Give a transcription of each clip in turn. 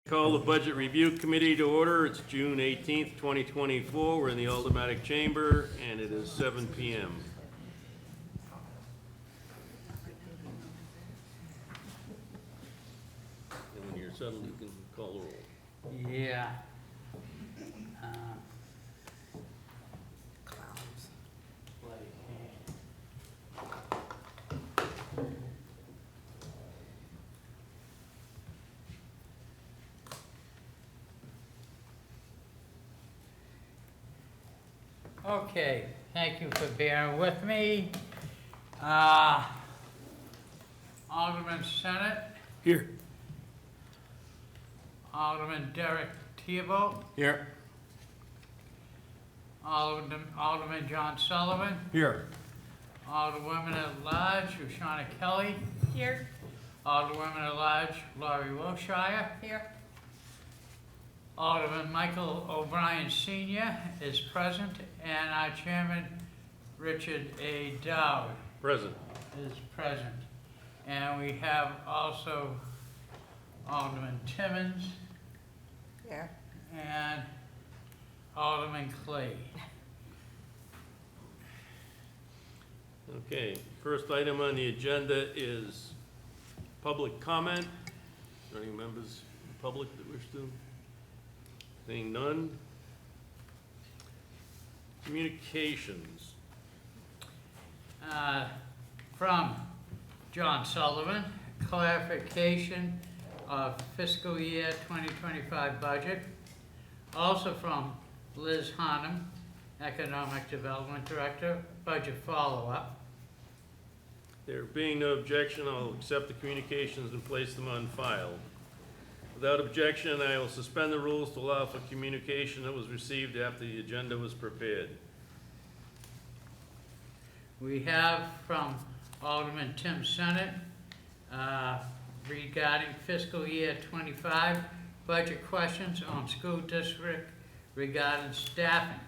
Call the Budget Review Committee to order. It's June 18th, 2024. We're in the Aldermatic Chamber, and it is 7 p.m. And when you're settled, you can call the roll. Yeah. Okay, thank you for bearing with me. Alderman Senate, Here. Alderman Derek Theobald, Here. Alderman John Sullivan, Here. Alderwoman at Large, Shoshana Kelly, Here. Alderwoman at Large, Laurie Wilshire, Here. Alderman Michael O'Brien Sr. is present, and our chairman, Richard A. Dowd, Present. is present. And we have also Alderman Timmons Here. and Alderman Clay. Okay, first item on the agenda is public comment. Are there any members of the public that wish to? Seeing none. Communications. From John Sullivan, clarification of fiscal year 2025 budget. Also from Liz Hanum, Economic Development Director, budget follow-up. There being no objection, I'll accept the communications and place them on file. Without objection, I will suspend the rules to allow for communication that was received after the agenda was prepared. We have from Alderman Tim Senate regarding fiscal year 25 budget questions on school district regarding staffing.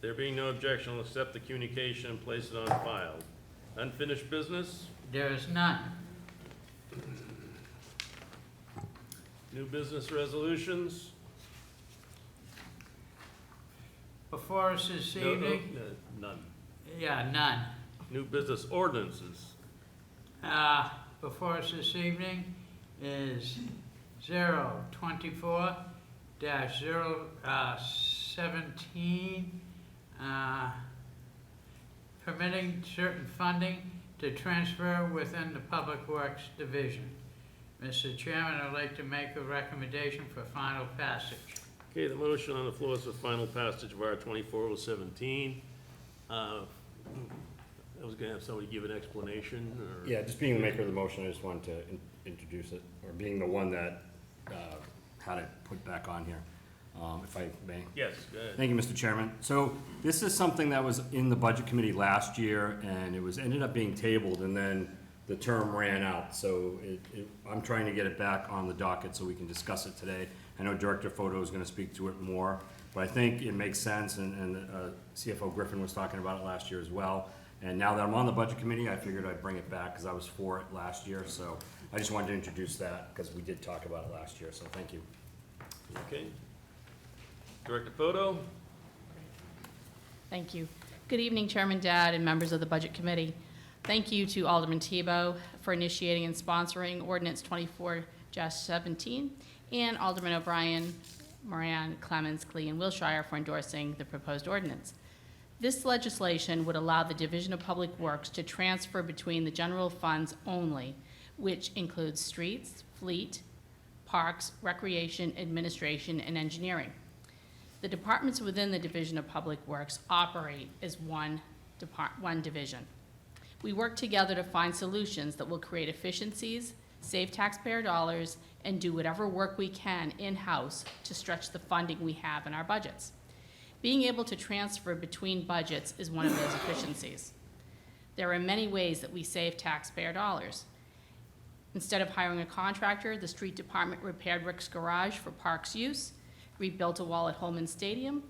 There being no objection, I'll accept the communication and place it on file. Unfinished business? There is none. New business resolutions? Before us this No, evening, none. yeah, none. New business ordinances? Before us this evening is 024-017, permitting certain funding to transfer within the Public Works Division. Mr. Chairman, I'd like to make a recommendation for final passage. Okay, the motion on the floor is for final passage of R 24-017. I was gonna have somebody give an explanation, or? Yeah, just being the maker of the motion, I just wanted to introduce it, or being the one that had it put back on here, if I may. Yes, go ahead. Thank you, Mr. Chairman. So this is something that was in the Budget Committee last year, and it was ended up being tabled, and then the term ran out. So I'm trying to get it back on the docket so we can discuss it today. I know Director Photo is going to speak to it more, but I think it makes sense, and CFO Griffin was talking about it last year as well. And now that I'm on the Budget Committee, I figured I'd bring it back because I was for it last year. So I just wanted to introduce that because we did talk about it last year, so thank you. Okay. Director Photo? Thank you. Good evening, Chairman Dad and members of the Budget Committee. Thank you to Alderman Tebow for initiating and sponsoring Ordinance 24-17, and Alderman O'Brien, Moran, Clemens, Klee, and Wilshire for endorsing the proposed ordinance. This legislation would allow the Division of Public Works to transfer between the general funds only, which includes streets, fleet, parks, recreation, administration, and engineering. The departments within the Division of Public Works operate as one division. We work together to find solutions that will create efficiencies, save taxpayer dollars, and do whatever work we can in-house to stretch the funding we have in our budgets. Being able to transfer between budgets is one of those efficiencies. There are many ways that we save taxpayer dollars. Instead of hiring a contractor, the street department repaired Rick's garage for parks use, rebuilt a wall at Holman Stadium,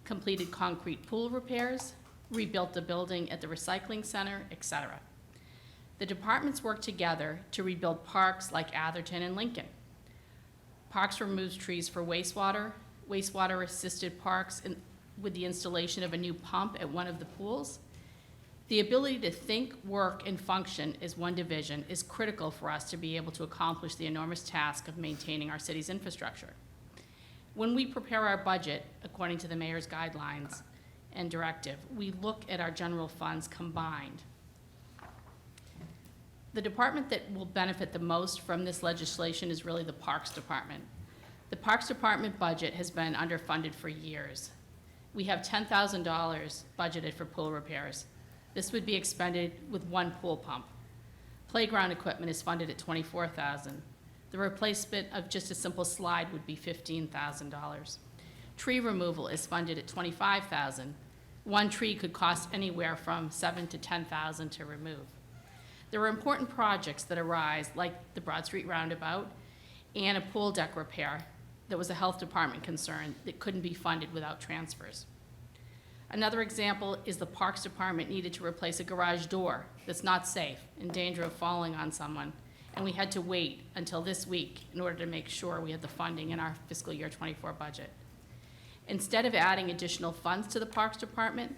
completed concrete pool repairs, rebuilt the building at the recycling center, etc. The departments work together to rebuild parks like Atherton and Lincoln. Parks removes trees for wastewater, wastewater-assisted parks with the installation of a new pump at one of the pools. The ability to think, work, and function as one division is critical for us to be able to accomplish the enormous task of maintaining our city's infrastructure. When we prepare our budget, according to the mayor's guidelines and directive, we look at our general funds combined. The department that will benefit the most from this legislation is really the Parks Department. The Parks Department budget has been underfunded for years. We have $10,000 budgeted for pool repairs. This would be expended with one pool pump. Playground equipment is funded at $24,000. The replacement of just a simple slide would be $15,000. Tree removal is funded at $25,000. One tree could cost anywhere from $7,000 to $10,000 to remove. There are important projects that arise, like the Broad Street Roundabout and a pool deck repair that was a health department concern that couldn't be funded without transfers. Another example is the Parks Department needed to replace a garage door that's not safe, in danger of falling on someone, and we had to wait until this week in order to make sure we had the funding in our fiscal year 24 budget. Instead of adding additional funds to the Parks Department,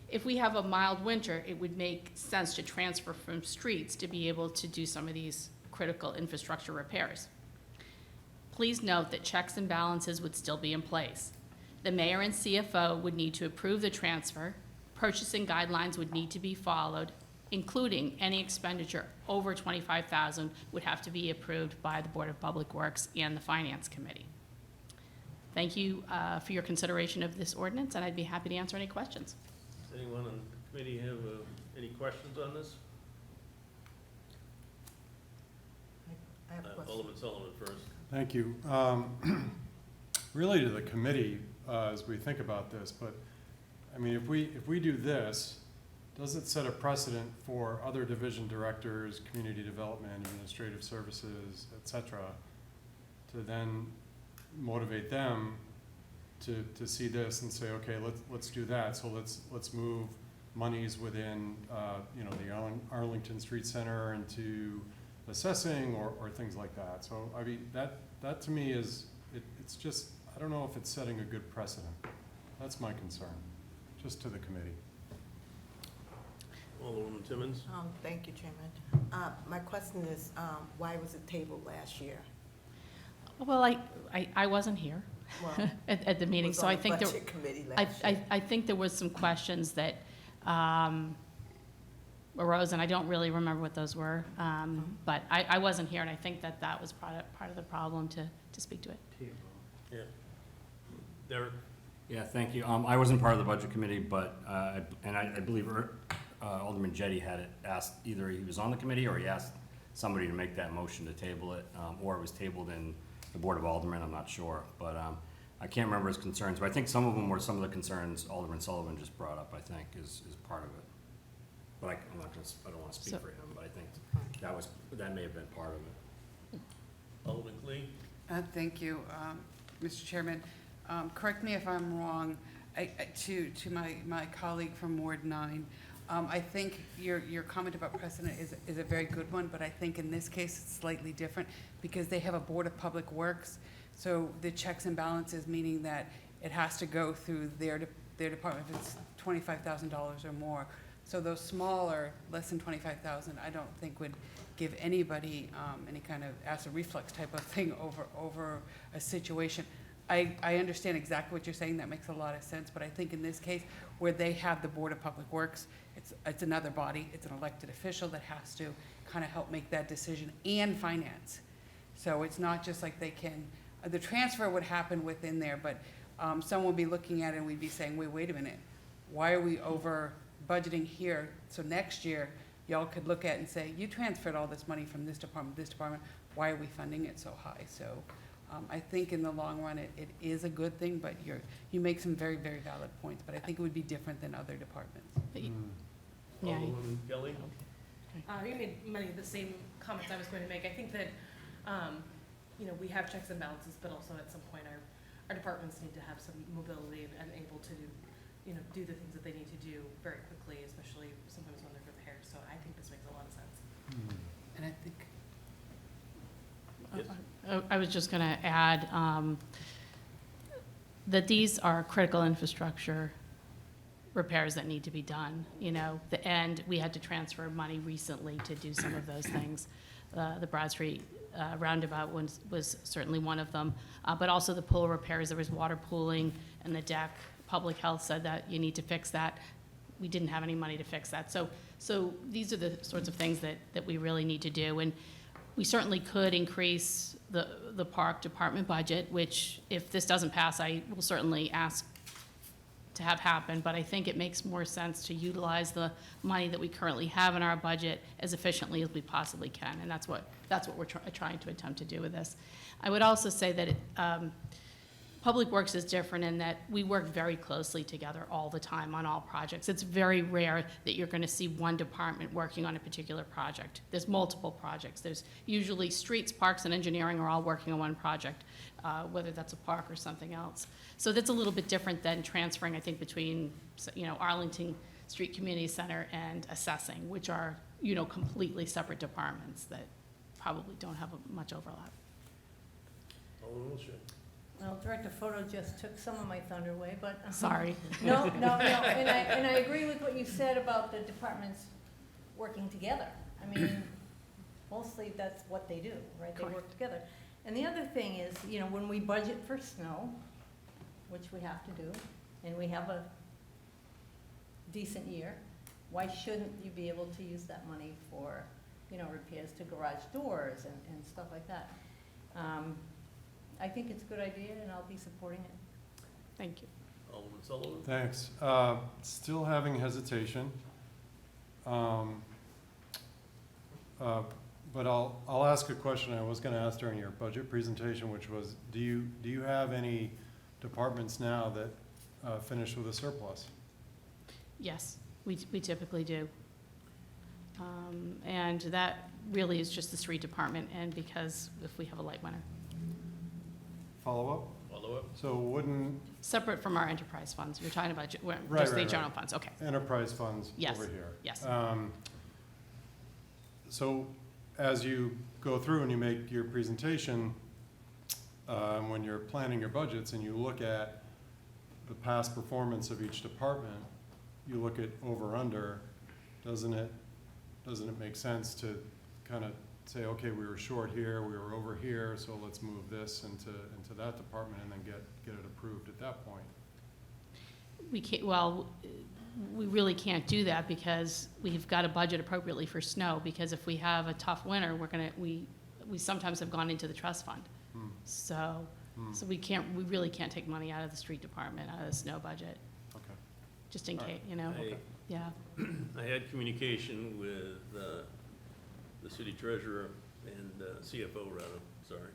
if we have a mild winter, it would make sense to transfer from streets to be able to do some of these critical infrastructure repairs. Please note that checks and balances would still be in place. The mayor and CFO would need to approve the transfer. Purchasing guidelines would need to be followed, including any expenditure over $25,000 would have to be approved by the Board of Public Works and the Finance Committee. Thank you for your consideration of this ordinance, and I'd be happy to answer any questions. Does anyone on the committee have any questions on this? I have a question. Alderman Sullivan first. Thank you. Really to the committee, as we think about this, but, I mean, if we do this, does it set a precedent for other division directors, community development, administrative services, et cetera, to then motivate them to see this and say, okay, let's do that. So let's move monies within, the Arlington Street Center into assessing or things like that. So, I mean, that to me is, it's just, I don't know if it's setting a good precedent. That's my concern, just to the committee. Alderman Timmons? Thank you, Chairman. My question is, why was it tabled last year? Well, I wasn't here Well, at the meeting, so I think there. there, Budget committee last year. I think there was some questions that arose, and I don't really remember what those were. But I wasn't here, and I think that was part of the problem to speak to it. Yeah. Derek? Yeah, thank you. I wasn't part of the budget committee, but, I believe Alderman Jettie had it asked, either he was on the committee or he asked somebody to make that motion to table it, or it was tabled in the Board of Aldermen, I'm not sure. But I can't remember his concerns, but I think some of them were some of the concerns Alderman Sullivan just brought up, I think, is part of it. But I don't want to speak for him, but I think that may have been part of it. Alderman Clee? Thank you, Mr. Chairman. Correct me if I'm wrong, to my colleague from Ward 9. I think your comment about precedent is a very good one, but I think in this case it's slightly different because they have a Board of Public Works. So the checks and balances, meaning that it has to go through their department if it's $25,000 or more. So those smaller, less than $25,000, I don't think would give anybody any kind of acid reflux type of thing over a situation. I understand exactly what you're saying. That makes a lot of sense. But I think in this case, where they have the Board of Public Works, it's another body. It's an elected official that has to kind of help make that decision, and finance. So it's not just like they can, the transfer would happen within there, but someone would be looking at it and we'd be saying, wait a minute, why are we over budgeting here? So next year, y'all could look at it and say, you transferred all this money from this department, why are we funding it so high? So I think in the long run, it is a good thing, but you make some very, very valid points, but I think it would be different than other departments. Yeah. Alderman Kelly? You made many of the same comments I was going to make. I think that, we have checks and balances, but also at some point our departments need to have some mobility and able to, do the things that they need to do very quickly, especially sometimes when they're repairs. So I think this makes a lot of sense. And I think, I was just going to add that these are critical infrastructure repairs that need to be done, you know, and we had to transfer money recently to do some of those things. The Broad Street roundabout was certainly one of them, but also the pool repairs. There was water pooling in the deck. Public Health said that you need to fix that. We didn't have any money to fix that. So these are the sorts of things that we really need to do. And we certainly could increase the park department budget, which if this doesn't pass, I will certainly ask to have happen, but I think it makes more sense to utilize the money that we currently have in our budget as efficiently as we possibly can, and that's what we're trying to attempt to do with this. I would also say that Public Works is different in that we work very closely together all the time on all projects. It's very rare that you're going to see one department working on a particular project. There's multiple projects. There's usually streets, parks, and engineering are all working on one project, whether that's a park or something else. So that's a little bit different than transferring, I think, between, you know, Arlington Street Community Center and assessing, which are, you know, completely separate departments that probably don't have much overlap. Alderman Wiltshire. Well, Director Photo just took some of my thunder away, but. Sorry. No, and I agree with what you said about the departments working together. I mean, mostly that's what they do, right? They work Correct. together. And the other thing is, you know, when we budget for snow, which we have to do, and we have a decent year, why shouldn't you be able to use that money for, you know, repairs to garage doors and stuff like that? I think it's a good idea, and I'll be supporting it. Thank you. Alderman Sullivan. Thanks. Still having hesitation. But I'll ask a question I was gonna ask during your budget presentation, which was, do you have any departments now that finish with a surplus? Yes, we typically do. And that really is just the street department, and because if we have a light winter. Follow-up? Follow-up. So wouldn't Separate from our enterprise funds, you're talking about Right, just the right, general right. funds, okay. enterprise funds Yes, over here? yes. So as you go through and you make your presentation, when you're planning your budgets and you look at the past performance of each department, you look at over/under, doesn't it make sense to kind of say, okay, we were short here, we were over here, so let's move this into that department and then get it approved at that point? We can't, well, we really can't do that because we've got to budget appropriately for snow, because if we have a tough winter, we sometimes have gone into the trust fund. So we really can't take money out of the street department, out of the snow budget, Okay. just in All right. case, you know, I- yeah. I had communication with the city treasurer and CFO, rather, sorry.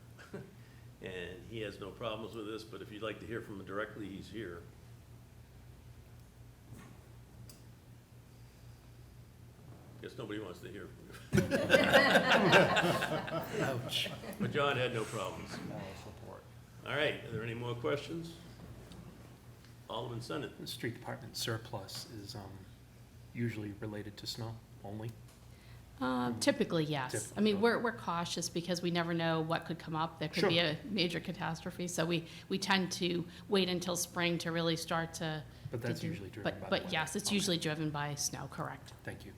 And he has no problems with this, but if you'd like to hear from him directly, he's here. Guess nobody wants to hear from you. Ouch. But John had no problems. Moral support. All right, are there any more questions? Alderman Senate. The street department surplus is usually related to snow only. Typically, yes. I Typically, mean, okay. we're cautious because we never know what could come up. There could be a major catastrophe, so we tend to wait until spring to really start to. But that's do- usually driven by the But weather. yes, it's Okay. usually driven by snow, correct. Thank you.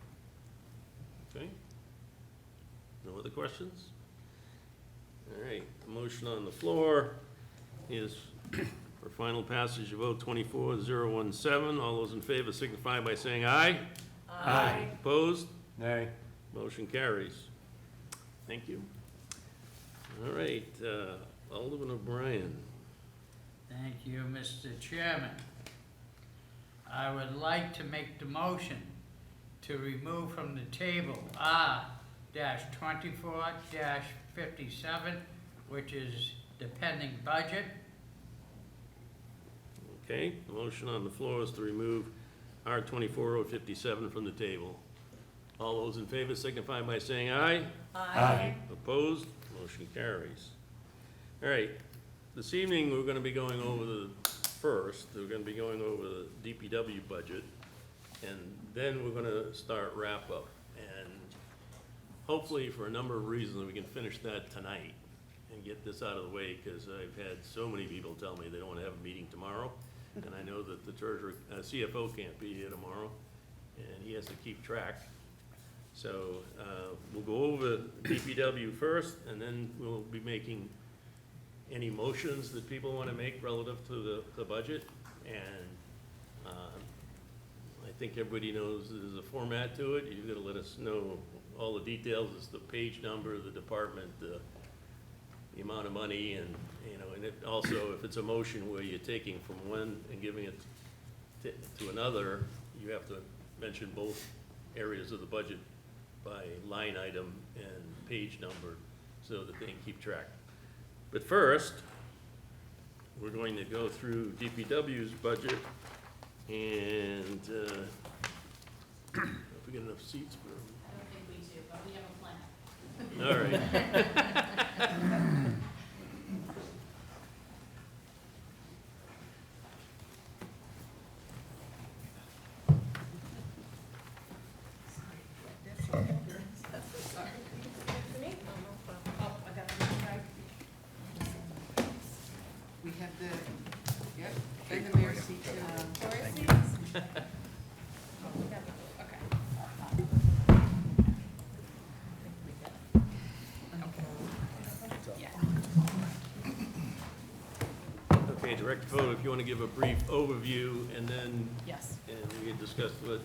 Okay. No other questions? All right, the motion on the floor is for final passage of O 24-017. All those in favor signify by saying aye. Aye. Opposed? Nay. Motion carries. Thank you. All right, Alderman O'Brien. Thank you, Mr. Chairman. I would like to make the motion to remove from the table R-24-57, which is the pending budget. Okay, the motion on the floor is to remove R 24-057 from the table. All those in favor signify by saying aye. Aye. Opposed? Motion carries. All right, this evening, we're gonna be going over we're gonna be going over the DPW budget, and then we're gonna start wrap up. And hopefully, for a number of reasons, we can finish that tonight. and get this out of the way, because I've had so many people tell me they don't want to have a meeting tomorrow. And I know that the treasurer, CFO can't be here tomorrow, and he has to keep track. So, we'll go over DPW first, and then we'll be making any motions that people want to make relative to the budget. And, I think everybody knows there's a format to it. You've got to let us know all the details, it's the page number, the department, the amount of money, and, you know, and it also, if it's a motion where you're taking from one and giving it to another, you have to mention both areas of the budget by line item and page number so that they can keep track. But first, we're going to go through DPW's budget, and, if we get enough seats for I don't think we do, but we have a plan. all right. We have the, yep, and the mayor's seat too. Okay, Director Photo, if you want to give a brief overview, and then, Yes. and we can discuss what,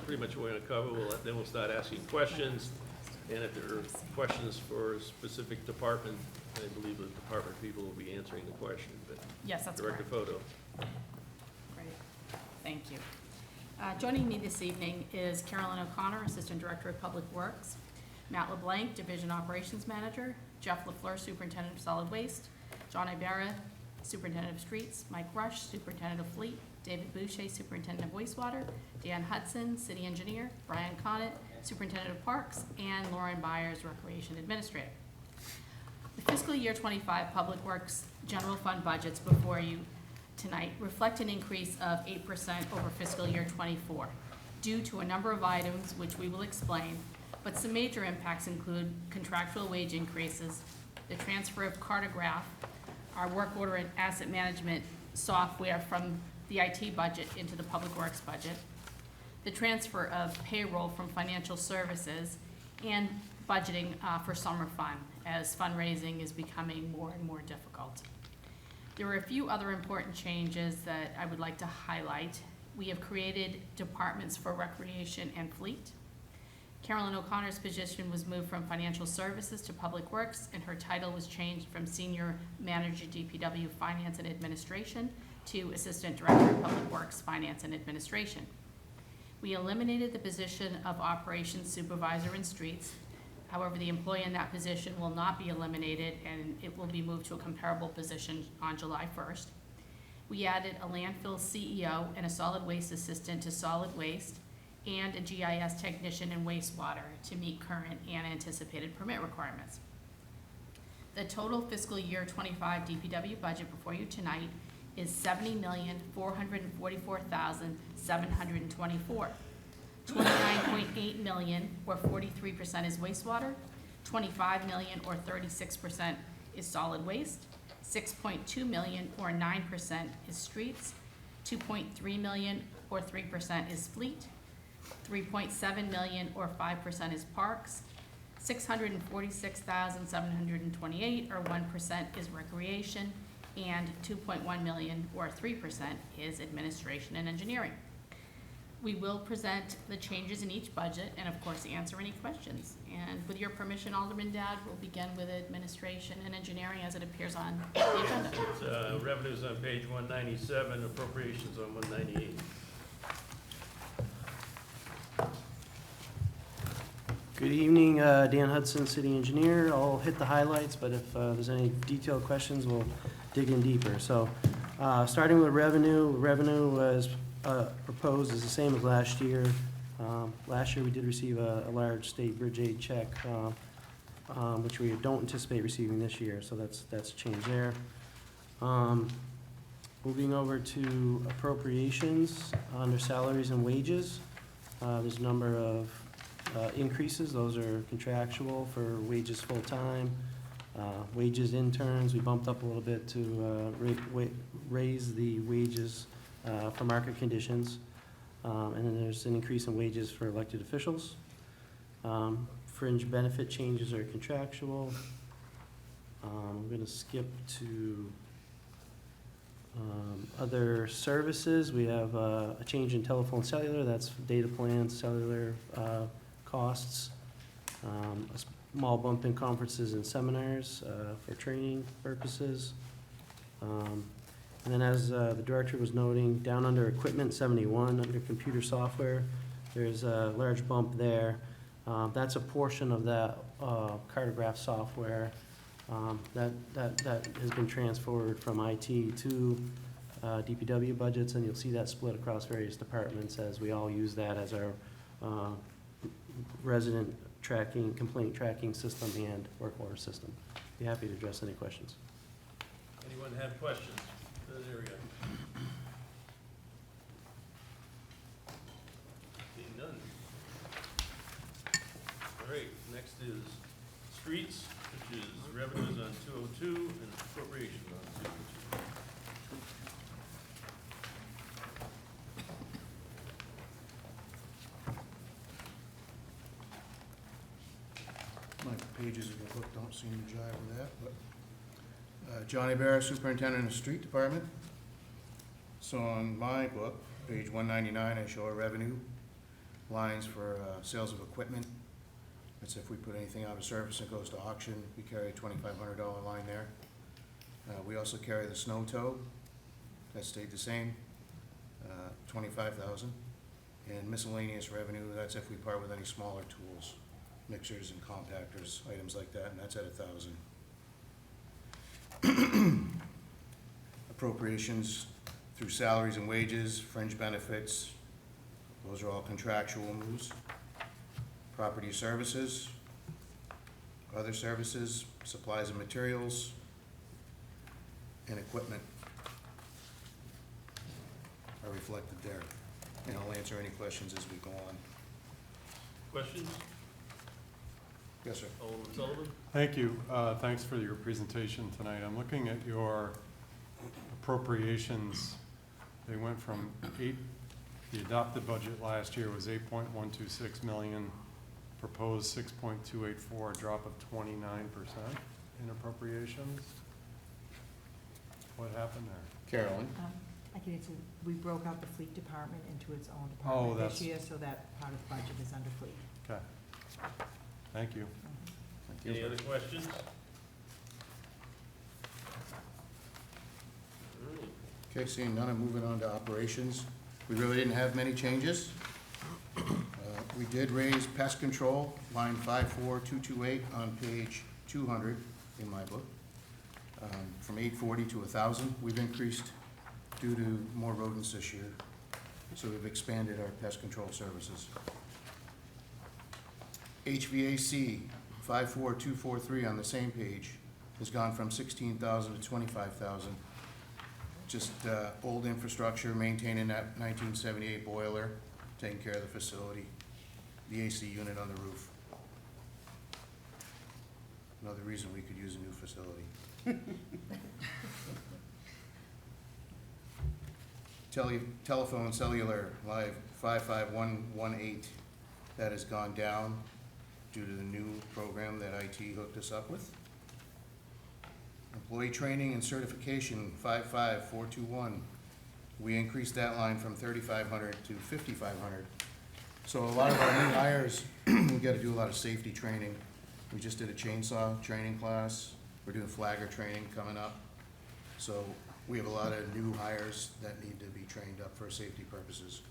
pretty much what we're gonna cover, then we'll start asking questions. And if there are questions for a specific department, I believe the department people will be answering the question, but Yes, that's Director correct. Photo. Great, thank you. Joining me this evening is Carolyn O'Connor, Assistant Director of Public Works, Matt LeBlanc, Division Operations Manager, Jeff LaFleur, Superintendent of Solid Waste, John Ibarra, Superintendent of Streets, Mike Rush, Superintendent of Fleet, David Boucher, Superintendent of Wastewater, Dan Hudson, City Engineer, Brian Connett, Superintendent of Parks, and Lauren Byers, Recreation Administrator. The fiscal year 25 Public Works General Fund budgets before you tonight reflect an increase of 8% over fiscal year 24 due to a number of items which we will explain, but some major impacts include contractual wage increases, the transfer of Cartograph, our work order and asset management software from the IT budget into the Public Works budget, the transfer of payroll from financial services, and budgeting for summer fun, as fundraising is becoming more and more difficult. There are a few other important changes that I would like to highlight. We have created departments for recreation and fleet. Carolyn O'Connor's position was moved from financial services to public works, and her title was changed from senior manager DPW finance and administration to assistant director of public works finance and administration. We eliminated the position of operations supervisor in streets. However, the employee in that position will not be eliminated, and it will be moved to a comparable position on July 1st. We added a landfill CEO and a solid waste assistant to solid waste, and a GIS technician in wastewater to meet current and anticipated permit requirements. The total fiscal year 25 DPW budget before you tonight is $70,444,724. $29.8 million, or 43%, is wastewater. $25 million, or 36%, is solid waste. $6.2 million, or 9%, is streets. $2.3 million, or 3%, is fleet. $3.7 million, or 5%, is parks. $646,728, or 1%, is recreation, and $2.1 million, or 3%, is administration and engineering. We will present the changes in each budget and, of course, answer any questions. And with your permission, Alderman Dowd, we'll begin with administration and engineering as it appears on the agenda. It's, revenues on page 197, appropriations on 198. Good evening, Dan Hudson, City Engineer. I'll hit the highlights, but if there's any detailed questions, we'll dig in deeper. So, starting with revenue was proposed is the same as last year. Last year, we did receive a large state bridge aid check, which we don't anticipate receiving this year, so that's a change there. Moving over to appropriations under salaries and wages, there's a number of increases. Those are contractual for wages full-time, Wages interns, we bumped up a little bit to raise the wages for market conditions. And then there's an increase in wages for elected officials. Fringe benefit changes are contractual. I'm gonna skip to other services. We have a change in telephone cellular, that's data plans, cellular costs. A small bump in conferences and seminars for training purposes. And then as the director was noting, down under equipment 71, under computer software, there's a large bump there. That's a portion of that cartograph software that has been transferred from IT to DPW budgets, and you'll see that split across various departments as we all use that as our resident tracking, complaint tracking system and work order system. Be happy to address any questions. Anyone have questions? There we go. Seeing none. All right, next is streets, which is revenues on 202 and appropriations on 202. My pages of the book don't seem to jive with that, but Johnny Barr, Superintendent of the Street Department. So on my book, page 199, I show our revenue lines for sales of equipment. That's if we put anything out of service and goes to auction, we carry a $2,500 line there. We also carry the snow tow, that stayed the same, $25,000. And miscellaneous revenue, that's if we part with any smaller tools, mixers and compactors, items like that, and that's at $1,000. Appropriations through salaries and wages, fringe benefits, those are all contractual moves. Property services, other services, supplies and materials, and equipment are reflected there. And I'll answer any questions as we go on. Questions? Yes, sir. Alderman Sullivan? Thank you. Thanks for your presentation tonight. I'm looking at your appropriations. They went from the adopted budget last year was 8.126 million, proposed 6.284, a drop of 29% in appropriations. What happened there? Carolyn? I can answer, we broke out the fleet department into its own Oh, department that's- this year, so that part of the budget is under fleet. Okay. Thank you. Any other questions? All right. Okay, seeing none, I'm moving on to operations. We really didn't have many changes. We did raise pest control, line 54228 on page 200 in my book, from 840 to 1,000. We've increased due to more rodents this year, so we've expanded our pest control services. HVAC, 54243 on the same page, has gone from 16,000 to 25,000. Just old infrastructure, maintaining that 1978 boiler, taking care of the facility, the AC unit on the roof. Another reason we could use a new facility. Telephone cellular, live 55118, that has gone down due to the new program that IT hooked us up with. Employee training and certification, 55421. We increased that line from 3,500 to 5,500. So a lot of our new hires, we gotta do a lot of safety training. We just did a chainsaw training class. We're doing flagger training coming up. So we have a lot of new hires that need to be trained up for safety purposes.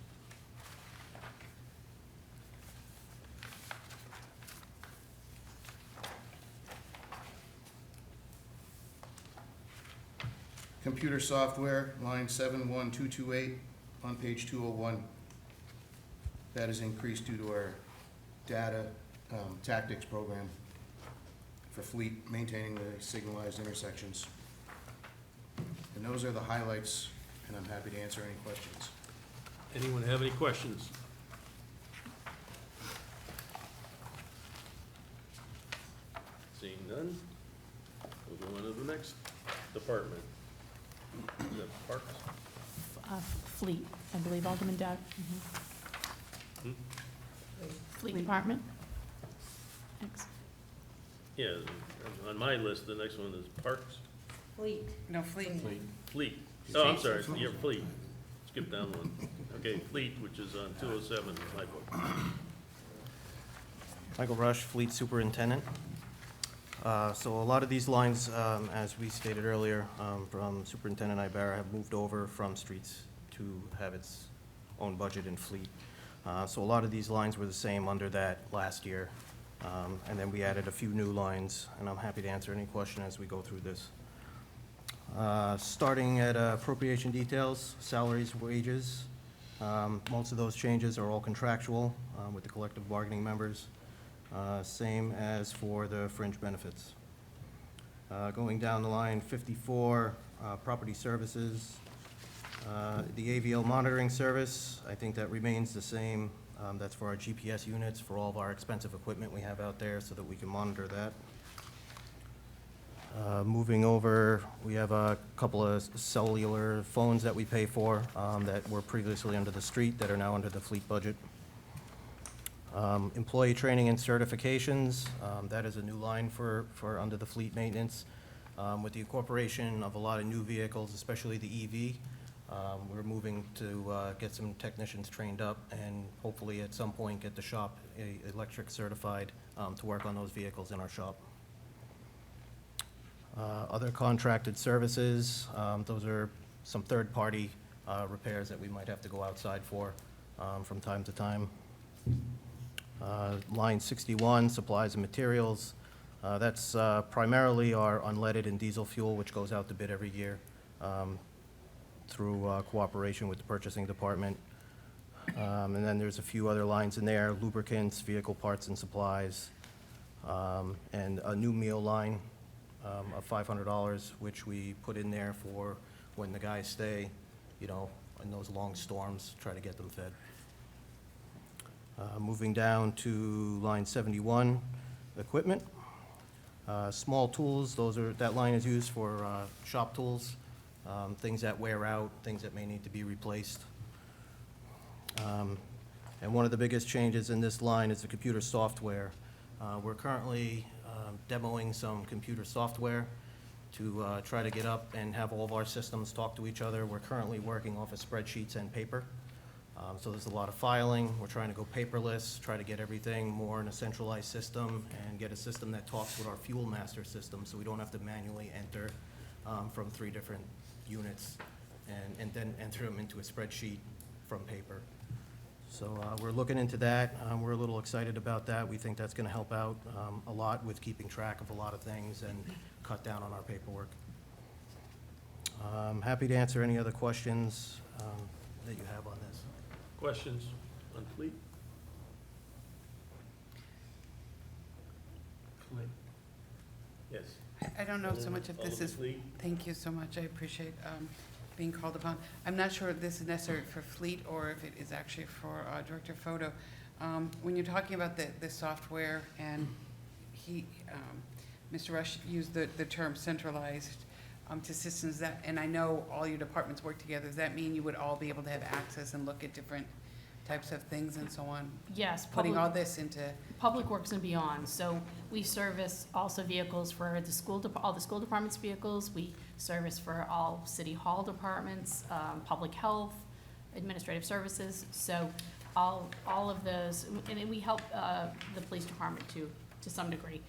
Computer software, line 71228 on page 201. That is increased due to our data tactics program for fleet, maintaining the signalized intersections. And those are the highlights, and I'm happy to answer any questions. Anyone have any questions? Seeing none. We'll go on to the next department. Is that Parks? Fleet, I believe Alderman Dowd. Hmm? Fleet Department. Thanks. Yeah, on my list, the next one is Parks. Fleet. No, fleet. Fleet. Oh, I'm sorry, yeah, Fleet. Skip down one. Okay, Fleet, which is on 207 in my book. Michael Rush, Fleet Superintendent. So a lot of these lines, as we stated earlier, from Superintendent Ibarra, have moved over from streets to have its own budget in Fleet. So a lot of these lines were the same under that last year. And then we added a few new lines, and I'm happy to answer any question as we go through this. Starting at appropriation details, salaries, wages. Most of those changes are all contractual with the collective bargaining members. Same as for the fringe benefits. Going down the line, 54, property services. The AVL monitoring service, I think that remains the same. That's for our GPS units, for all of our expensive equipment we have out there so that we can monitor that. Moving over, we have a couple of cellular phones that we pay for that were previously under the street that are now under the fleet budget. Employee training and certifications, that is a new line for under the fleet maintenance. With the incorporation of a lot of new vehicles, especially the EV, we're moving to get some technicians trained up and hopefully at some point get the shop electric certified to work on those vehicles in our shop. Other contracted services, those are some third-party repairs that we might have to go outside for from time to time. Line 61, supplies and materials. That's primarily our unleaded and diesel fuel, which goes out to bid every year through cooperation with the purchasing department. And then there's a few other lines in there, lubricants, vehicle parts and supplies, and a new meal line of $500, which we put in there for when the guys stay, you know, in those long storms, try to get them fed. Moving down to line 71, equipment. Small tools, that line is used for shop tools, things that wear out, things that may need to be replaced. And one of the biggest changes in this line is the computer software. We're currently demoing some computer software to try to get up and have all of our systems talk to each other. We're currently working off of spreadsheets and paper. So there's a lot of filing. We're trying to go paperless, try to get everything more in a centralized system and get a system that talks with our fuel master system so we don't have to manually enter from 3 different units and then enter them into a spreadsheet from paper. So we're looking into that. We're a little excited about that. We think that's going to help out a lot with keeping track of a lot of things and cut down on our paperwork. I'm happy to answer any other questions that you have on this. Questions on Fleet? Yes. I don't know so much if this Alderman is, Fleet? thank you so much, I appreciate being called upon. I'm not sure if this is necessary for Fleet or if it is actually for Director Photo. When you're talking about the software and Mr. Rush used the term centralized to systems that, and I know all your departments work together, does that mean you would all be able to have access and look at different types of things and so on? Yes, Putting all this into, Public Works and beyond. So we service also vehicles for the school, all the school departments' vehicles. We service for all city hall departments, public health, administrative services. So all of those, and then we help the police department too, to some degree.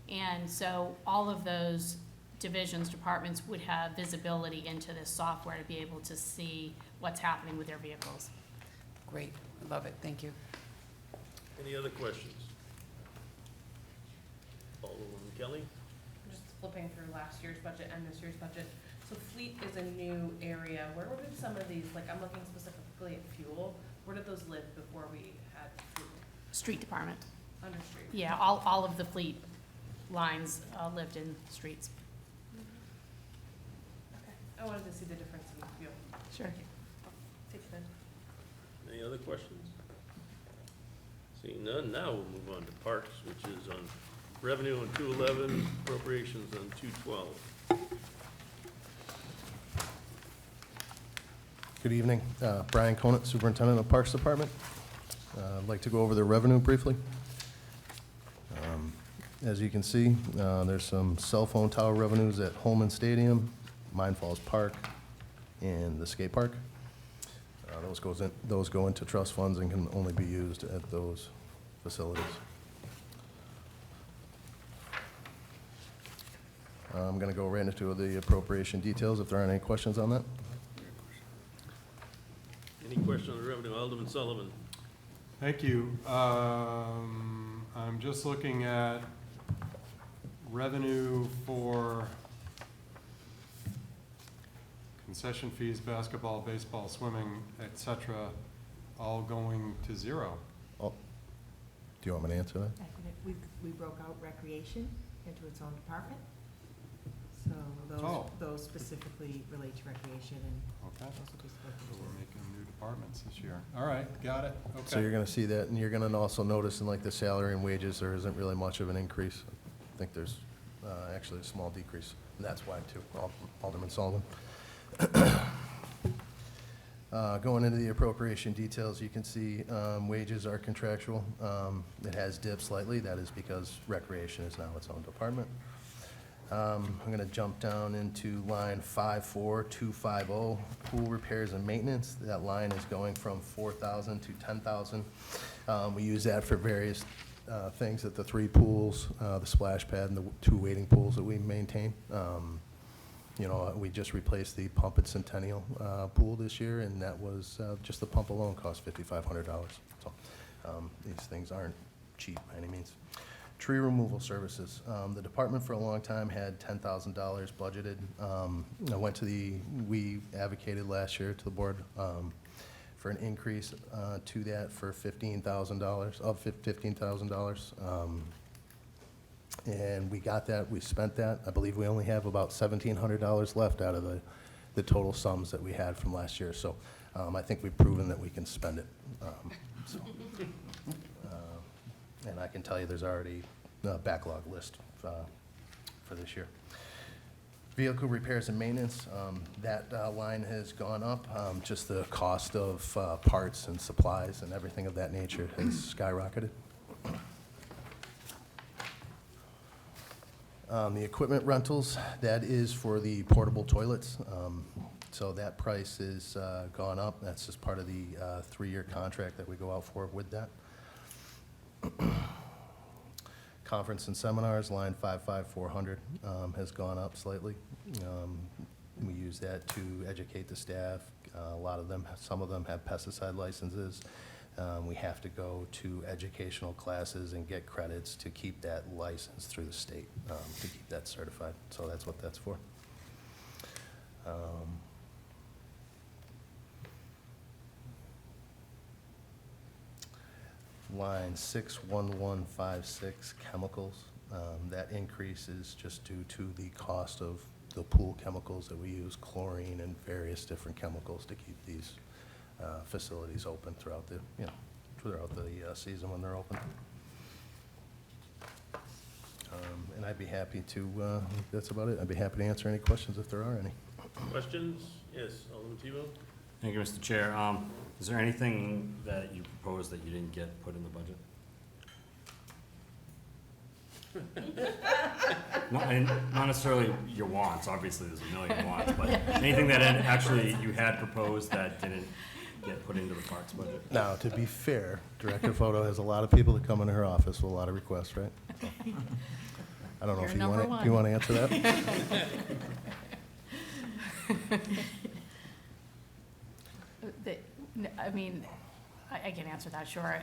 And so all of those divisions, departments would have visibility into this software to be able to see what's happening with their vehicles. great, I love it, thank you. Any other questions? Alderman Kelly? I'm just flipping through last year's budget and this year's budget. So fleet is a new area. Where did some of these, like I'm looking specifically at fuel, where did those live before we had fuel? Street department. Under street? Yeah, all of the fleet lines lived in streets. Okay. I wanted to see the difference in fuel. Sure. Takes time. Any other questions? Seeing none, now we'll move on to Parks, which is on revenue on 211, appropriations on 212. Good evening. Brian Conant, Superintendent of Parks Department. I'd like to go over the revenue briefly. As you can see, there's some cell phone tower revenues at Holman Stadium, Mine Falls Park, and the skate park. Those go into trust funds and can only be used at those facilities. I'm going to go right into the appropriation details if there aren't any questions on that. Any question on the revenue? Alderman Sullivan. Thank you. I'm just looking at revenue for concession fees, basketball, baseball, swimming, et cetera, all going to zero. Do you want me to answer that? We broke out recreation into its own department. So those specifically relate to recreation and Okay. those will be spoken So to. we're making new departments this year. All right, got it. Okay. So you're going to see that, and you're going to also notice in like the salary and wages, there isn't really much of an increase. I think there's actually a small decrease, and that's why too, Alderman Sullivan. Going into the appropriation details, you can see wages are contractual. It has dipped slightly. That is because recreation is now its own department. I'm going to jump down into line 54250, pool repairs and maintenance. That line is going from 4,000 to 10,000. We use that for various things at the 3 pools, the splash pad and the 2 wading pools that we maintain. You know, we just replaced the pump at Centennial pool this year, and that was just the pump alone cost $5,500. So these things aren't cheap by any means. Tree removal services. The department for a long time had $10,000 budgeted. We advocated last year to the board for an increase to that for $15,000. And we got that, we spent that. I believe we only have about $1,700 left out of the total sums that we had from last year. So I think we've proven that we can spend it. And I can tell you there's already a backlog list for this year. Vehicle repairs and maintenance, that line has gone up. Just the cost of parts and supplies and everything of that nature has skyrocketed. The equipment rentals, that is for the portable toilets. So that price has gone up. That's just part of the 3-year contract that we go out for with that. Conference and seminars, line 55400, has gone up slightly. We use that to educate the staff. Some of them have pesticide licenses. We have to go to educational classes and get credits to keep that license through the state, to keep that certified. So that's what that's for. Line 61156, chemicals. That increase is just due to the cost of the pool chemicals that we use, chlorine and various different chemicals to keep these facilities open throughout the season when they're open. And I'd be happy to, that's about it. I'd be happy to answer any questions if there are any. Questions? Yes, Alderman Tebow? Thank you, Mr. Chair. Is there anything that you proposed that you didn't get put in the budget? Not necessarily your wants, obviously there's a million wants, but anything that actually you had proposed that didn't get put into the parks budget? Now, to be fair, Director Photo has a lot of people that come into her office with a lot of requests, right? So, I don't know if you want to answer that. I can answer that, sure.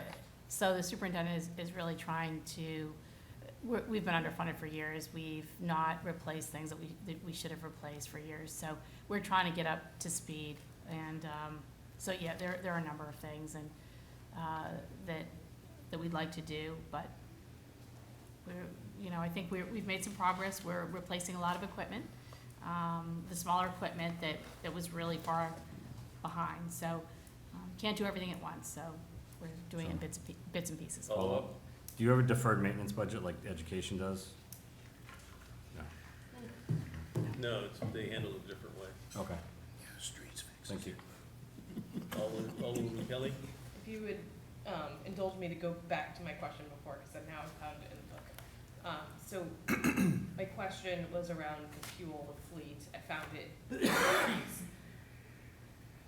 So the superintendent is really trying to, we've been underfunded for years. We've not replaced things that we should have replaced for years. So we're trying to get up to speed. And so, yeah, there are a number of things and that we'd like to do, but I think we've made some progress. We're replacing a lot of equipment, the smaller equipment that was really far behind. So can't do everything at once. So we're doing it in bits and pieces. Follow up? Do you have a deferred maintenance budget like education does? No, they handle it a different way. Okay, Streets fixed. thank you. Alderman Kelly? If you would indulge me to go back to my question before, because I've now found it in the book. So my question was around the fuel, the fleet. I found it.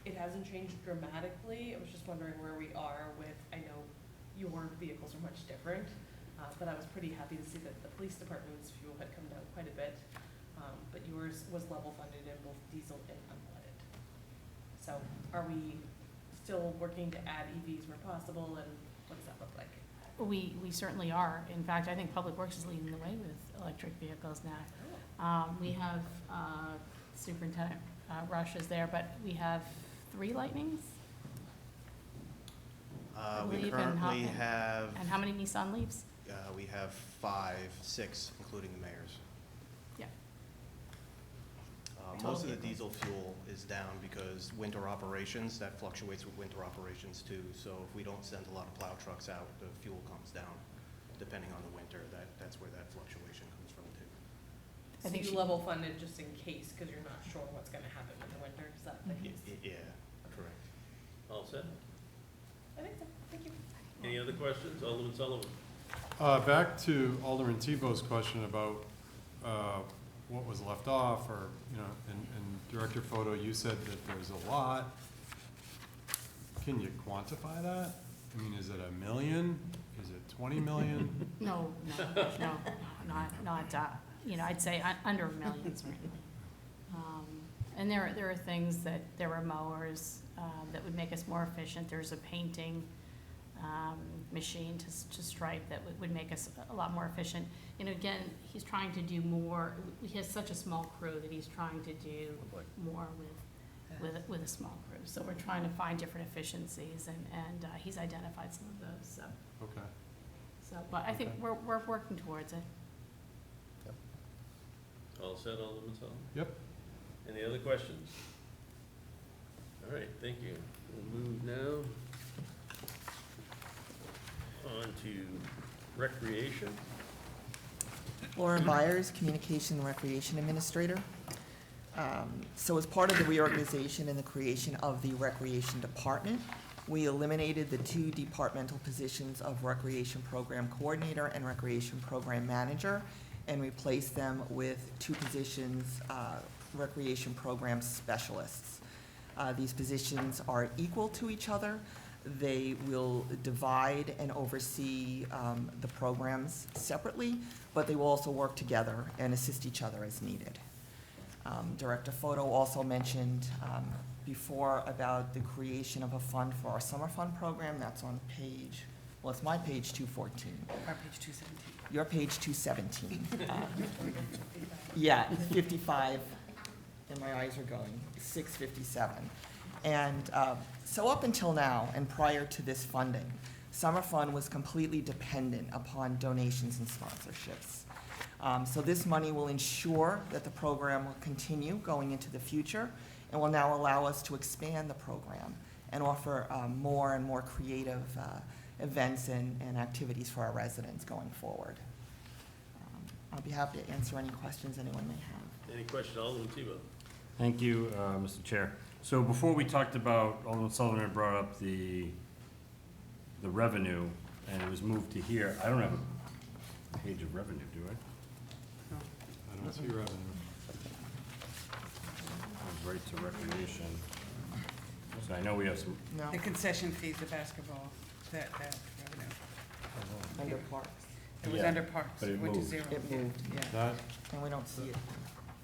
It hasn't changed dramatically. I was just wondering where we are with, I know your vehicles are much different, but I was pretty happy to see that the police department's fuel had come down quite a bit. But yours was level funded in both diesel and unleaded. So are we still working to add EVs where possible, and what does that look like? We certainly are. In fact, I think Public Works is leading the way with electric vehicles now. We have Superintendent Rush is there, but we have 3 Lightnings? We Leave and currently how- have, And how many Nissan Leafs? we have 5, 6, including the mayor's. Yeah. Most of the Total diesel fuel is down because winter operations, that fluctuates with winter operations too. So if we don't send a lot of plow trucks out, the fuel comes down, depending on the winter. That's where that fluctuation comes from too. I So think you she- level funded just in case, because you're not sure what's gonna happen in the winter, is that the case? Yeah, correct. All set? I think so, thank you. Any other questions? Alderman Sullivan? Back to Alderman Tebow's question about what was left off, or, you know, in Director Photo, you said that there's a lot. Can you quantify that? I mean, is it 1 million? Is it 20 million? No, not, I'd say under millions, really. And there are things that, there are mowers that would make us more efficient. There's a painting machine to stripe that would make us a lot more efficient. And again, he's trying to do more, he has such a small crew that he's trying to do more with a small crew. So we're trying to find different efficiencies, and he's identified some of those, so. Okay. So, but I think Okay. we're working towards it. All set, Alderman Sullivan? Yep. Any other questions? All right, thank you. We'll move now on to recreation. Lauren Byers, Communication and Recreation Administrator. So as part of the reorganization and the creation of the Recreation Department, we eliminated the 2 departmental positions of Recreation Program Coordinator and Recreation Program Manager, and replaced them with 2 positions, Recreation Program Specialists. These positions are equal to each other. They will divide and oversee the programs separately, but they will also work together and assist each other as needed. Director Photo also mentioned before about the creation of a fund for our summer fund program. That's on page, well, it's my page 214. Our page 217. Your page 217. Yeah, 55, and my eyes are going, 657. And so up until now, and prior to this funding, Summer Fund was completely dependent upon donations and sponsorships. So this money will ensure that the program will continue going into the future, and will now allow us to expand the program and offer more and more creative events and activities for our residents going forward. I'll be happy to answer any questions anyone may have. Any questions, Alderman Tebow? Thank you, Mr. Chair. So before we talked about, Alderman Sullivan had brought up the revenue, and it was moved to here. I don't have a page of revenue, do I? I don't see revenue. Goes right to recreation. So I know we have some, No, The concession fees, the basketball, that revenue. under parks. It was Yeah, under parks, but it went to moved. 0. It moved, Yeah. That, and we don't see it.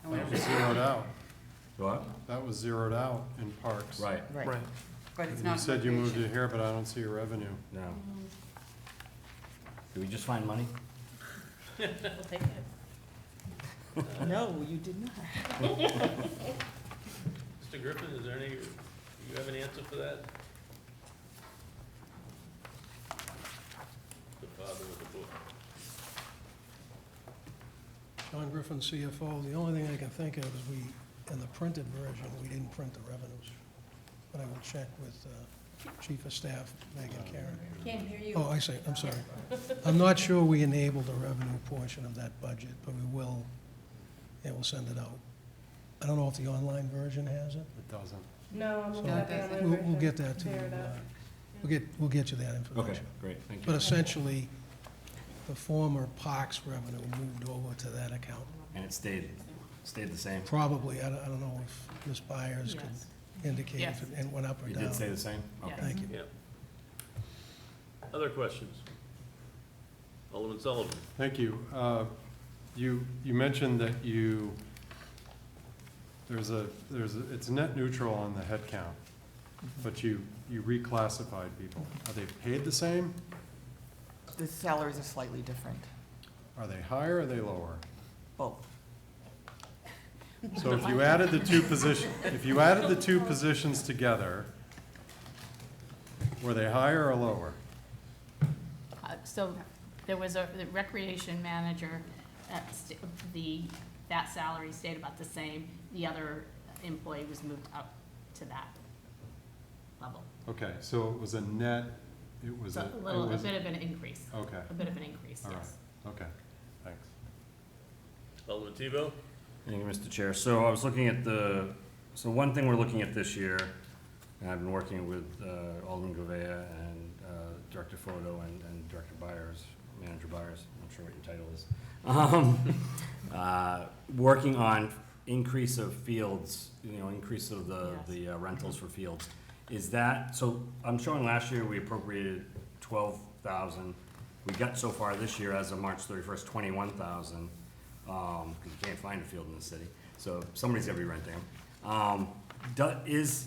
And we that don't- was zeroed out. what? That was zeroed out in parks. Right, Right. Right. But it's You not. said you moved recreation. it here, but I don't see your revenue. no. Did we just find money? We'll take it. No, you did not. Mr. Griffin, is there any, do you have an answer for that? The father of the book. John Griffin, CFO. The only thing I can think of is in the printed version, we didn't print the revenues. But I will check with Chief of Staff, Megan Karen. Can't hear you. Oh, I see, I'm sorry. I'm not sure we enabled the revenue portion of that budget, but we will, and we'll send it out. I don't know if the online version has it. It doesn't. No, I'm So looking at the online We'll version. get that to you. Bear it up. We'll get you that Okay, information. great, thank you. But essentially, the former Parks revenue moved over to that account. And it stayed the same? Probably, I don't know if Ms. Byers could Yes. indicate Yes. if it went up or It down. did stay the same? Okay. Thank you. Yep. Other questions? Alderman Sullivan? Thank you. You mentioned that it's net neutral on the head count, but you reclassified people. Are they paid the same? The salaries are slightly different, Are they higher or are they lower? both. So if you added the two positions together, were they higher or lower? So there was the recreation manager, that salary stayed about the same. The other employee was moved up to that level. Okay, so it was a net, it was So a. a bit of an increase. Okay, A bit of an increase, all right, yes. okay, thanks. Alderman Tebow? Thank you, Mr. Chair. So I was looking at so one thing we're looking at this year, and I've been working with Alderman Govea and Director Photo and Director Byers, Manager Byers, I'm not sure what your title is. Working on increase of fields, increase of the rentals for fields. Is that, so I'm showing last year we appropriated 12,000. We got so far this year as of March 31st, 21,000. Because you can't find a field in the city, so somebody's gonna be renting them. Is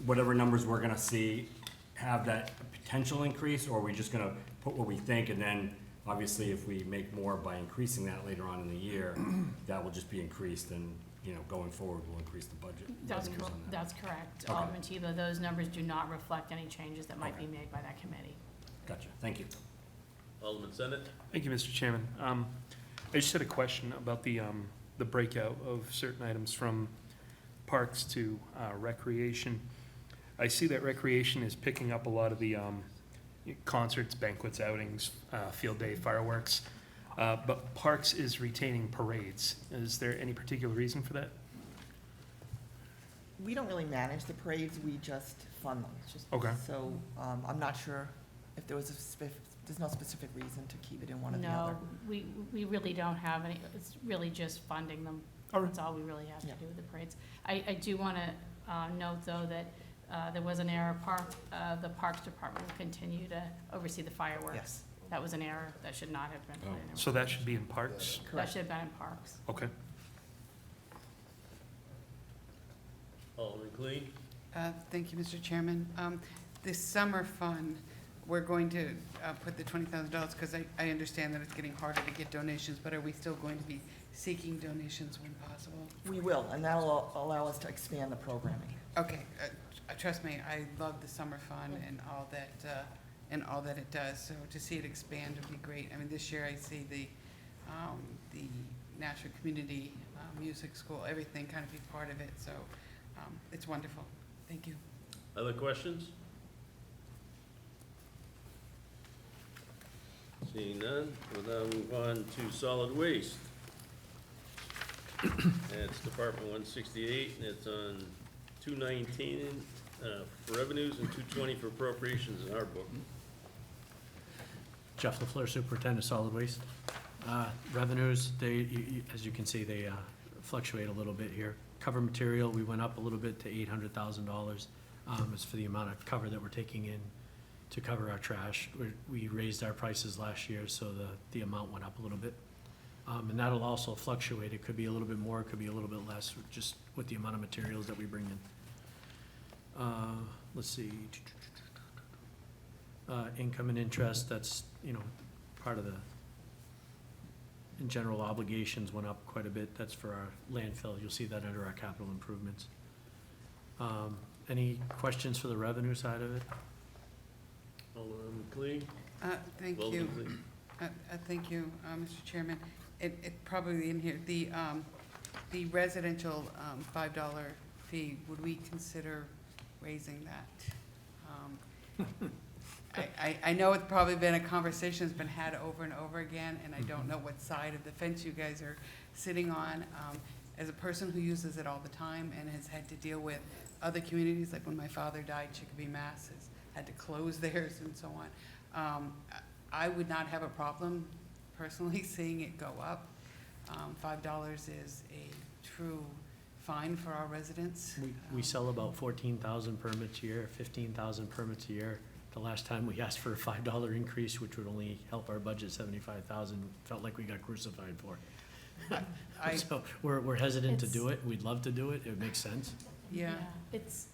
whatever numbers we're gonna see have that potential increase, or are we just gonna put what we think, and then obviously if we make more by increasing that later on in the year, that will just be increased, and going forward we'll increase the budget? That's revenues on that? That's correct. Okay. Alderman Tebow, those numbers do not reflect any changes that might be made by that committee. Gotcha, thank you. Alderman Senate? Thank you, Mr. Chairman. I just had a question about the breakout of certain items from parks to recreation. I see that recreation is picking up a lot of the concerts, banquets, outings, field day, fireworks, but parks is retaining parades. Is there any particular reason for that? We don't really manage the parades, we just fund them. Okay. So, I'm not sure if there was there's no specific reason to keep it in one or the other. No, we really don't have any, it's really just funding them. All right. That's all we really have to Yeah. do with the parades. I do want to note, though, that there was an error. The Parks Department will continue to oversee the fireworks. Yes. That was an error that should not have been put in. So that should be in parks? That should have been in Parks. Okay. Alderman Cleen? Thank you, Mr. Chairman. This summer fund, we're going to put the $20,000, because I understand that it's getting harder to get donations, but are we still going to be seeking donations when possible? We will, and that'll allow us to expand the programming. Okay, trust me, I love the summer fund and all that it does, so to see it expand would be great. I mean, this year I see the National Community Music School, everything kind of be part of it, so it's wonderful. Thank you. Other questions? Seeing none, we'll now move on to solid waste. And it's Department 168, and it's on 219 for revenues and 220 for appropriations in our book. Jeff LaFleur, Superintendent of Solid Waste. Revenues, as you can see, they fluctuate a little bit here. Cover material, we went up a little bit to $800,000. It's for the amount of cover that we're taking in to cover our trash. We raised our prices last year, so the amount went up a little bit. And that'll also fluctuate. It could be a little bit more, it could be a little bit less, just with the amount of materials that we bring in. Let's see. Income and interest, that's, part of in general, obligations went up quite a bit. That's for our landfill. You'll see that under our capital improvements. Any questions for the revenue side of it? Alderman Cleen? Thank Alderman you. Cleen. Thank you, Mr. Chairman. It probably in here, the residential $5 fee, would we consider raising that? I know it's probably been a conversation that's been had over and over again, and I don't know what side of the fence you guys are sitting on. As a person who uses it all the time and has had to deal with other communities, like when my father died, Chicopee, Mass. has had to close theirs and so on. I would not have a problem personally seeing it go up. $5 is a true fine for our residents. We sell about 14,000 permits a year, 15,000 permits a year. The last time we asked for a $5 increase, which would only help our budget 75,000, felt like we got crucified for. So we're hesitant to do it. We'd love to do it. It makes sense. Yeah. It's,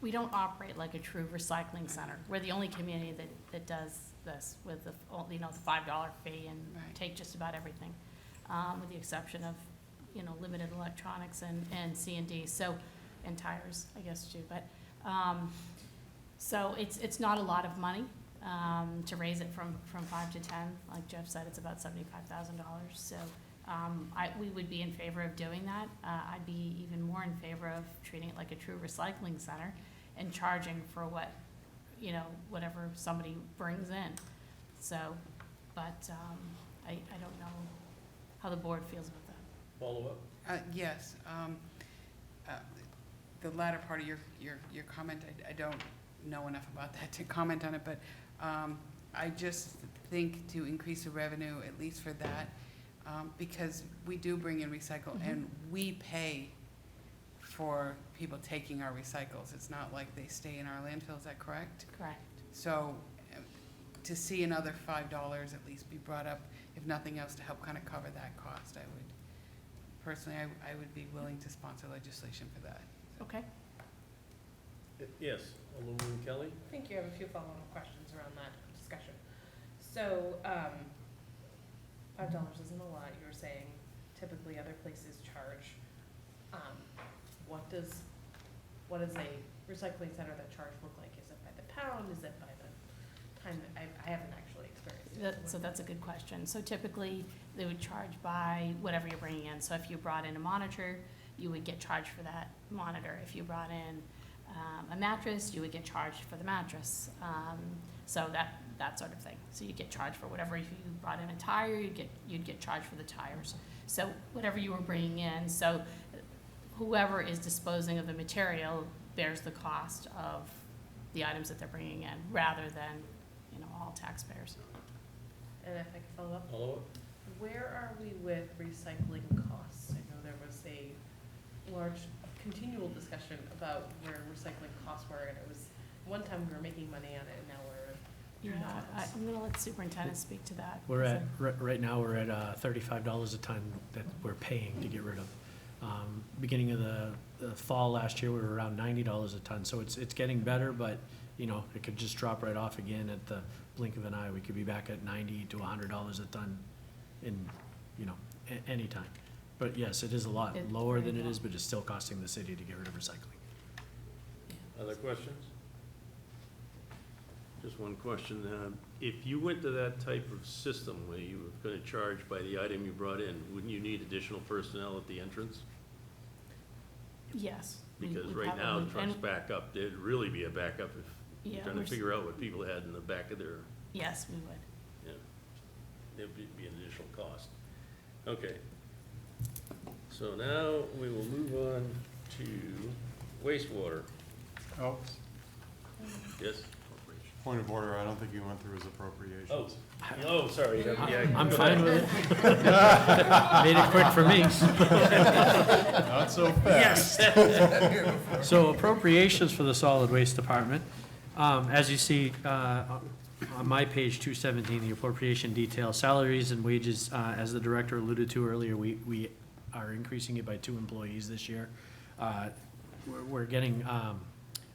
we don't operate like a true recycling center. We're the only community that does this with the, the $5 fee and Right. take just about everything, with the exception of, limited electronics and C&D, so, and tires, I guess, too. But, so it's not a lot of money, to raise it from 5 to 10. Like Jeff said, it's about $75,000. So, we would be in favor of doing that. I'd be even more in favor of treating it like a true recycling center and charging for what, whatever somebody brings in. So, but, I don't know how the board feels about that. Follow up? Yes. The latter part of your comment, I don't know enough about that to comment on it, but I just think to increase the revenue, at least for that, because we do bring in recycle and we pay for people taking our recycles. It's not like they stay in our landfill, is that correct? Correct. So to see another $5 at least be brought up, if nothing else, to help kind of cover that cost, personally, I would be willing to sponsor legislation for that. Okay. Yes, Alderwoman Kelly? I think you have a few follow-up questions around that discussion. So, $5 isn't a lot, you were saying typically other places charge. What does a recycling center that charge look like? Is it by the pound, is it by the time, I haven't actually experienced it. So that's a good question. So typically, they would charge by whatever you're bringing in. So if you brought in a monitor, you would get charged for that monitor. If you brought in a mattress, you would get charged for the mattress. So that sort of thing. So you get charged for whatever. If you brought in a tire, you'd get charged for the tires. So whatever you were bringing in. So whoever is disposing of the material bears the cost of the items that they're bringing in, rather than all taxpayers. And if I could follow up, Follow up? where are we with recycling costs? I know there was a large continual discussion about where recycling costs were, and it was, one time we were making money on it, and now we're not. I'm gonna let superintendent speak to that. We're at, right now, we're at $35 a ton that we're paying to get rid of. Beginning of the fall last year, we were around $90 a ton, so it's getting better, but, it could just drop right off again at the blink of an eye. We could be back at $90 to $100 a ton in, any time. But yes, it is a lot It's lower very than it low. is, but it's still costing the city to get rid of recycling. Other questions? Just one question. If you went to that type of system where you were gonna charge by the item you brought in, wouldn't you need additional personnel at the entrance? Yes. we- Because we right now, probably- trucks and- back up, there'd really be a backup if Yeah, you're trying we're to s- figure out what people had in the back of their, Yes, we would. there'd be an additional cost. Okay. So now we will move on to wastewater. Oh, Yes? point of order, I don't think you went through his appropriations. Oh, sorry. Yeah, I'm go fine ahead. with it. Made it quick for me. Not so fast. So appropriations for the solid waste department. As you see, on my page 217, the appropriation detail, salaries and wages, as the director alluded to earlier, we are increasing it by 2 employees this year. We're getting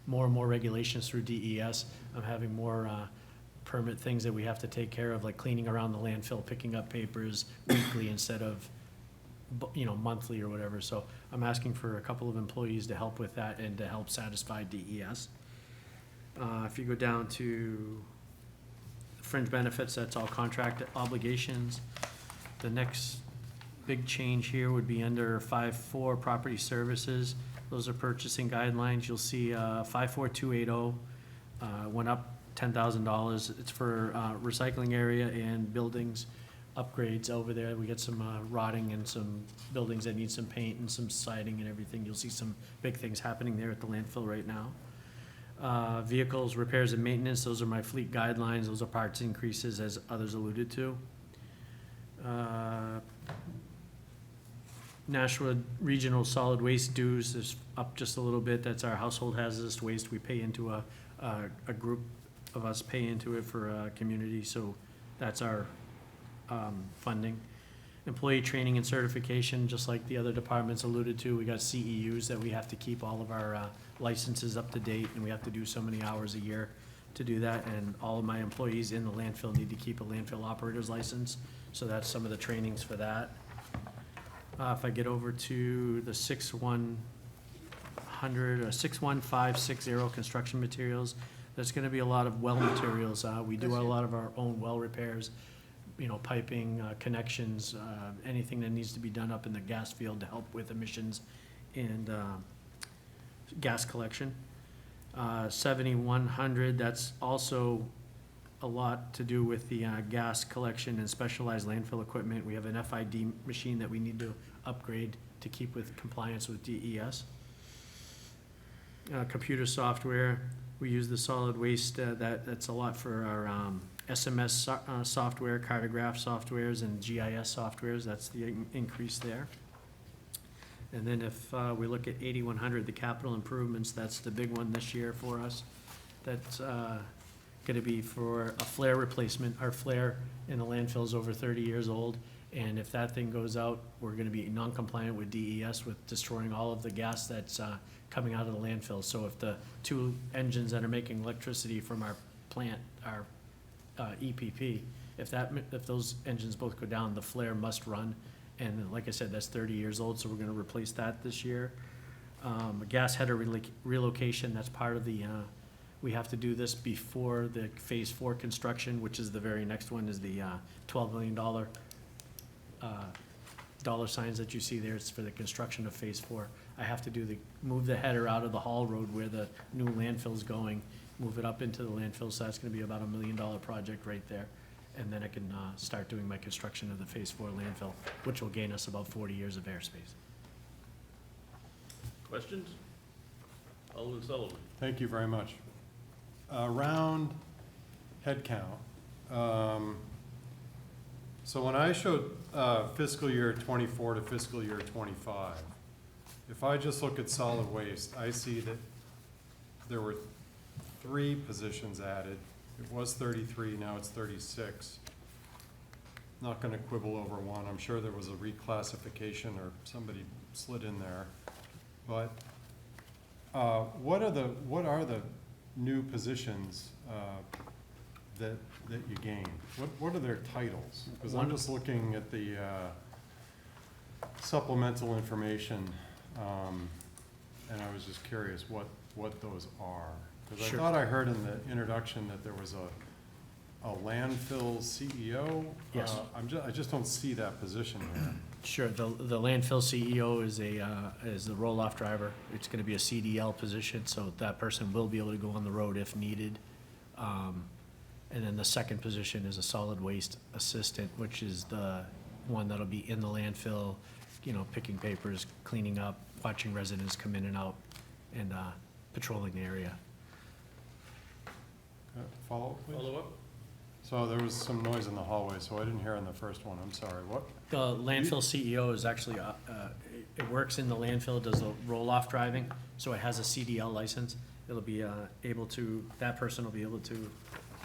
more and more regulations through DES. I'm having more permit things that we have to take care of, like cleaning around the landfill, picking up papers weekly instead of, monthly or whatever. So I'm asking for a couple of employees to help with that and to help satisfy DES. If you go down to fringe benefits, that's all contract obligations. The next big change here would be under 5.4 property services. Those are purchasing guidelines. You'll see 54280 went up $10,000. It's for recycling area and buildings upgrades over there. We got some rotting and some buildings that need some paint and some siding and everything. You'll see some big things happening there at the landfill right now. Vehicles, repairs and maintenance, those are my fleet guidelines. Those are parts increases as others alluded to. Nashua Regional Solid Waste dues is up just a little bit. That's our household hazardous waste. We pay into a group of us pay into it for a community, so that's our funding. Employee training and certification, just like the other departments alluded to, we got CEUs that we have to keep all of our licenses up to date, and we have to do so many hours a year to do that, and all of my employees in the landfill need to keep a landfill operator's license, so that's some of the trainings for that. If I get over to the 61560 construction materials, there's gonna be a lot of well materials. We do a lot of our own well repairs, piping, connections, anything that needs to be done up in the gas field to help with emissions and gas collection. 7100, that's also a lot to do with the gas collection and specialized landfill equipment. We have an FID machine that we need to upgrade to keep with compliance with DES. Computer software, we use the solid waste, that's a lot for our SMS software, cartograph softwares, and GIS softwares. That's the increase there. And then if we look at 8100, the capital improvements, that's the big one this year for us. That's gonna be for a flare replacement. Our flare in the landfill is over 30 years old, and if that thing goes out, we're gonna be non-compliant with DES with destroying all of the gas that's coming out of the landfill. So if the two engines that are making electricity from our plant, our EPP, if those engines both go down, the flare must run. And like I said, that's 30 years old, so we're gonna replace that this year. Gas header relocation, that's part of the, we have to do this before the phase 4 construction, which is the very next one, is the $12 million dollar signs that you see there. It's for the construction of phase 4. I have to move the header out of the haul road where the new landfill's going, move it up into the landfill, so that's gonna be about $1 million project right there. And then I can start doing my construction of the phase 4 landfill, which will gain us about 40 years of airspace. Questions? Alderman Sullivan. Thank you very much. Around headcount, so when I showed fiscal year 24 to fiscal year 25, if I just look at solid waste, I see that there were 3 positions added. It was 33, now it's 36. Not gonna quibble over one. I'm sure there was a reclassification or somebody slid in there. But what are the new positions that you gained? What are their titles? Because I'm just looking at the supplemental information, and I was just curious what those are. Because I thought I heard in the introduction that there was a landfill CEO. Yes. I just don't see that position here. Sure, the landfill CEO is the roll-off driver. It's gonna be a CDL position, so that person will be able to go on the road if needed. And then the second position is a solid waste assistant, which is the one that'll be in the landfill, picking papers, cleaning up, watching residents come in and out, and patrolling the area. Follow up, please? Follow up? So there was some noise in the hallway, so I didn't hear in the first one. I'm sorry, what? The landfill CEO is actually, it works in the landfill, does the roll-off driving, so it has a CDL license. It'll be that person will be able to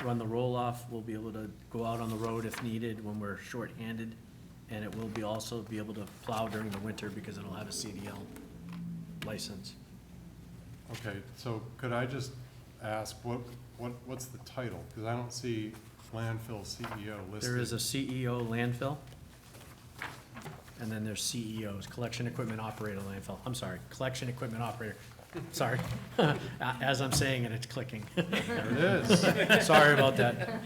run the roll-off, we'll be able to go out on the road if needed when we're short-handed, and it will also be able to plow during the winter because it'll have a CDL license. Okay, so could I just ask, what's the title? Because I don't see landfill CEO listed. There is a CEO landfill, and then there's CEOs, collection equipment operator landfill. I'm sorry, collection equipment operator. Sorry. As I'm saying it, it's clicking. There it is. Sorry about that.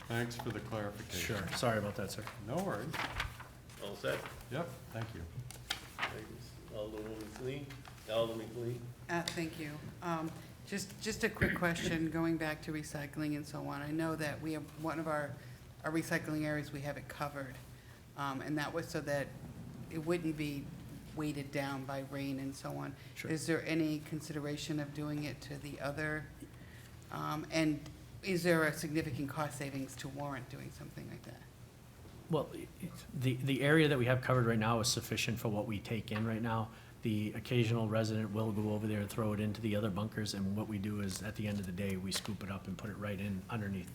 Thanks for the clarification. Sure, sorry about that, sir. No worries. All set? Yep, thank you. Alderman Clee. Thank you. Just a quick question, going back to recycling and so on. I know that we have, one of our recycling areas, we have it covered. And that was so that it wouldn't be weighted down by rain and so on. Sure. Is there any consideration of doing it to the other? And is there a significant cost savings to warrant doing something like that? Well, the area that we have covered right now is sufficient for what we take in right now. The occasional resident will go over there and throw it into the other bunkers, and what we do is, at the end of the day, we scoop it up and put it right in underneath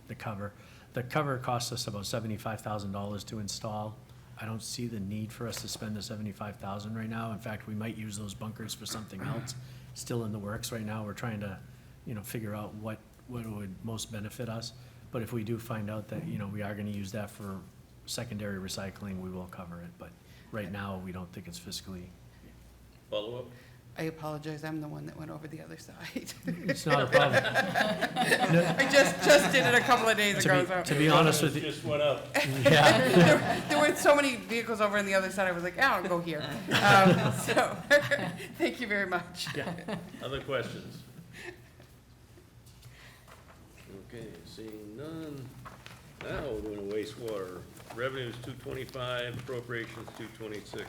the cover. The cover costs us about $75,000 to install. I don't see the need for us to spend the $75,000 right now. In fact, we might use those bunkers for something else. Still in the works right now. We're trying to, figure out what would most benefit us. But if we do find out that, we are gonna use that for secondary recycling, we will cover it. But right now, we don't think it's fiscally. Follow-up? I apologize, I'm the one that went over the other side. It's not a problem. I just did it a couple of days ago, so. To be honest with you. Just went up. Yeah. There were so many vehicles over on the other side, I was like, I'll go here. So, thank you very much. Yeah. Other questions? Okay, seeing none. Now we're doing wastewater. Revenues 225, appropriations 226.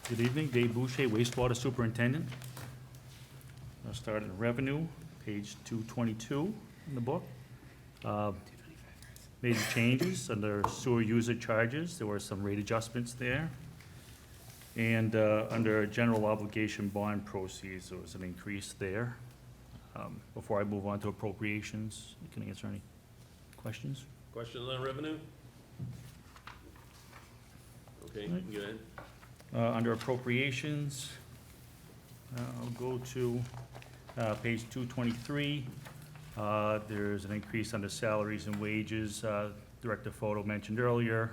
Good evening, Dave Boucher, wastewater superintendent. I'll start at revenue, page 222 in the book. Major changes under sewer user charges, there were some rate adjustments there. And under general obligation bond proceeds, there was an increase there. Before I move on to appropriations, you can answer any questions. Questions on revenue? Okay, you can go ahead. Under appropriations, I'll go to page 223. There's an increase under salaries and wages. Director Photo mentioned earlier,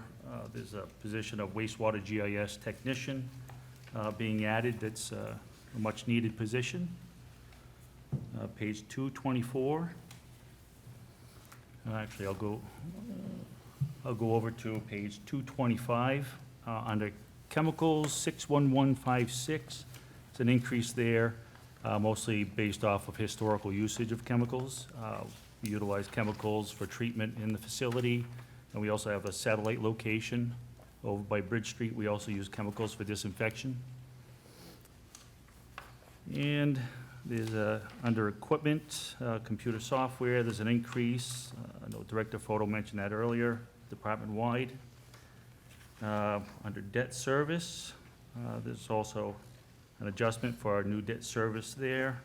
there's a position of wastewater GIS technician being added. That's a much-needed position. Page 224. Actually, I'll go over to page 225 under chemicals, 61156. It's an increase there, mostly based off of historical usage of chemicals. We utilize chemicals for treatment in the facility, and we also have a satellite location over by Bridge Street. We also use chemicals for disinfection. And there's under equipment, computer software, there's an increase. I know Director Photo mentioned that earlier, department-wide. Under debt service, there's also an adjustment for our new debt service there.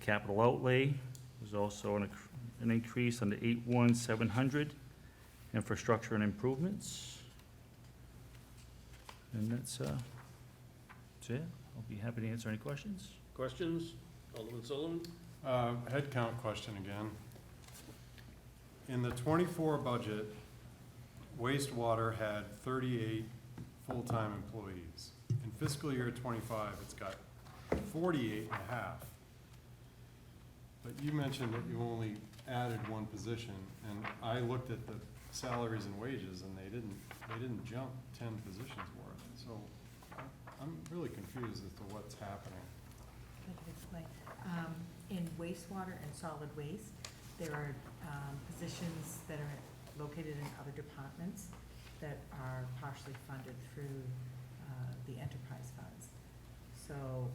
Capital outlay, there's also an increase under 81700, infrastructure and improvements. And that's it. I'll be happy to answer any questions. Questions? Alderman Sullivan? Head count question again. In the #24 budget, wastewater had 38 full-time employees. In fiscal year '25, it's got 48 and a half. But you mentioned that you only added one position, and I looked at the salaries and wages, and they didn't jump 10 positions worth. So I'm really confused as to what's happening. I can explain. In wastewater and solid waste, there are positions that are located in other departments that are partially funded through the enterprise funds. So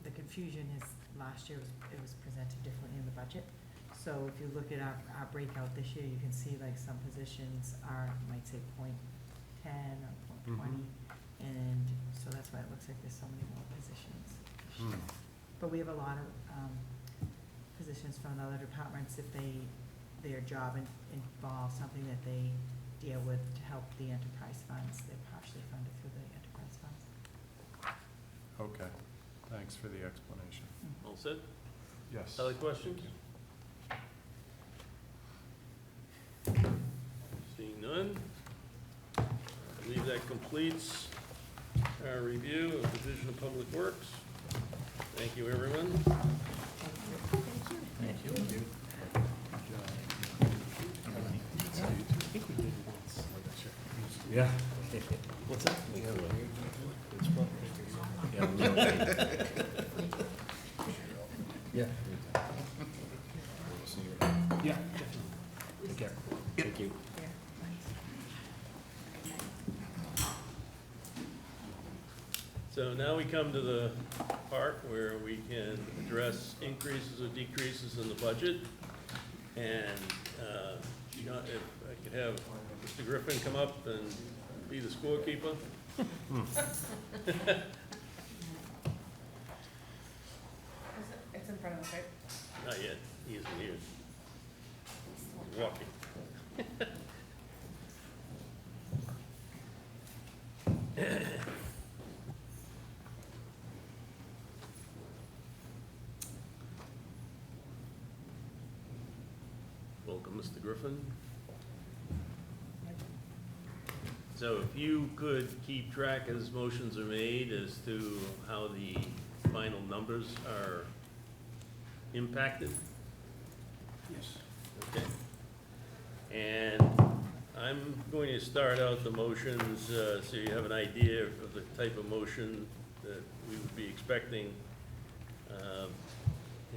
the confusion is, last year it was presented differently in the budget. So if you look at our breakout this year, you can see like some positions are, might say .10 or .20. And so that's why it looks like there's so many more positions this year. But we have a lot of positions from other departments, if their job involves something that they deal with to help the enterprise funds, they're partially funded through the enterprise funds. Okay, thanks for the explanation. All set? Yes. Other questions? Seeing none, I believe that completes our review of Division of Public Works. Thank you, everyone. Thank you. Yeah. What's that? Yeah. Yeah. Take care. Thank you. So now we come to the part where we can address increases or decreases in the budget. And, you know, if I could have Mr. Griffin come up and be the scorekeeper. It's in front of us, right? Not yet, he isn't here. He's walking. Welcome, Mr. Griffin. So if you could keep track as motions are made as to how the final numbers are impacted? Yes. Okay. And I'm going to start out the motions, so you have an idea of the type of motion that we would be expecting.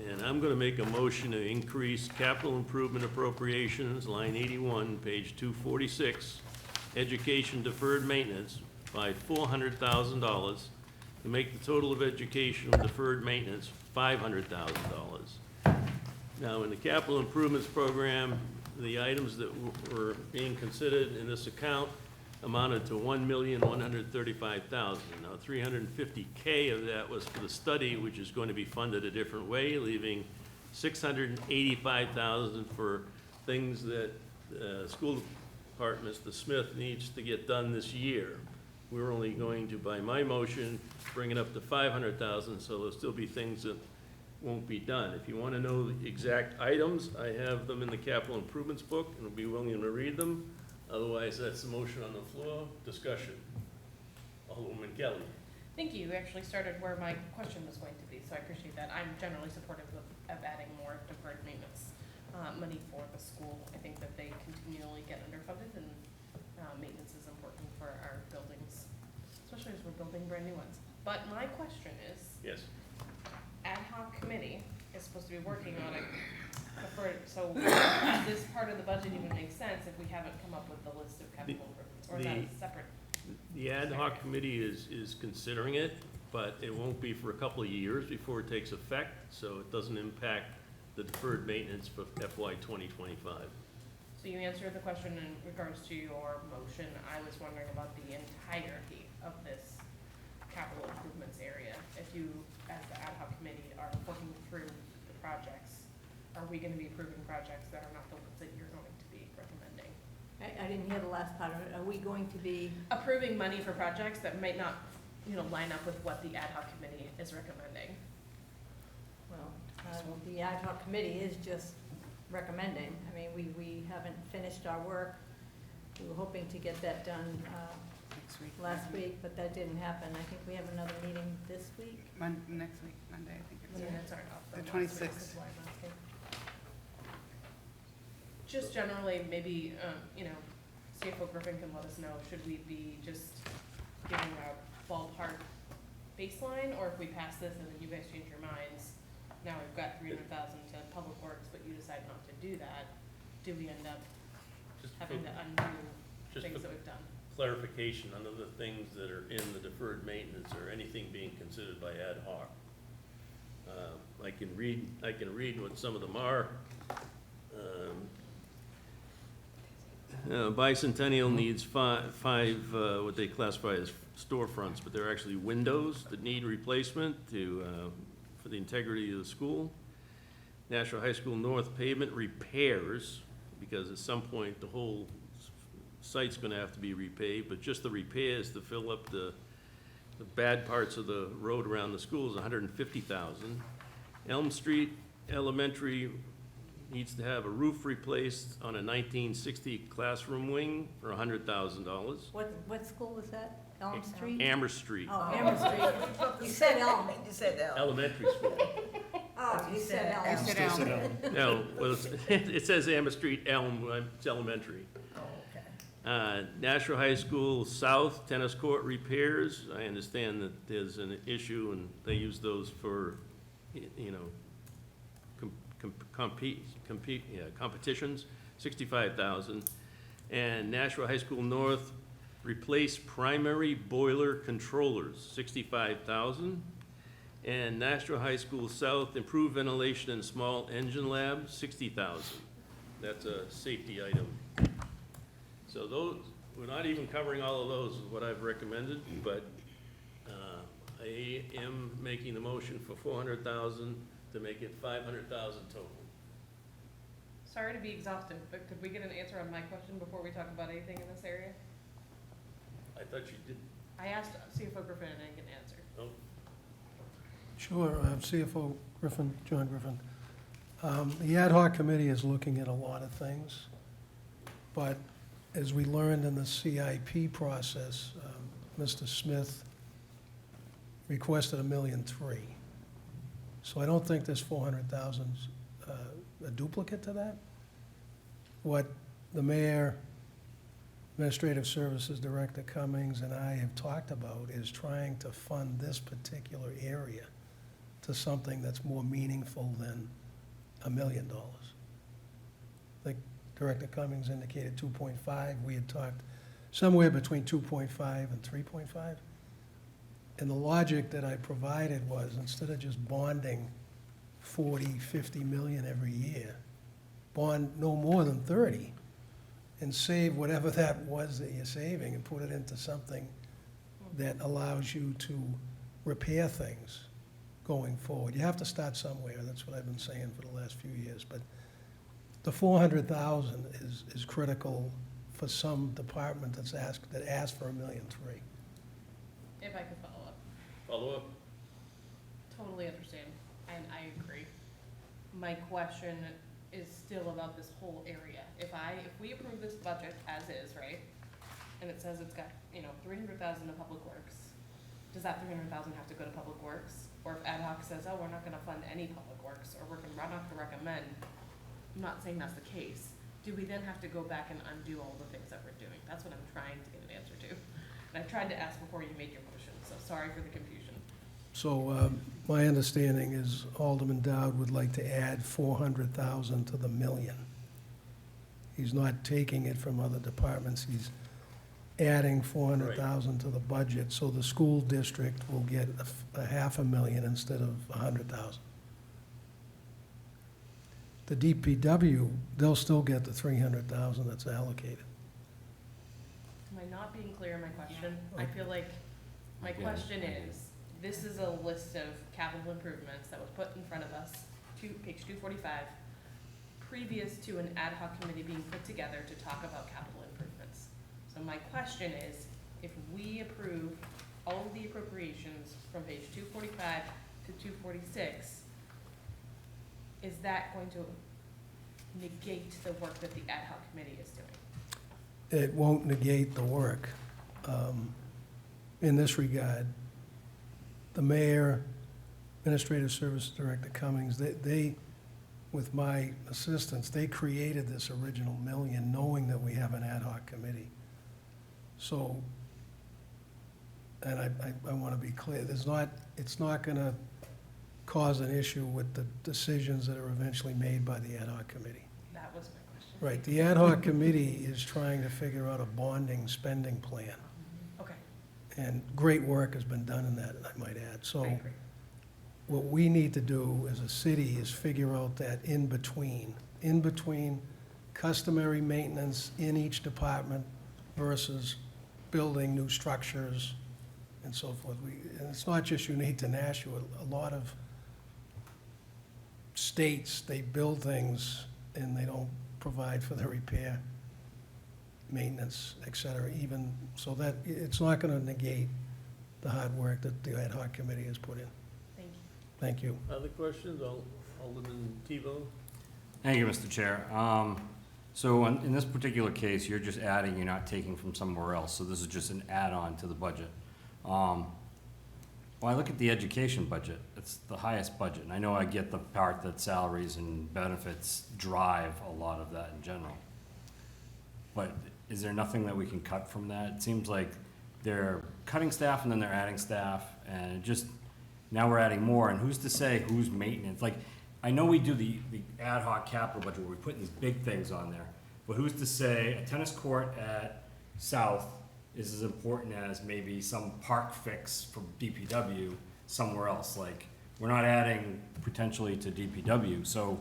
And I'm gonna make a motion to increase capital improvement appropriations, line 81, page 246, education deferred maintenance by $400,000 to make the total of education deferred maintenance $500,000. Now, in the capital improvements program, the items that were being considered in this account amounted to $1,135,000. Now, $350K of that was for the study, which is going to be funded a different way, leaving $685,000 for things that school department, Mr. Smith, needs to get done this year. We're only going to, by my motion, bring it up to $500,000, so there'll still be things that won't be done. If you want to know the exact items, I have them in the capital improvements book, and I'll be willing to read them. Otherwise, that's the motion on the floor. Discussion. Alderwoman Kelly. Thank you. You actually started where my question was going to be, so I appreciate that. I'm generally supportive of adding more deferred maintenance money for the school. I think that they continually get underfunded, and maintenance is important for our buildings, especially as we're building brand new ones. But my question is, Yes. ad hoc committee is supposed to be working on it. So does this part of the budget even make sense if we haven't come up with the list of capital improvements, or is that a separate? The ad hoc committee is considering it, but it won't be for a couple of years before it takes effect, so it doesn't impact the deferred maintenance for FY 2025. So you answered the question in regards to your motion. I was wondering about the entirety of this capital improvements area. If you, as the ad hoc committee, are working through the projects, are we gonna be approving projects that are not the ones that you're going to be recommending? I didn't hear the last part of it. Are we going to be, Approving money for projects that might not, line up with what the ad hoc committee is recommending. well, the ad hoc committee is just recommending. I mean, we haven't finished our work. We were hoping to get that done Next week. last week, but that didn't happen. I think we have another meeting this week. Next week, Monday, I think it's. Minutes aren't off. The last week, 26th. that's why I'm asking. Just generally, maybe, CFO Griffin can let us know, should we be just giving a ballpark baseline, or if we pass this and then you guys change your minds, now we've got 300,000 to Public Works, but you decide not to do that, do we end up Just having for- to undo just things for that we've done? clarification, none of the things that are in the deferred maintenance or anything being considered by ad hoc. I can read what some of them are. Bicentennial needs five, what they classify as storefronts, but they're actually windows that need replacement for the integrity of the school. National High School North pavement repairs, because at some point the whole site's gonna have to be repaved, but just the repairs to fill up the bad parts of the road around the school is $150,000. Elm Street Elementary needs to have a roof replaced on a 1960 classroom wing for $100,000. What school was that? Elm Street? Amherst Street, Oh, Amherst Street. You said Elm. You said that. elementary school. Oh, you said Elm. You said Elm. No, well, it says Amherst Street Elm, it's elementary. Oh, okay. Nashua High School South tennis court repairs. I understand that there's an issue and they use those for, you know, competitions, $65,000. And Nashua High School North, replace primary boiler controllers, $65,000. And Nashua High School South, improve ventilation in small engine lab, $60,000. That's a safety item. So those, we're not even covering all of those is what I've recommended, but I am making the motion for $400,000 to make it $500,000 total. Sorry to be exhaustive, but could we get an answer on my question before we talk about anything in this area? I thought you did. I asked CFO Griffin and I didn't get an answer. Oh, Sure, CFO Griffin, John Griffin. The ad hoc committee is looking at a lot of things, but as we learned in the CIP process, Mr. Smith requested $1.3 million. So I don't think this 400,000 is a duplicate to that. What the mayor, Administrative Services Director Cummings, and I have talked about is trying to fund this particular area to something that's more meaningful than $1 million. I think Director Cummings indicated 2.5. We had talked somewhere between 2.5 and 3.5. And the logic that I provided was, instead of just bonding 40, 50 million every year, bond no more than 30 and save whatever that was that you're saving and put it into something that allows you to repair things going forward. You have to start somewhere. That's what I've been saying for the last few years. But the 400,000 is critical for some department that asked for $1.3 million. If I could follow up. follow up? Totally understand, and I agree. My question is still about this whole area. If we approve this budget as is, right, and it says it's got, you know, 300,000 to Public Works, does that 300,000 have to go to Public Works? Or if ad hoc says, oh, we're not gonna fund any Public Works, or we're not gonna recommend, I'm not saying that's the case, do we then have to go back and undo all the things that we're doing? That's what I'm trying to get an answer to. And I tried to ask before you made your motion, so sorry for the confusion. So my understanding is Alderman Dowd would like to add 400,000 to the million. He's not taking it from other departments, he's adding 400,000 to the budget, so the school district will get a $500,000 instead of 100,000. The DPW, they'll still get the 300,000 that's allocated. Am I not being clear in my question? I feel like my question is, this is a list of capital improvements that was put in front of us, page 245, previous to an ad hoc committee being put together to talk about capital improvements. So my question is, if we approve all of the appropriations from page 245 to 246, is that going to negate the work that the ad hoc committee is doing? It won't negate the work. In this regard, the mayor, Administrative Services Director Cummings, they, with my assistance, they created this original $1 million knowing that we have an ad hoc committee. So, and I want to be clear, it's not going to cause an issue with the decisions that are eventually made by the ad hoc committee. That was my question. Right, the ad hoc committee is trying to figure out a bonding spending plan. Okay. And great work has been done in that, I might add. I So agree. what we need to do as a city is figure out that in-between customary maintenance in each department versus building new structures and so forth. And it's not just unique to Nashua. A lot of states, they build things and they don't provide for the repair, maintenance, et cetera, even, so that it's not gonna negate the hard work that the ad hoc committee has put in. Thank you. Thank you. Other questions? Alderman Tebow? Thank you, Mr. Chair. So in this particular case, you're just adding, you're not taking from somewhere else, so this is just an add-on to the budget. When I look at the education budget, it's the highest budget, and I know I get the part that salaries and benefits drive a lot of that in general. But is there nothing that we can cut from that? It seems like they're cutting staff and then they're adding staff, and it just, now we're adding more, and who's to say who's maintenance? Like, I know we do the ad hoc capital budget where we put these big things on there, but who's to say a tennis court at South is as important as maybe some park fix from DPW somewhere else? Like, we're not adding potentially to DPW, so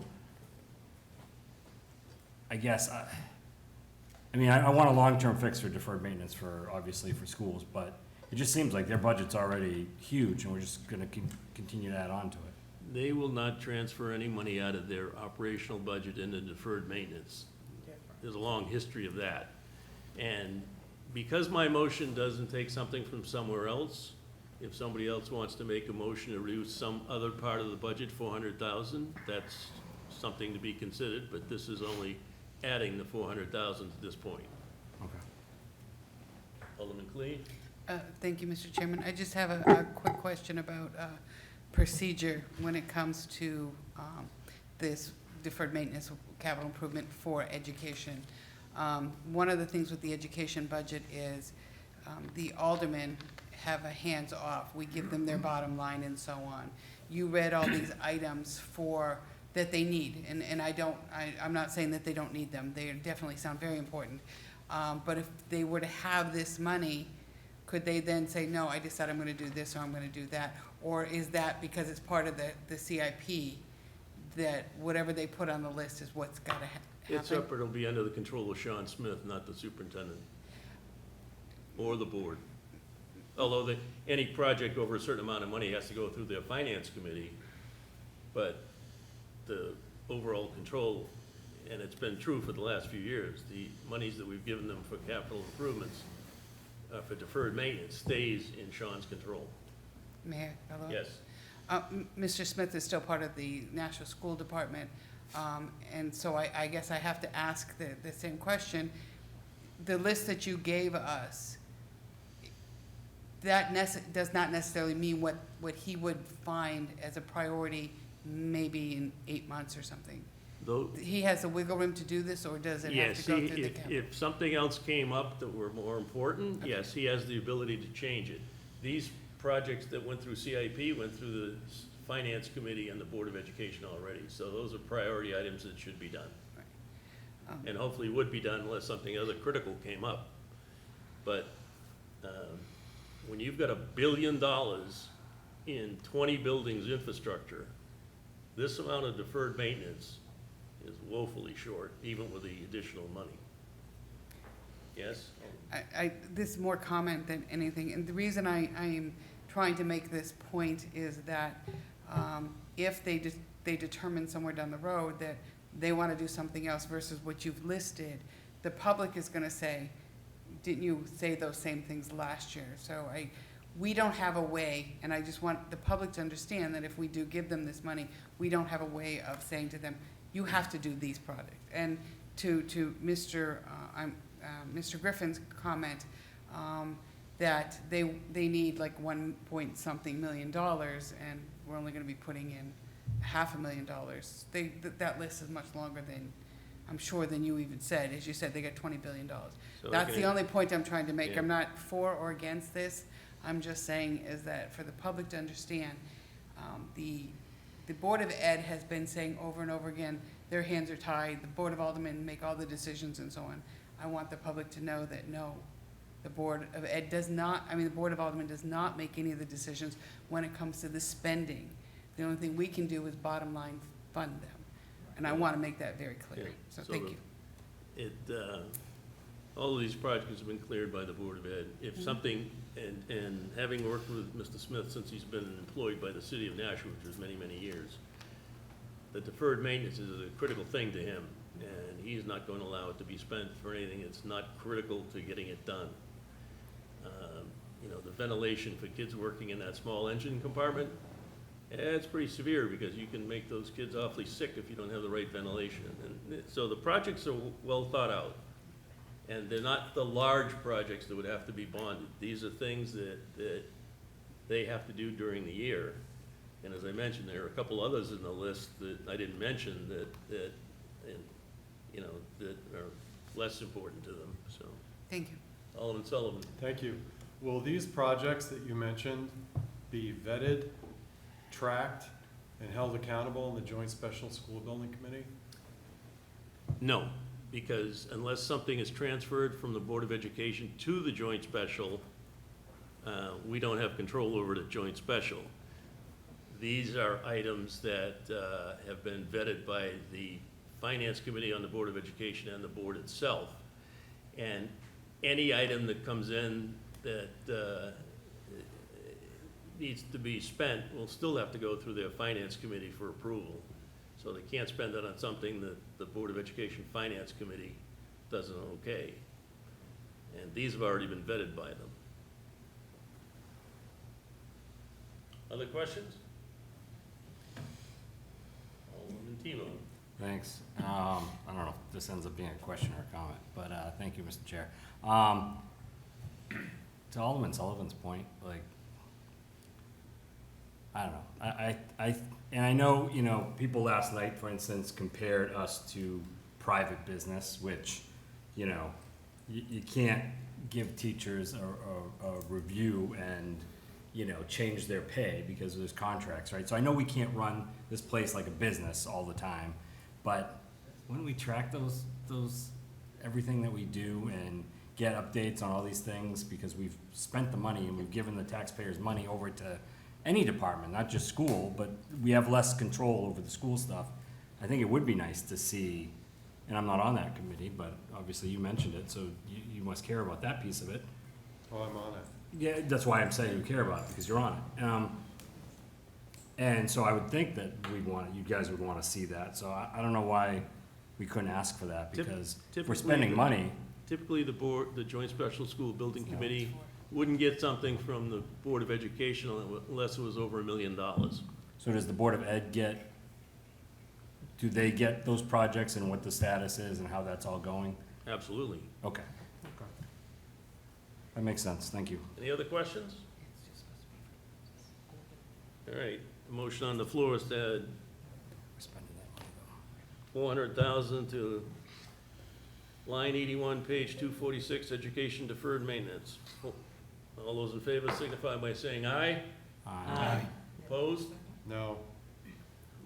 I guess, I mean, I want a long-term fix for deferred maintenance for, obviously, for schools, but it just seems like their budget's already huge, and we're just gonna continue to add on to it. They will not transfer any money out of their operational budget into deferred maintenance. There's a long history of that. And because my motion doesn't take something from somewhere else, if somebody else wants to make a motion to reduce some other part of the budget, 400,000, that's something to be considered, but this is only adding the 400,000 at this point. Okay. Alderman Clee? Thank you, Mr. Chairman. I just have a quick question about procedure when it comes to this deferred maintenance capital improvement for education. One of the things with the education budget is the aldermen have a hands-off. We give them their bottom line and so on. You read all these items that they need, and I'm not saying that they don't need them. They definitely sound very important. But if they were to have this money, could they then say, no, I decide I'm gonna do this or I'm gonna do that? Or is that because it's part of the CIP, that whatever they put on the list is what's gotta happen? It's up, it'll be under the control of Sean Smith, not the superintendent or the board. Although any project over a certain amount of money has to go through their finance committee, but the overall control, and it's been true for the last few years, the monies that we've given them for capital improvements, for deferred maintenance, stays in Sean's control. Mayor, hello? Yes. Mr. Smith is still part of the National School Department, and so I guess I have to ask the same question. The list that you gave us, that does not necessarily mean what he would find as a priority maybe in 8 months or something. He has the wiggle room to do this, or does it have to go through the capital? If something else came up that were more important, yes, he has the ability to change it. These projects that went through CIP went through the Finance Committee and the Board of Education already, so those are priority items that should be done. And hopefully would be done unless something other critical came up. But when you've got $1 billion in 20 buildings infrastructure, this amount of deferred maintenance is woefully short, even with the additional money. Yes? This is more comment than anything, and the reason I am trying to make this point is that if they determine somewhere down the road that they want to do something else versus what you've listed, the public is going to say, didn't you say those same things last year? So we don't have a way, and I just want the public to understand that if we do give them this money, we don't have a way of saying to them, you have to do these projects. And to Mr. Griffin's comment, that they need like $1.something million, and we're only gonna be putting in $500,000. That list is much longer than, I'm sure, than you even said. As you said, they got $20 billion. So That's the only point I'm trying to make. Yeah. I'm not for or against this. I'm just saying is that for the public to understand, the Board of Ed has been saying over and over again, their hands are tied, the Board of Aldermen make all the decisions and so on. I want the public to know that no, the Board of Ed does not, the Board of Aldermen does not make any of the decisions when it comes to the spending. The only thing we can do is bottom line fund them. And I want to make that very clear. Yeah, So so thank you. All of these projects have been cleared by the Board of Ed. If something, and having worked with Mr. Smith since he's been employed by the city of Nashua, which was many, many years, the deferred maintenance is a critical thing to him, and he's not going to allow it to be spent for anything that's not critical to getting it done. The ventilation for kids working in that small engine compartment, it's pretty severe because you can make those kids awfully sick if you don't have the right ventilation. And so the projects are well thought out. And they're not the large projects that would have to be bonded. These are things that they have to do during the year. And as I mentioned, there are a couple others in the list that I didn't mention that are less important to them, so. Thank you. Alderman Sullivan. Thank you. Will these projects that you mentioned be vetted, tracked, and held accountable in the Joint Special School Building Committee? No, because unless something is transferred from the Board of Education to the Joint Special, we don't have control over the Joint Special. These are items that have been vetted by the Finance Committee on the Board of Education and the board itself. And any item that comes in that needs to be spent will still have to go through their Finance Committee for approval. So they can't spend it on something that the Board of Education Finance Committee doesn't okay. And these have already been vetted by them. Other questions? Alderman Tebow. Thanks. I don't know if this ends up being a question or a comment, but thank you, Mr. Chair. To Alderman Sullivan's point, like, I don't know. And I know, you know, people last night, for instance, compared us to private business, which, you know, you can't give teachers a review and, you know, change their pay because there's contracts, right? So I know we can't run this place like a business all the time, but when we track those everything that we do and get updates on all these things, because we've spent the money and we've given the taxpayers money over to any department, not just school, but we have less control over the school stuff. I think it would be nice to see, and I'm not on that committee, but obviously you mentioned it, so you must care about that piece of it. Oh, I'm on it. Yeah, that's why I'm saying you care about it, because you're on it. And so I would think that you guys would want to see that, so I don't know why we couldn't ask for that, because if we're spending money. Typically, the Joint Special School Building Committee wouldn't get something from the Board of Education unless it was over $1 million. So does the Board of Ed do they get those projects and what the status is and how that's all going? Absolutely. Okay. That makes sense, thank you. Any other questions? All right, the motion on the floor is to add $400,000 to line 81, page 246, education deferred maintenance. All those in favor signify by saying aye. Aye. Opposed? No.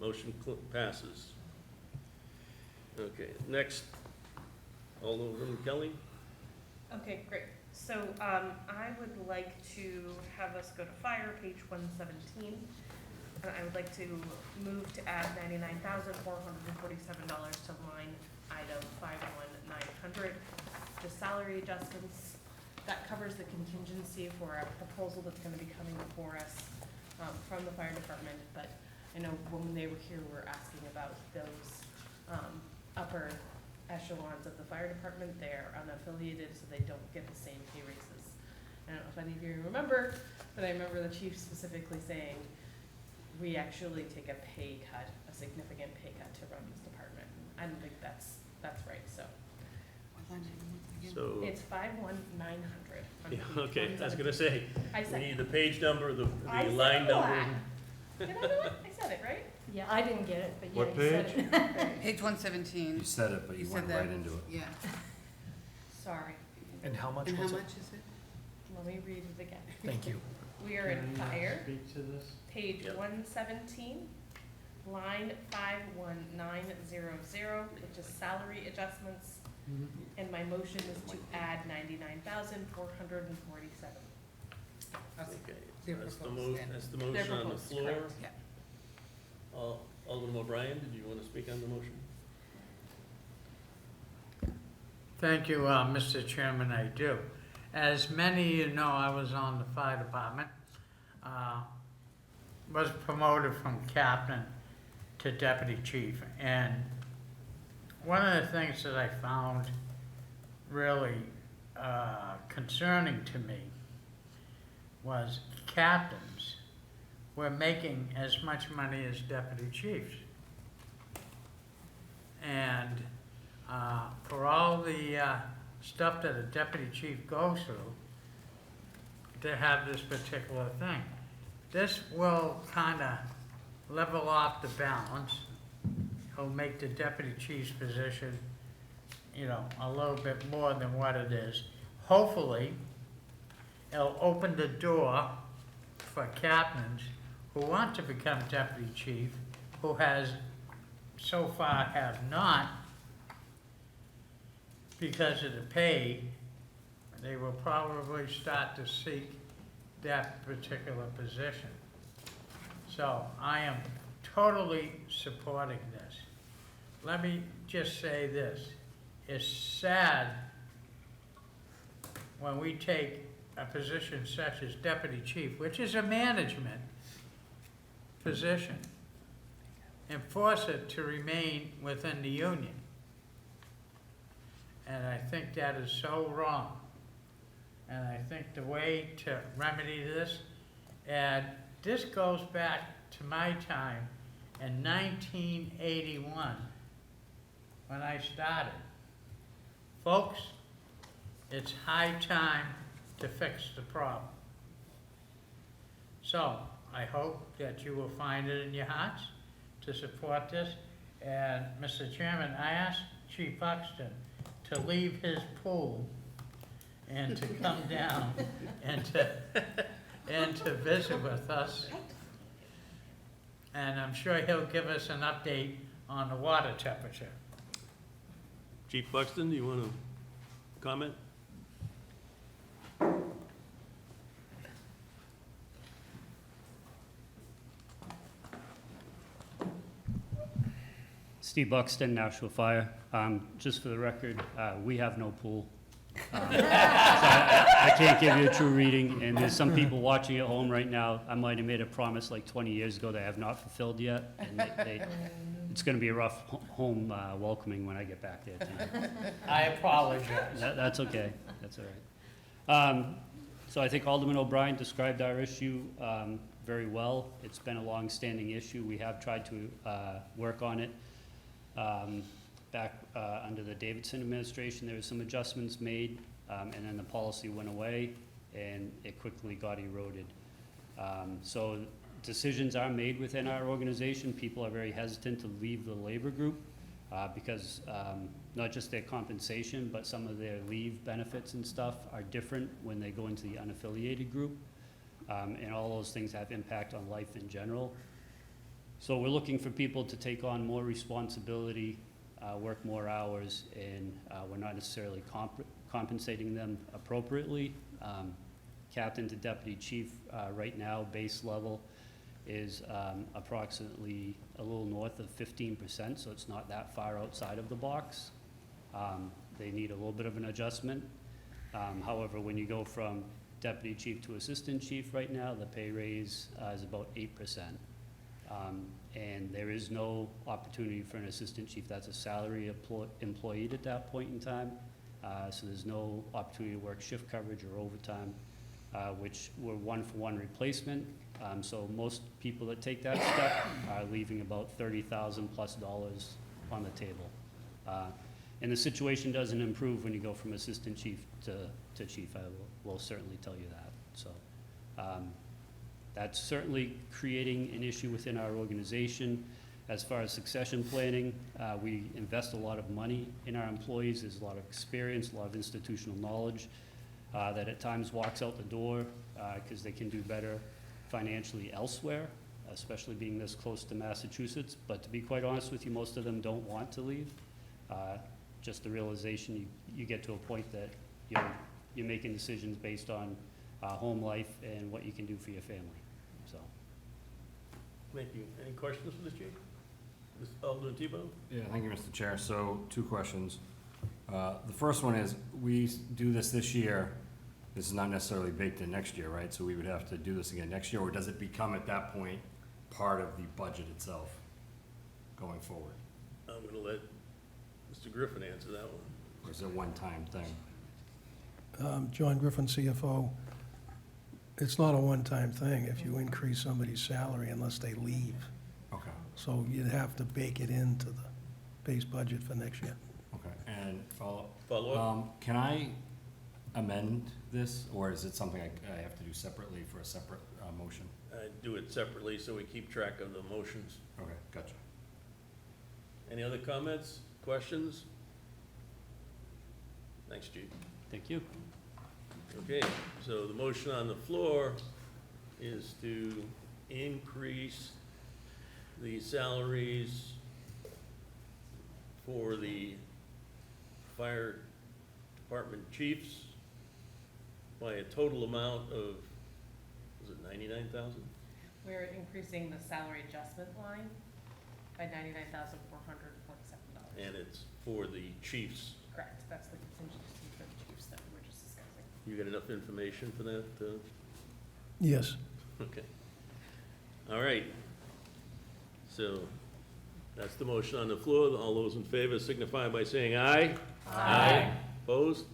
Motion passes. Okay, next, Alderman Kelly. Okay, great. So, I would like to have us go to fire, page 117. And I would like to move to add $99,447 to line item 51900, just salary adjustments. That covers the contingency for a proposal that's gonna be coming before us, from the fire department. But I know when they were here, we were asking about those, upper echelons of the fire department. They're unaffiliated, so they don't get the same pay raises. I don't know if any of you remember, but I remember the chief specifically saying, we actually take a pay cut, a significant pay cut to run this department. I don't think that's right, so. So, It's 51900. yeah, okay, I was gonna say, I we said, need the page number, the I line said number. that. Did I do it? I said it, right? Yeah, I didn't get it, but yeah, What you said page? it. Page 117. You said it, but you You went said right that. into it. Yeah. Sorry. And how much And how was it? much is it? Let me read it again. Thank you. We are in fire, Speak to this. page Yep. 117, line 51900, which is salary adjustments. And my motion is to add 99,447. Okay, Their that's the proposed, yeah. that's the Their motion on the proposed, floor. correct. Yeah. Alderman O'Brien, did you want to speak on the motion? Thank you, Mr. Chairman, I do. As many of you know, I was on the fire department, was promoted from captain to deputy chief. And one of the things that I found really concerning to me was captains were making as much money as deputy chiefs. And for all the stuff that a deputy chief goes through, to have this particular thing. This will kind of level off the balance. It'll make the deputy chief's position you know, a little bit more than what it is. Hopefully, it'll open the door for captains who want to become deputy chief, who so far have not, because of the pay, they will probably start to seek that particular position. So I am totally supporting this. Let me just say this. It's sad when we take a position such as deputy chief, which is a management position, and force it to remain within the union. And I think that is so wrong. And I think the way to remedy this, and this goes back to my time in 1981 when I started. Folks, it's high time to fix the problem. So I hope that you will find it in your hearts to support this. And Mr. Chairman, I asked Chief Buxton to leave his pool and to come down and to visit with us. And I'm sure he'll give us an update on the water temperature. Chief Buxton, do you want to comment? Steve Buxton, Nashua Fire. Just for the record, we have no pool. So I can't give you a true reading, and there's some people watching at home right now. I might have made a promise like 20 years ago that I have not fulfilled yet, and it's going to be a rough home welcoming when I get back there too. I apologize. That's okay. That's all right. So I think Alderman O'Brien described our issue very well. It's been a long-standing issue. We have tried to work on it. Back under the Davidson administration, there were some adjustments made, and then the policy went away, and it quickly got eroded. So decisions are made within our organization. People are very hesitant to leave the labor group because not just their compensation, but some of their leave benefits and stuff are different when they go into the unaffiliated group, and all those things have impact on life in general. So we're looking for people to take on more responsibility, work more hours, and we're not necessarily compensating them appropriately. Captain to deputy chief right now, base level, is approximately a little north of 15%, so it's not that far outside of the box. They need a little bit of an adjustment. However, when you go from deputy chief to assistant chief right now, the pay raise is about 8%. And there is no opportunity for an assistant chief. That's a salary employee at that point in time. So there's no opportunity to work shift coverage or overtime, which were one-for-one replacement. So most people that take that step are leaving about $30,000+ on the table. And the situation doesn't improve when you go from assistant chief to chief. I will certainly tell you that. So. That's certainly creating an issue within our organization. As far as succession planning, we invest a lot of money in our employees. There's a lot of experience, a lot of institutional knowledge that at times walks out the door because they can do better financially elsewhere, especially being this close to Massachusetts. But to be quite honest with you, most of them don't want to leave. Just the realization you get to a point that you're making decisions based on home life and what you can do for your family. So. Thank you. Any questions for the chief? Mr. Alderman Tebow? Yeah, thank you, Mr. Chair. So, 2 questions. The first one is, we do this year. This is not necessarily baked in next year, right? So we would have to do this again next year, or does it become at that point part of the budget itself going forward? I'm going to let Mr. Griffin answer that one. Or is it a one-time thing? John Griffin, CFO. It's not a one-time thing if you increase somebody's salary unless they leave. Okay. So you'd have to bake it into the base budget for next year. Okay, and follow up? Can I amend this, or is it something I have to do separately for a separate motion? Do it separately so we keep track of the motions. Okay, gotcha. Any other comments, questions? Thanks, Chief. Thank you. Okay, so the motion on the floor is to increase the salaries for the fire department chiefs by a total amount of, was it 99,000? We're increasing the salary adjustment line by $99,447. And it's for the chiefs. Correct, that's the contingency for the chiefs that we were just discussing. You got enough information for that? Yes. Okay. All right. So that's the motion on the floor. All those in favor signify by saying aye. Aye. Opposed?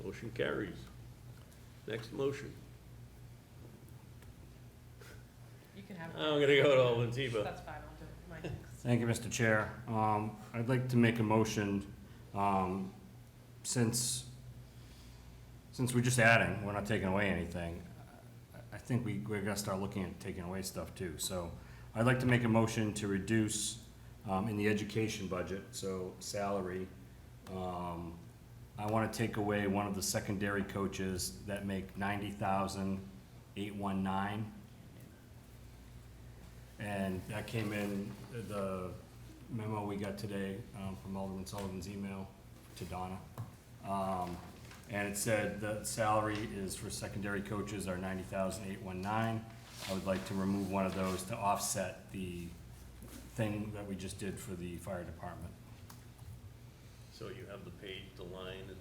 Motion carries. Next motion. You can have. I'm gonna go to Alderman Tebow. That's fine, I'll do mine next. Thank you, Mr. Chair. I'd like to make a motion, since we're just adding, we're not taking away anything, I think we're gonna start looking at taking away stuff too. So I'd like to make a motion to reduce, in the education budget, so salary, I wanna take away one of the secondary coaches that make $90,819. And that came in the memo we got today, from Alderman Sullivan's email to Donna. And it said the salary is for secondary coaches are $90,819. I would like to remove one of those to offset the thing that we just did for the fire department. So you have the page, the line, and.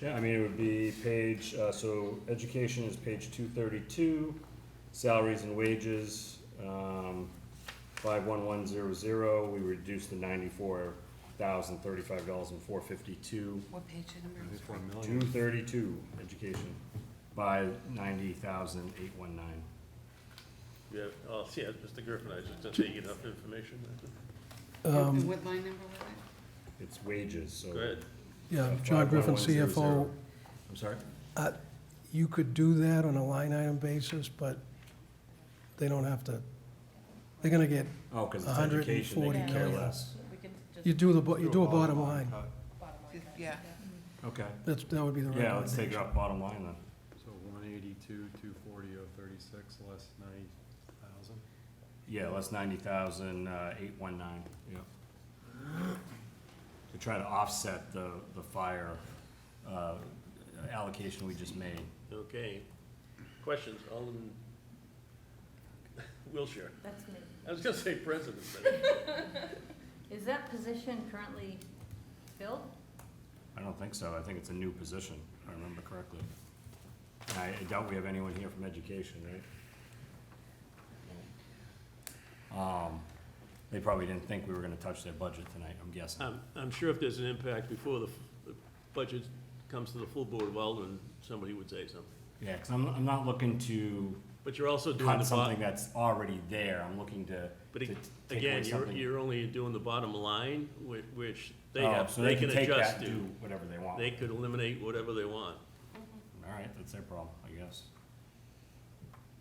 Yeah, I mean, it would be page, so education is page 232, salaries and wages, 51100, we reduced to $94,035.452. What page number is it? 232, education, by $90,819. Yeah, oh, yeah, Mr. Griffin, I was just gonna say, you get enough information? And what line number was it? It's wages, so. Go ahead. Yeah, John Griffin, 51100. CFO. I'm sorry? You could do that on a line item basis, but they don't have to, they're gonna get Oh, because it's education, they 140 can care million. less. We can just. You do you do a bottom line. Bottom line, Yeah. Okay. That would be the Yeah, let's take it recommendation. up bottom line then. So 182, 240, 036, less 90,000. Yeah, less 90,819, yeah. To try to offset the fire allocation we just made. Okay. Questions, Alderman Wilshire? That's me. I was gonna say president, but Is that position currently filled? I don't think so, I think it's a new position, if I remember correctly. And I doubt we have anyone here from education, right? They probably didn't think we were gonna touch their budget tonight, I'm guessing. I'm sure if there's an impact before the budget comes to the full board of Aldermen, somebody would say something. Yeah, because I'm not looking to But you're also doing cut the something that's already there, I'm looking to But take again, away something. you're only doing the bottom line, which they Oh, have, so they can take adjust that to. and do whatever they want. They could eliminate whatever they want. All right, that's their problem, I guess.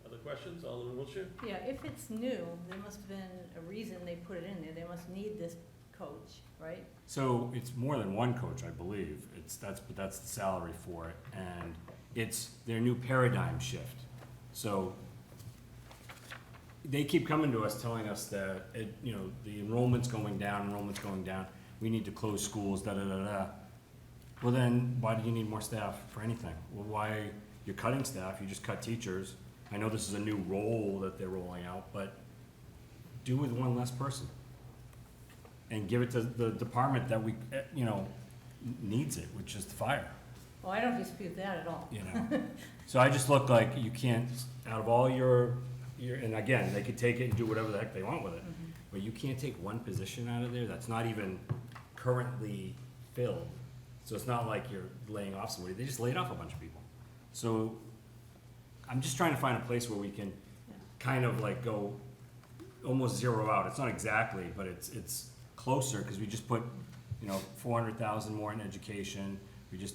Other questions, Alderman Wiltshire? Yeah, if it's new, there must have been a reason they put it in there. They must need this coach, right? So it's more than one coach, I believe. But that's the salary for it, and it's their new paradigm shift. So they keep coming to us telling us that the enrollment's going down, we need to close schools, da-da-da-da. Well then, why do you need more staff for anything? Well, why, you're cutting staff, you just cut teachers. I know this is a new role that they're rolling out, but do with one less person. And give it to the department that we, needs it, which is the fire, Well, I don't dispute that at all. So I just look like you can't, out of all your, and again, they could take it and do whatever the heck they want with it. But you can't take one position out of there that's not even currently filled. So it's not like you're laying off somebody, they just laid off a bunch of people. So I'm just trying to find a place where we can kind of like go almost zero out. It's not exactly, but it's closer, because we just put, 400,000 more in education. We just,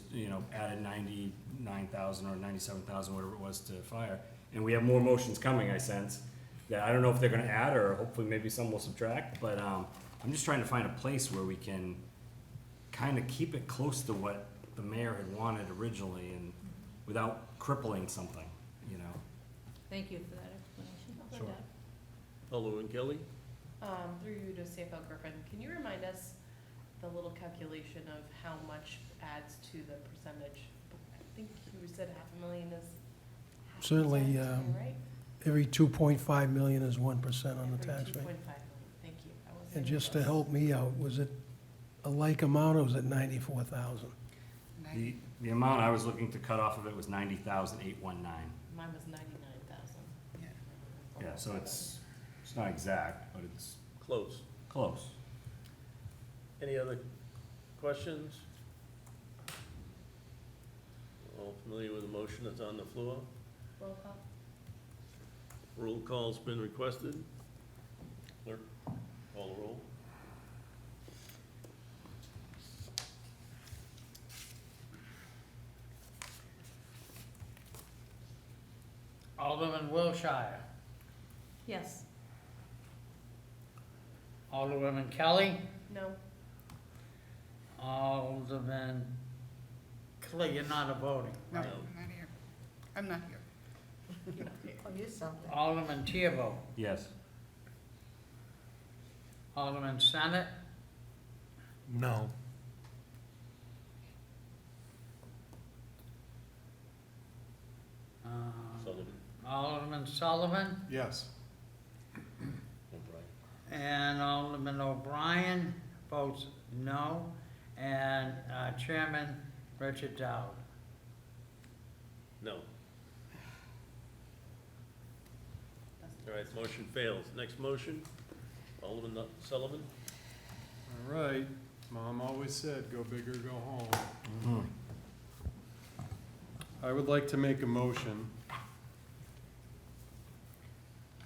added 99,000 or 97,000, whatever it was, to fire. And we have more motions coming, I sense, that I don't know if they're gonna add, or hopefully maybe some will subtract, but, I'm just trying to find a place where we can kind of keep it close to what the mayor had wanted originally and without crippling something, you know? Thank you for that explanation. Sure. Alderman Kelly? Through you to CFO Griffin, can you remind us the little calculation of how much adds to the percentage? I think you said $500,000 is. Certainly, Right? every 2.5 million is 1% on the tax Every rate. 2.5 million, thank you. I wasn't And even just to close. help me out, was it a like amount or was it 94,000? The amount I was looking to cut off of it was 90,819. Mine was 99,000. Yeah, so it's not exact, but it's Close. close. Any other questions? All familiar with the motion that's on the floor? Roll call. Roll call's been requested. Clerk, call the roll. Alderman Wilshire. Yes. Alderwoman Kelly. No. Alderman Clay, you're not a voting, No, right? not here. I'm not here. Oh, you something. Alderman Theobald. Yes. Alderman Senate. No. Sullivan. Alderman Sullivan. Yes. O'Brien. And Alderman O'Brien votes no. And Chairman Richard Dowd. No. All right, motion fails. Next motion, Alderman Sullivan. All right, Mom always said, go big or go home. I would like to make a motion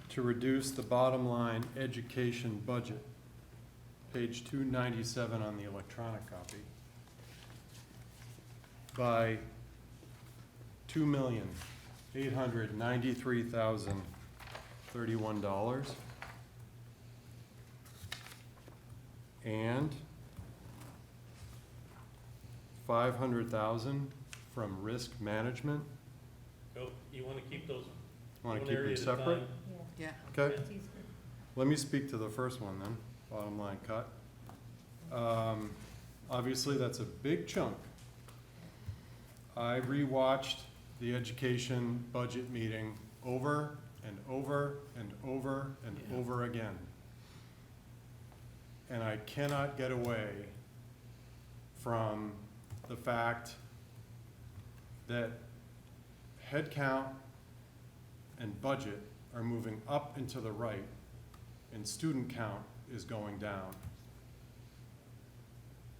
to reduce the bottom line education budget, page 297 on the electronic copy, by $2,893,031, and $500,000 from risk management. Go, you wanna keep those Want to one keep area them at a separate? time? Yeah. Okay, It's easier. let me speak to the first one then, bottom line cut. Obviously, that's a big chunk. I rewatched the education budget meeting over and over and over and over again. And I cannot get away from the fact that head count and budget are moving up and to the right, and student count is going down.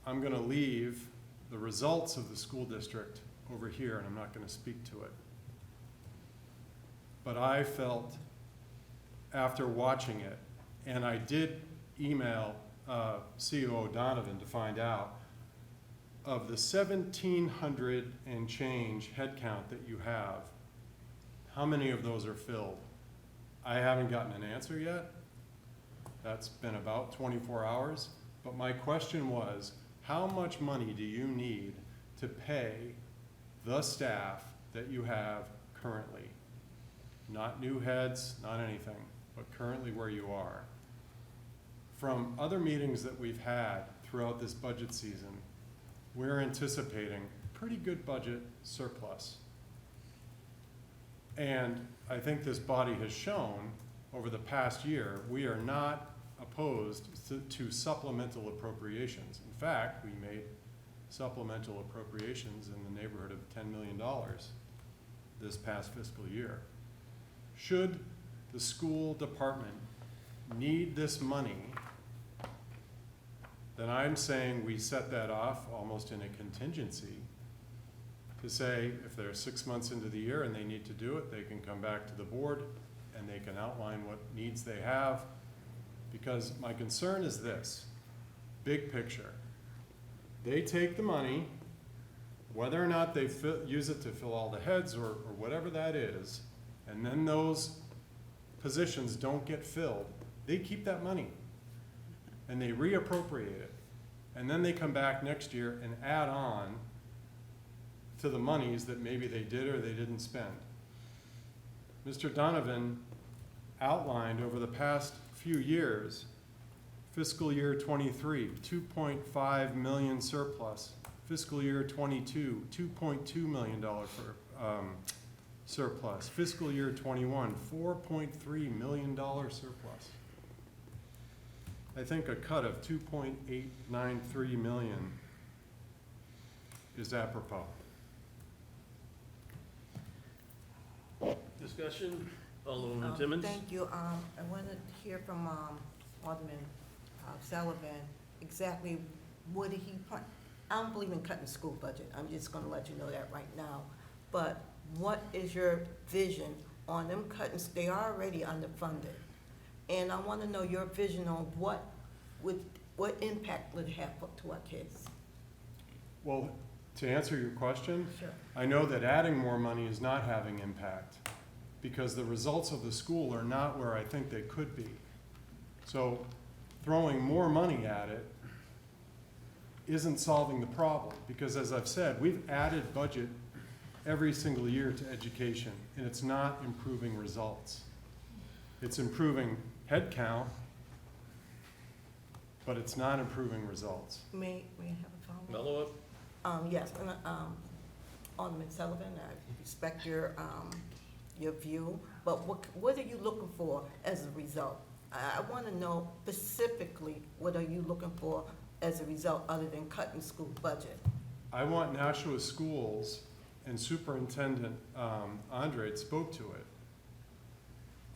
I'm gonna leave the results of the school district over here, and I'm not gonna speak to it. But I felt, after watching it, and I did email CEO Donovan to find out, of the 1,700 and change head count that you have, how many of those are filled? I haven't gotten an answer yet. That's been about 24 hours. But my question was, how much money do you need to pay the staff that you have currently? Not new heads, not anything, but currently where you are. From other meetings that we've had throughout this budget season, we're anticipating pretty good budget surplus. And I think this body has shown over the past year, we are not opposed to supplemental appropriations. In fact, we made supplemental appropriations in the neighborhood of $10 million this past fiscal year. Should the school department need this money, then I'm saying we set that off almost in a contingency to say if they're 6 months into the year and they need to do it, they can come back to the board and they can outline what needs they have. Because my concern is this, big picture. They take the money, whether or not they use it to fill all the heads or whatever that is, and then those positions don't get filled, they keep that money and they reappropriate it. And then they come back next year and add on to the monies that maybe they did or they didn't spend. Mr. Donovan outlined over the past few years, fiscal year '23, 2.5 million surplus. Fiscal year '22, $2.2 million surplus. Fiscal year '21, $4.3 million surplus. I think a cut of 2.893 million is apropos. Discussion, Alderwoman Timmons? Thank you. I want to hear from Alderman Sullivan exactly what he, I don't believe in cutting the school budget. I'm just going to let you know that right now. But what is your vision on them cutting? They are already underfunded. And I want to know your vision on what impact would it have to our kids? Well, to answer your question, Sure. I know that adding more money is not having impact because the results of the school are not where I think they could be. So throwing more money at it isn't solving the problem because, as I've said, we've added budget every single year to education, and it's not improving results. It's improving head count, but it's not improving results. May I have a follow-up? Follow-up? Yes, Alderman Sullivan, I respect your view, but what are you looking for as a result? I want to know specifically what are you looking for as a result other than cutting school budget? I want Nashua Schools, and Superintendent Andre spoke to it.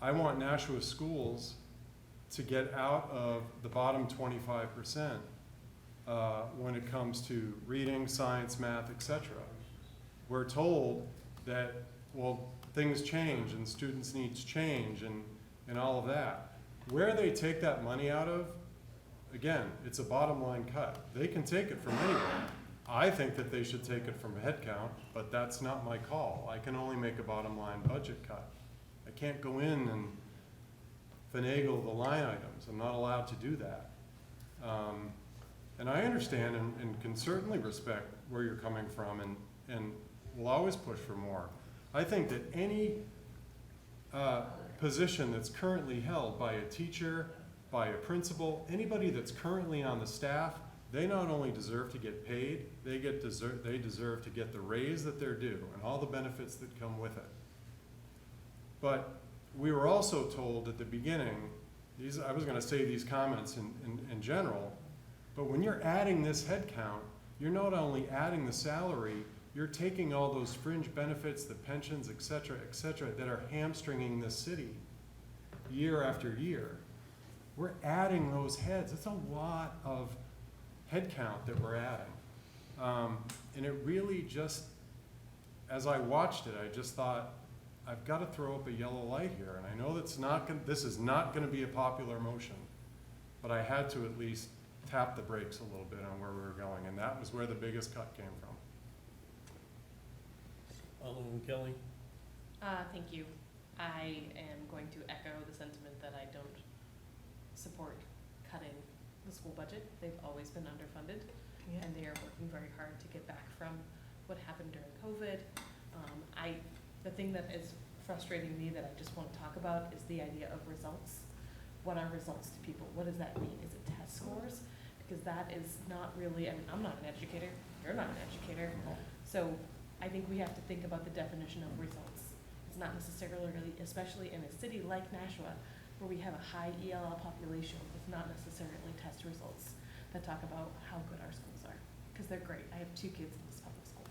I want Nashua Schools to get out of the bottom 25% when it comes to reading, science, math, etc. We're told that, well, things change and students' needs change and all of that. Where they take that money out of, again, it's a bottom line cut. They can take it from anywhere. I think that they should take it from head count, but that's not my call. I can only make a bottom line budget cut. I can't go in and finagle the line items. I'm not allowed to do that. And I understand and can certainly respect where you're coming from and will always push for more. I think that any position that's currently held by a teacher, by a principal, anybody that's currently on the staff, they not only deserve to get paid, they deserve to get the raise that they're due and all the benefits that come with it. But we were also told at the beginning, I was going to say these comments in general, but when you're adding this head count, you're not only adding the salary, you're taking all those fringe benefits, the pensions, et cetera, that are hamstringing this city year after year. We're adding those heads. It's a lot of head count that we're adding. And it really just, as I watched it, I just thought, I've got to throw up a yellow light here. And I know this is not going to be a popular motion, but I had to at least tap the brakes a little bit on where we were going. And that was where the biggest cut came from. Alderman Kelly? Thank you. I am going to echo the sentiment that I don't support cutting the school budget. They've always been underfunded, and they are working very hard to get back from what happened during COVID. The thing that is frustrating me that I just want to talk about is the idea of results. What are results to people? What does that mean? Is it test scores? Because that is not really, I mean, I'm not an educator, you're not an educator, so I think we have to think about the definition of results. It's not necessarily, especially in a city like Nashua, where we have a high ELL population, it's not necessarily test results that talk about how good our schools are, because they're great. I have 2 kids in this public school.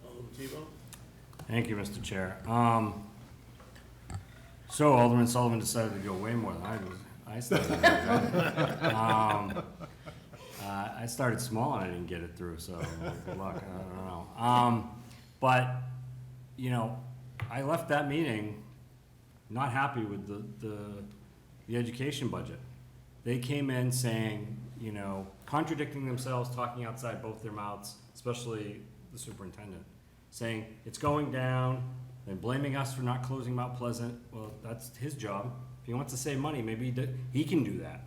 Alderman Tebow? Thank you, Mr. Chair. So Alderman Sullivan decided to go way more than I started. I started small and I didn't get it through, so good luck. I don't know. But, you know, I left that meeting not happy with the education budget. They came in saying, you know, contradicting themselves, talking outside both their mouths, especially the superintendent, saying it's going down, then blaming us for not closing Mount Pleasant. Well, that's his job. If he wants to save money, maybe he can do that.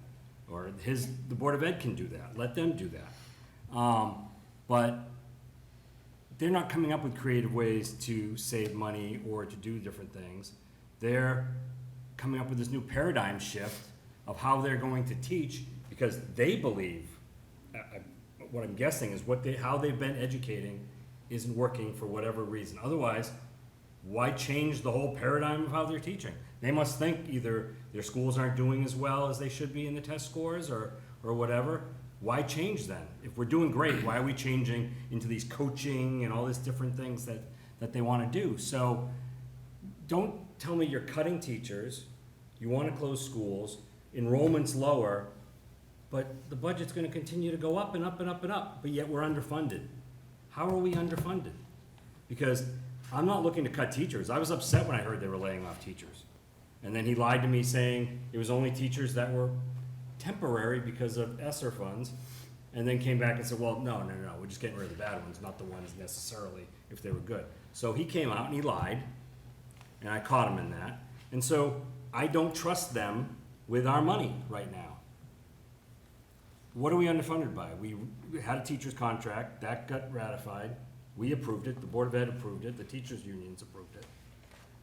Or the Board of Ed can do that. Let them do that. But they're not coming up with creative ways to save money or to do different things. They're coming up with this new paradigm shift of how they're going to teach because they believe, what I'm guessing is how they've been educating isn't working for whatever reason. Otherwise, why change the whole paradigm of how they're teaching? They must think either their schools aren't doing as well as they should be in the test scores or whatever. Why change then? If we're doing great, why are we changing into these coaching and all these different things that they want to do? So don't tell me you're cutting teachers, you want to close schools, enrollment's lower, but the budget's going to continue to go up and up and up and up, but yet we're underfunded. How are we underfunded? Because I'm not looking to cut teachers. I was upset when I heard they were laying off teachers. And then he lied to me saying it was only teachers that were temporary because of ESSER funds, and then came back and said, well, no, we're just getting rid of the bad ones, not the ones necessarily if they were good. So he came out and he lied, and I caught him in that. And so I don't trust them with our money right now. What are we underfunded by? We had a teacher's contract, that got ratified, we approved it, the Board of Ed approved it, the teachers' unions approved it.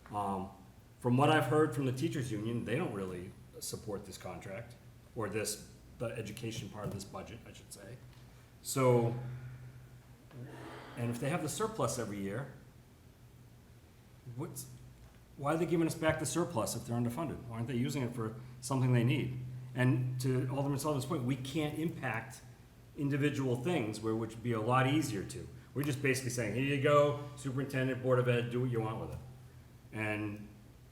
From what I've heard from the teachers' union, they don't really support this contract, or the education part of this budget, I should say. So, and if they have the surplus every year, why are they giving us back the surplus if they're underfunded? Why aren't they using it for something they need? And to Alderman Sullivan's point, we can't impact individual things which would be a lot easier to. We're just basically saying, here you go, superintendent, Board of Ed, do what you want with it. And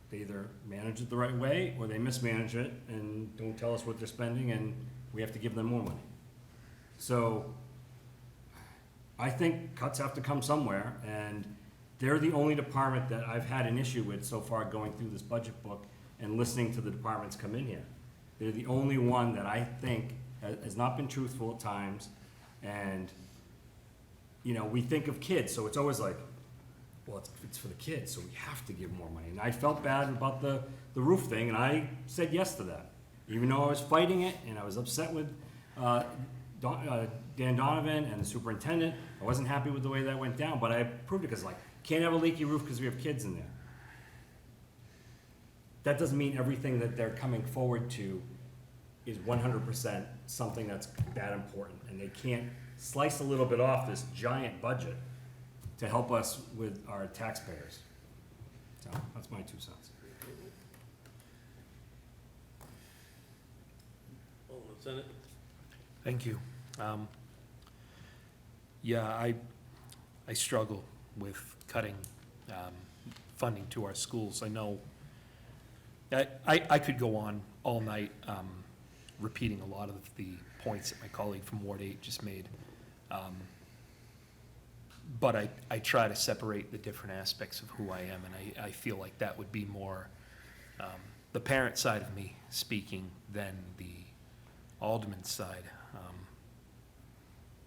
they either manage it the right way or they mismanage it and don't tell us what they're spending and we have to give them more money. So I think cuts have to come somewhere, and they're the only department that I've had an issue with so far going through this budget book and listening to the departments come in here. They're the only one that I think has not been truthful at times, and we think of kids, so it's always like, well, it's for the kids, so we have to give more money. And I felt bad about the roof thing, and I said yes to that. Even though I was fighting it, and I was upset with Dan Donovan and the superintendent, I wasn't happy with the way that went down, but I approved it because can't have a leaky roof because we have kids in there. That doesn't mean everything that they're coming forward to is 100% something that's that important, and they can't slice a little bit off this giant budget to help us with our taxpayers. So that's my 2 cents. Alderman Senate. Thank you. Yeah, I struggle with cutting funding to our schools. I know I could go on all night repeating a lot of the points that my colleague from Ward 8 just made. But I try to separate the different aspects of who I am, and I feel like that would be more the parent side of me speaking than the alderman side.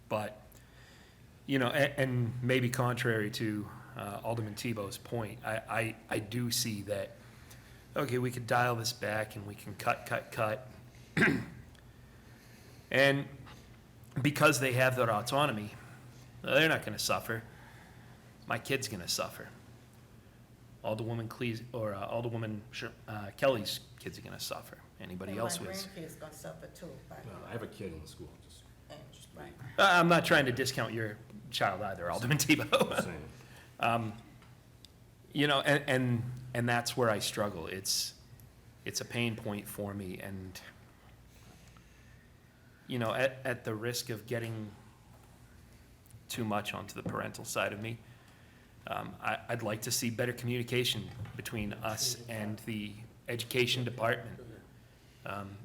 But, and maybe contrary to Alderman Tebow's point, I do see that, okay, we could dial this back and we can cut. And because they have their autonomy, they're not going to suffer. My kid's going to suffer. Alderwoman Kelly's kids are going to suffer. Anybody else with? My grandkids gonna suffer too. I have a kid in the school. Right. I'm not trying to discount your child either, Alderman Tebow. And that's where I struggle. It's a pain point for me, and at the risk of getting too much onto the parental side of me, I'd like to see better communication between us and the education department,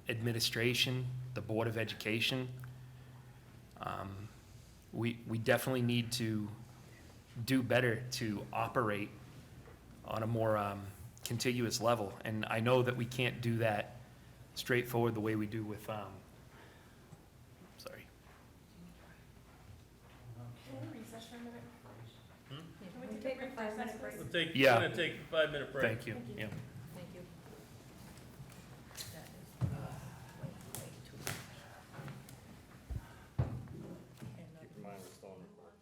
administration, the Board of Education. We definitely need to do better to operate on a more contiguous level, and I know that we can't do that straightforward the way we do with sorry. Can we recess for a minute? Can we take a 5-minute break? We're gonna take a 5-minute break. Thank you. Yeah. Thank you. Keep in mind we're still on record.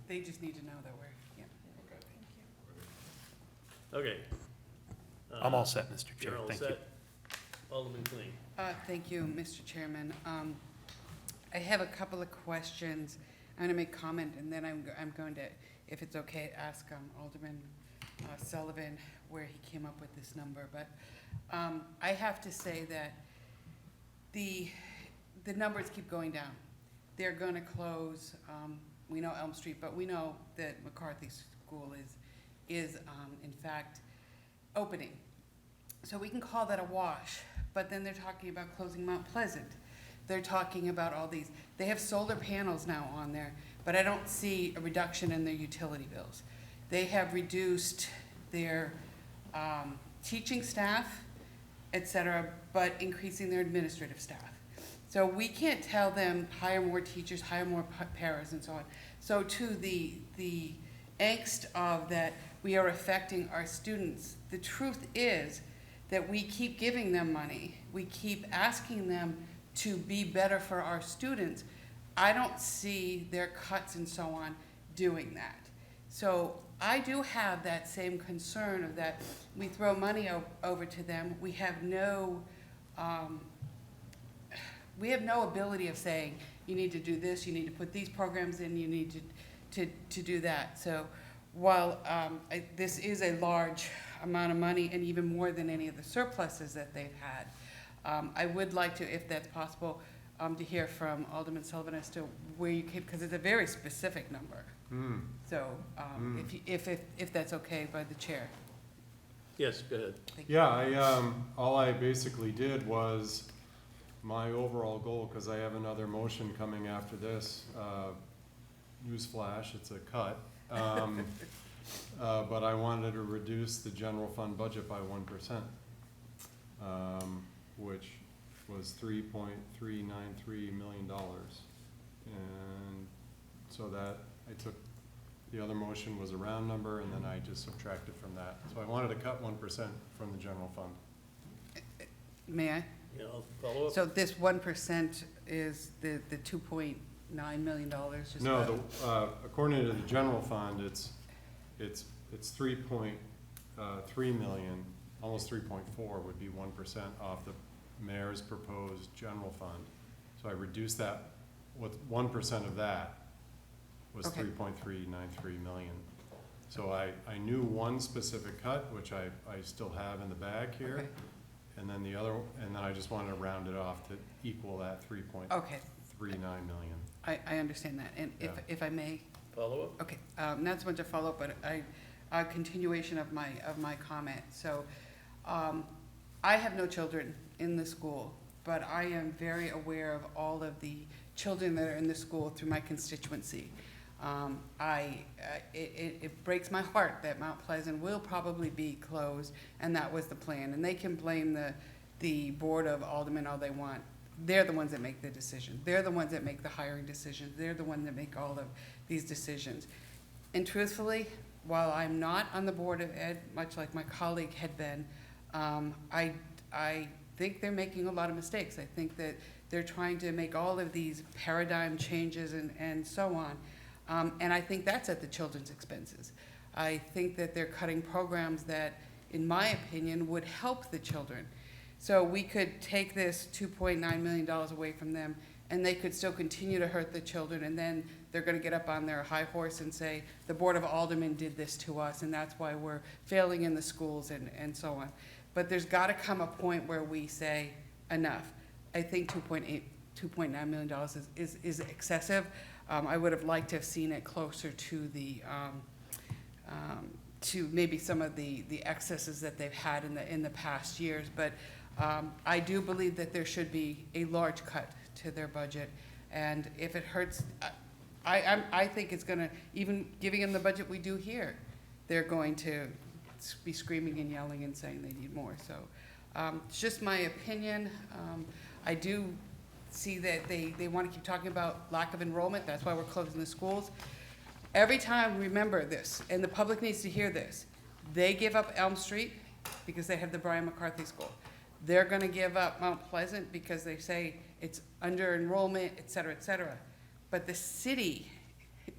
They just need to know that we're, yeah. Okay. I'm all set, Mr. Chair. You're all Thank you. set? Alderman Clean. Thank you, Mr. Chairman. I have a couple of questions. I'm going to make comment, and then I'm going to, if it's okay, ask Alderman Sullivan where he came up with this number. But I have to say that the numbers keep going down. They're going to close, we know Elm Street, but we know that McCarthy School is in fact opening. So we can call that a wash, but then they're talking about closing Mount Pleasant. They're talking about all these. They have solar panels now on there, but I don't see a reduction in their utility bills. They have reduced their teaching staff, et cetera, but increasing their administrative staff. So we can't tell them hire more teachers, hire more paras, and so on. So to the angst of that we are affecting our students, the truth is that we keep giving them money. We keep asking them to be better for our students. I don't see their cuts and so on doing that. So I do have that same concern of that we throw money over to them. We have no ability of saying, you need to do this, you need to put these programs in, you need to do that. So while this is a large amount of money, and even more than any of the surpluses that they've had, I would like to, if that's possible, to hear from Alderman Sullivan as to where you came, because it's a very specific number. So if that's okay by the chair. Yes, go ahead. Yeah, all I basically did was my overall goal, because I have another motion coming after this. Newsflash, it's a cut. But I wanted to reduce the general fund budget by 1%, which was $3.393 million. And so that I took, the other motion was a round number, and then I just subtracted from that. So I wanted to cut 1% from the general fund. May I? Yeah, I'll follow up. So this 1% is the $2.9 million? Just No, about? according to the general fund, it's 3.3 million, almost 3.4 would be 1% off the mayor's proposed general fund. So I reduced that, with 1% of that was Okay. 3.393 million. So I knew one specific cut, which I still have in the bag here. Okay. And then the other, and then I just wanted to round it off to equal that 3.39 million. I understand that, and if I may. Follow up? Okay, not so much a follow-up, but a continuation of my comment. So, I have no children in the school, but I am very aware of all of the children that are in the school through my constituency. It breaks my heart that Mount Pleasant will probably be closed, and that was the plan. And they can blame the Board of Aldermen all they want. They're the ones that make the decision. They're the ones that make the hiring decisions. They're the ones that make all of these decisions. And truthfully, while I'm not on the Board of Ed, much like my colleague had been, I think they're making a lot of mistakes. I think that they're trying to make all of these paradigm changes and so on. And I think that's at the children's expenses. I think that they're cutting programs that, in my opinion, would help the children. So we could take this $2.9 million away from them, and they could still continue to hurt the children, and then they're gonna get up on their high horse and say, the Board of Aldermen did this to us, and that's why we're failing in the schools and so on. But there's gotta come a point where we say, enough. I think $2.9 million is excessive. I would have liked to have seen it closer to the, to maybe some of the excesses that they've had in the past years. But I do believe that there should be a large cut to their budget. And if it hurts, I think it's gonna, even giving them the budget we do here, they're going to be screaming and yelling and saying they need more. So it's just my opinion. I do see that they want to keep talking about lack of enrollment. That's why we're closing the schools. Every time, remember this, and the public needs to hear this. They give up Elm Street because they have the Brian McCarthy School. They're going to give up Mount Pleasant because they say it's under enrollment, et cetera, et cetera. But the city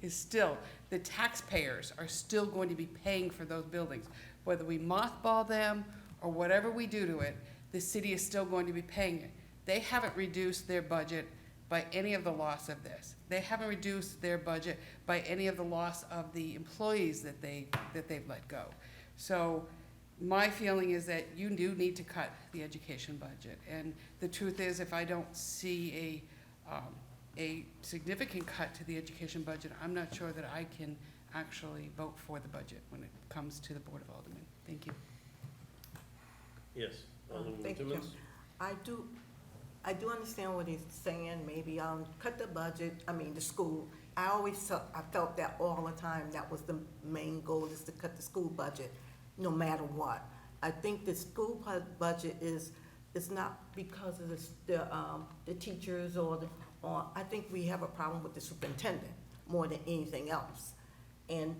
is still, the taxpayers are still going to be paying for those buildings. Whether we mothball them or whatever we do to it, the city is still going to be paying it. They haven't reduced their budget by any of the loss of this. They haven't reduced their budget by any of the loss of the employees that they've let go. So my feeling is that you do need to cut the education budget. And the truth is, if I don't see a significant cut to the education budget, I'm not sure that I can actually vote for the budget when it comes to the Board of Aldermen. Thank you. Yes, Alderman Thank you. Timmons? I do understand what he's saying, maybe cut the budget, the school. I felt that all the time, that was the main goal, is to cut the school budget, no matter what. I think the school budget is not because of the teachers or I think we have a problem with the superintendent more than anything else. And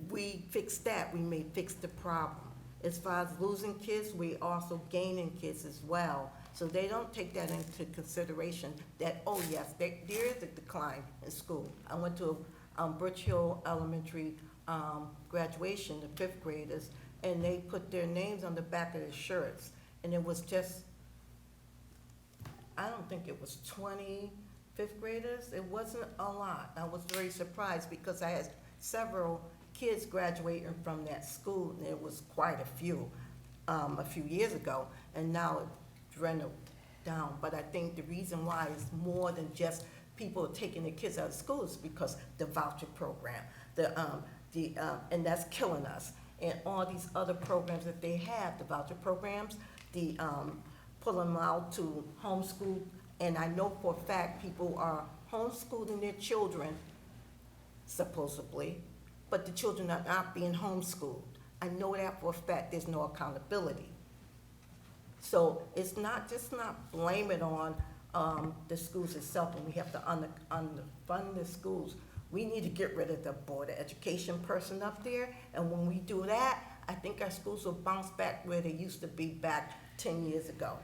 we fixed that, we may fix the problem. As far as losing kids, we also gaining kids as well. So they don't take that into consideration that, oh yes, there is a decline in school. I went to Birch Hill Elementary graduation, the 5th graders, and they put their names on the back of their shirts. And it was just, I don't think it was 20 5th graders. It wasn't a lot. I was very surprised because I had several kids graduating from that school, and it was quite a few years ago, and now it dwindled down. But I think the reason why is more than just people taking their kids out of school is because the voucher program, and that's killing us. And all these other programs that they have, the voucher programs, the pulling them out to homeschool, and I know for a fact people are homeschooling their children, supposedly, but the children are not being homeschooled. I know that for a fact. There's no accountability. So it's not blame it on the schools itself, and we have to underfund the schools. We need to get rid of the Board of Education person up there, and when we do that, I think our schools will bounce back where they used to be back 10 years ago.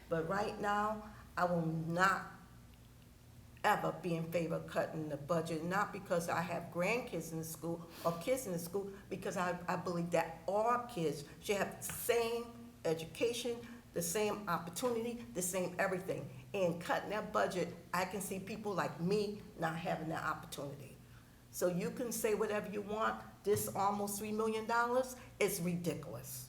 But right now, I will not ever be in favor of cutting the budget, not because I have grandkids in the school or kids in the school, because I believe that all kids should have the same education, the same opportunity, the same everything. And cutting that budget, I can see people like me not having that opportunity. So you can say whatever you want, this almost $3 million is ridiculous.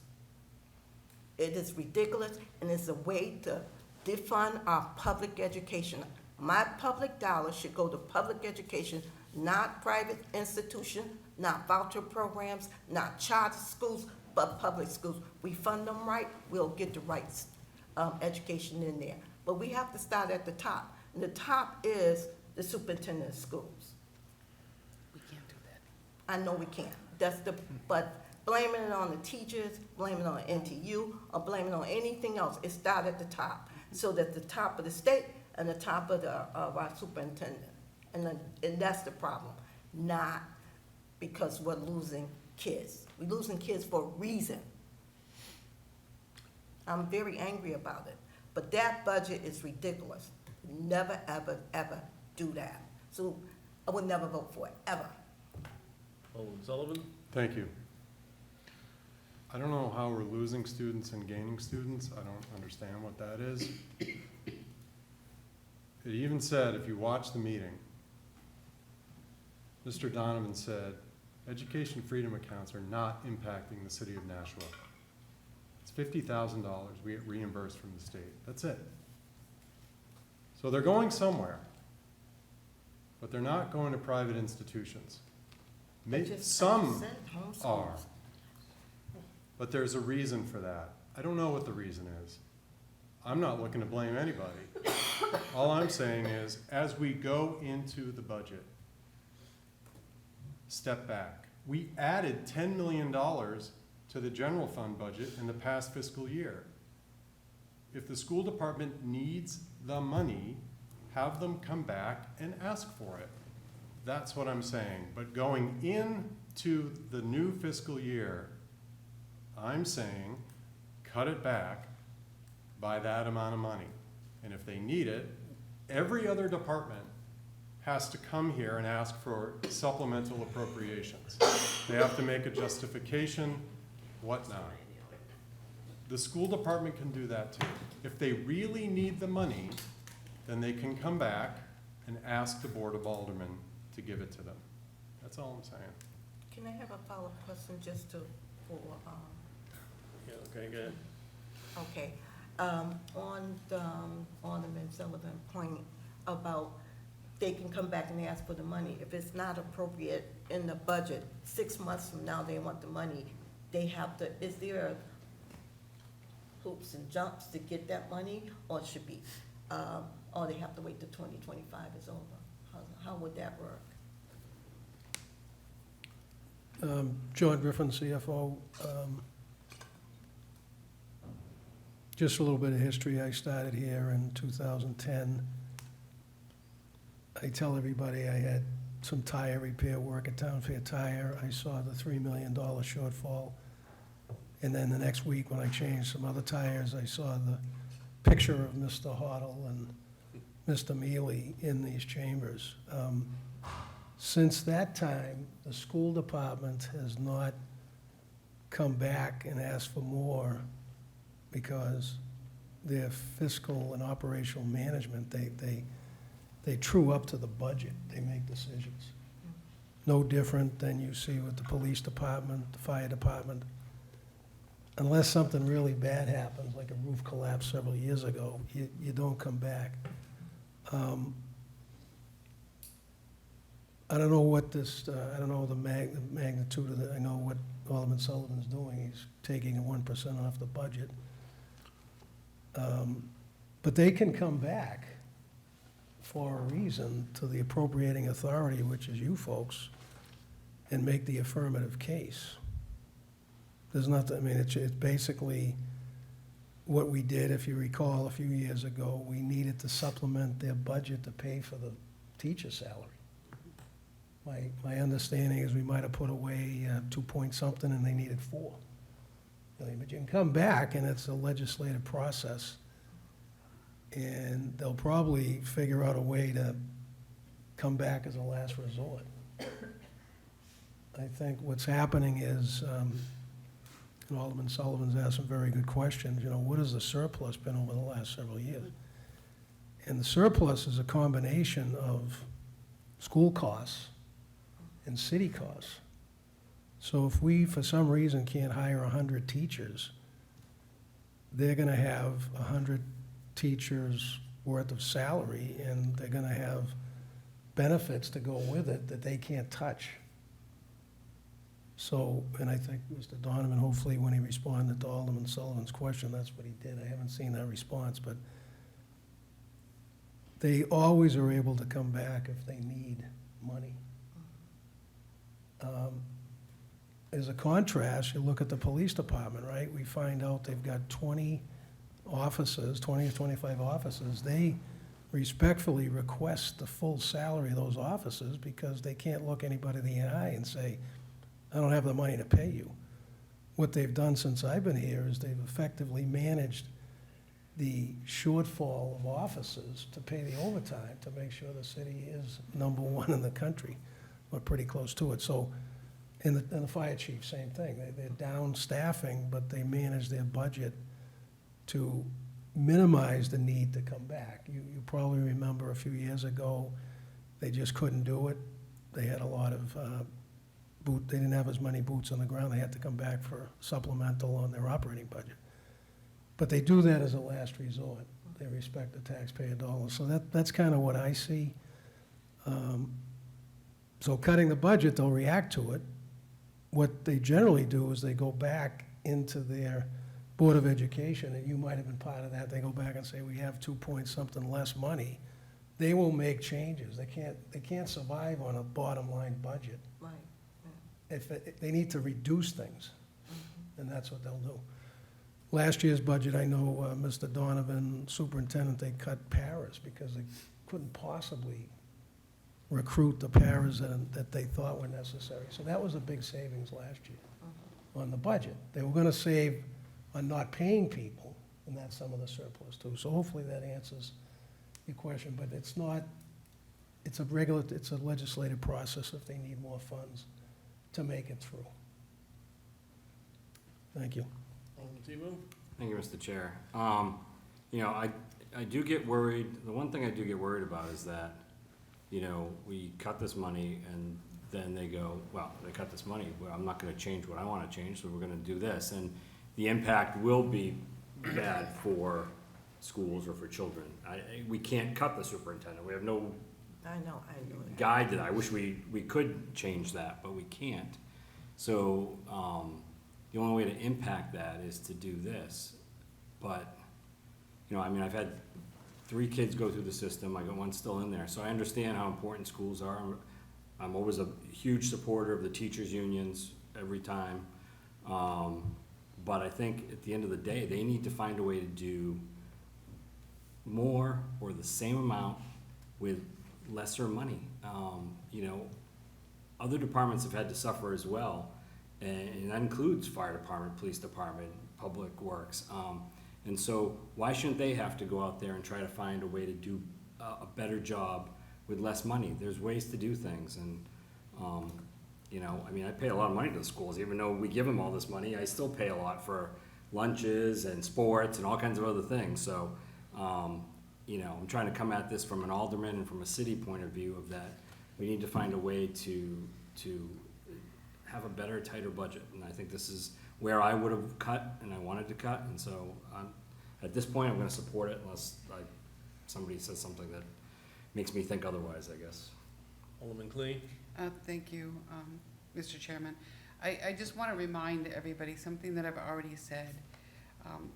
It is ridiculous, and it's a way to defund our public education. My public dollars should go to public education, not private institution, not voucher programs, not charter schools, but public schools. We fund them right, we'll get the right education in there. But we have to start at the top. And the top is the superintendent of schools. We can't do that. I know we can't. But blaming it on the teachers, blaming it on NTU, or blaming it on anything else, it started at the top. So that the top of the state and the top of our superintendent. And that's the problem. Not because we're losing kids. We're losing kids for a reason. I'm very angry about it. But that budget is ridiculous. Never, ever, ever do that. So I would never vote for it, ever. Alderman Sullivan? Thank you. I don't know how we're losing students and gaining students. I don't understand what that is. It even said, if you watch the meeting, Mr. Donovan said, education freedom accounts are not impacting the city of Nashua. It's $50,000 we get reimbursed from the state. That's it. So they're going somewhere, but they're not going to private institutions. Some are, but there's a reason for that. I don't know what the reason is. I'm not looking to blame anybody. All I'm saying is, as we go into the budget, step back. We added $10 million to the general fund budget in the past fiscal year. If the school department needs the money, have them come back and ask for it. That's what I'm saying. But going into the new fiscal year, I'm saying cut it back by that amount of money. And if they need it, every other department has to come here and ask for supplemental appropriations. They have to make a justification, whatnot. The school department can do that too. If they really need the money, then they can come back and ask the Board of Aldermen to give it to them. That's all I'm saying. Can I have a follow-up question just to, for, Yeah, okay, good. okay, on the, Alderman Sullivan point about they can come back and ask for the money. If it's not appropriate in the budget, 6 months from now, they want the money, they have to, is there hoops and jumps to get that money, or it should be, or they have to wait till 2025 is over? How would that work? John Griffin, CFO. Just a little bit of history. I started here in 2010. I tell everybody I had some tire repair work at Town Fair Tire. I saw the $3 million shortfall. And then the next week, when I changed some other tires, I saw the picture of Mr. Hoddle and Mr. Mealy in these chambers. Since that time, the school department has not come back and asked for more because their fiscal and operational management, they true up to the budget. They make decisions. No different than you see with the police department, the fire department. Unless something really bad happens, like a roof collapse several years ago, you don't come back. I don't know what this, I don't know the magnitude of it. I know what Alderman Sullivan's doing. He's taking 1% off the budget. But they can come back for a reason to the appropriating authority, which is you folks, and make the affirmative case. There's nothing, I mean, it's basically what we did, if you recall, a few years ago. We needed to supplement their budget to pay for the teacher salary. My understanding is we might have put away 2 point something and they needed 4 million. But you can come back and it's a legislative process. And they'll probably figure out a way to come back as a last resort. I think what's happening is, and Alderman Sullivan's asked some very good questions, you know, what has the surplus been over the last several years? And the surplus is a combination of school costs and city costs. So if we, for some reason, can't hire 100 teachers, they're gonna have 100 teachers worth of salary, and they're gonna have benefits to go with it that they can't touch. So, and I think Mr. Donovan, hopefully when he responded to Alderman Sullivan's question, that's what he did. I haven't seen that response, but they always are able to come back if they need money. As a contrast, you look at the police department, right? We find out they've got 20 officers, 20 or 25 officers. They respectfully request the full salary of those officers because they can't look anybody in the eye and say, I don't have the money to pay you. What they've done since I've been here is they've effectively managed the shortfall of officers to pay the overtime to make sure the city is #1 in the country, or pretty close to it. So, and the fire chief, same thing. They're down staffing, but they manage their budget to minimize the need to come back. You probably remember a few years ago, they just couldn't do it. They had a lot of they didn't have as many boots on the ground. They had to come back for supplemental on their operating budget. But they do that as a last resort. They respect the taxpayer dollars. So that's kind of what I see. So cutting the budget, they'll react to it. What they generally do is they go back into their Board of Education, and you might have been part of that. They go back and say, we have 2 point something less money. They will make changes. They can't survive on a bottom line budget. Right. If they need to reduce things, and that's what they'll do. Last year's budget, I know Mr. Donovan, superintendent, they cut paras because they couldn't possibly recruit the paras that they thought were necessary. So that was a big savings last year on the budget. They were gonna save on not paying people, and that's some of the surplus too. So hopefully that answers your question, but it's it's a legislative process if they need more funds to make it through. Thank you. Alderman Tebow? Thank you, Mr. Chair. You know, I do get worried, the one thing I do get worried about is that, you know, we cut this money and then they go, well, they cut this money, well, I'm not gonna change what I wanna change, so we're gonna do this. And the impact will be bad for schools or for children. We can't cut the superintendent. We have no I know that. guide to that. I wish we could change that, but we can't. So, the only way to impact that is to do this. But, you know, I mean, I've had 3 kids go through the system. I got one still in there. So I understand how important schools are. I'm always a huge supporter of the teachers' unions every time. But I think at the end of the day, they need to find a way to do more or the same amount with lesser money. You know, other departments have had to suffer as well, and that includes fire department, police department, public works. And so why shouldn't they have to go out there and try to find a way to do a better job with less money? There's ways to do things, and you know, I mean, I pay a lot of money to the schools, even though we give them all this money. I still pay a lot for lunches and sports and all kinds of other things. So, you know, I'm trying to come at this from an alderman and from a city point of view of that we need to find a way to have a better, tighter budget. And I think this is where I would have cut and I wanted to cut. And so at this point, I'm going to support it unless somebody says something that makes me think otherwise, I guess. Alderman Cleen? Thank you, Mr. Chairman. I just want to remind everybody something that I've already said.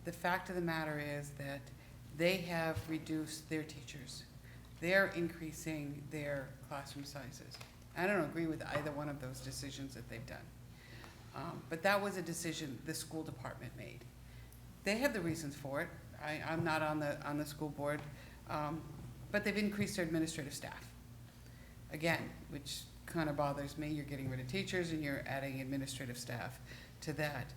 The fact of the matter is that they have reduced their teachers. They're increasing their classroom sizes. I don't agree with either one of those decisions that they've done. But that was a decision the school department made. They have the reasons for it. I'm not on the school board, but they've increased their administrative staff. Again, which kind of bothers me. You're getting rid of teachers and you're adding administrative staff to that.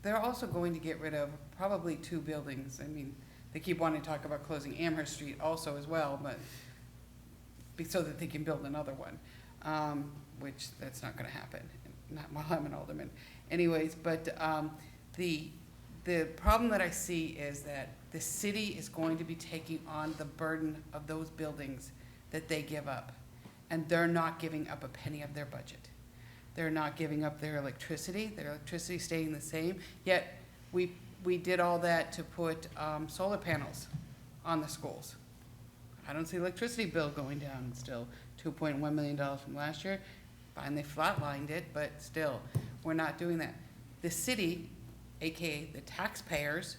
They're also going to get rid of probably 2 buildings. I mean, they keep wanting to talk about closing Amherst Street also as well, but so that they can build another one, which that's not gonna happen, not while I'm an alderman. Anyways, but the problem that I see is that the city is going to be taking on the burden of those buildings that they give up. And they're not giving up a penny of their budget. They're not giving up their electricity staying the same, yet we did all that to put solar panels on the schools. I don't see electricity bill going down still, $2.1 million from last year. Finally flatlined it, but still, we're not doing that. The city, AKA the taxpayers,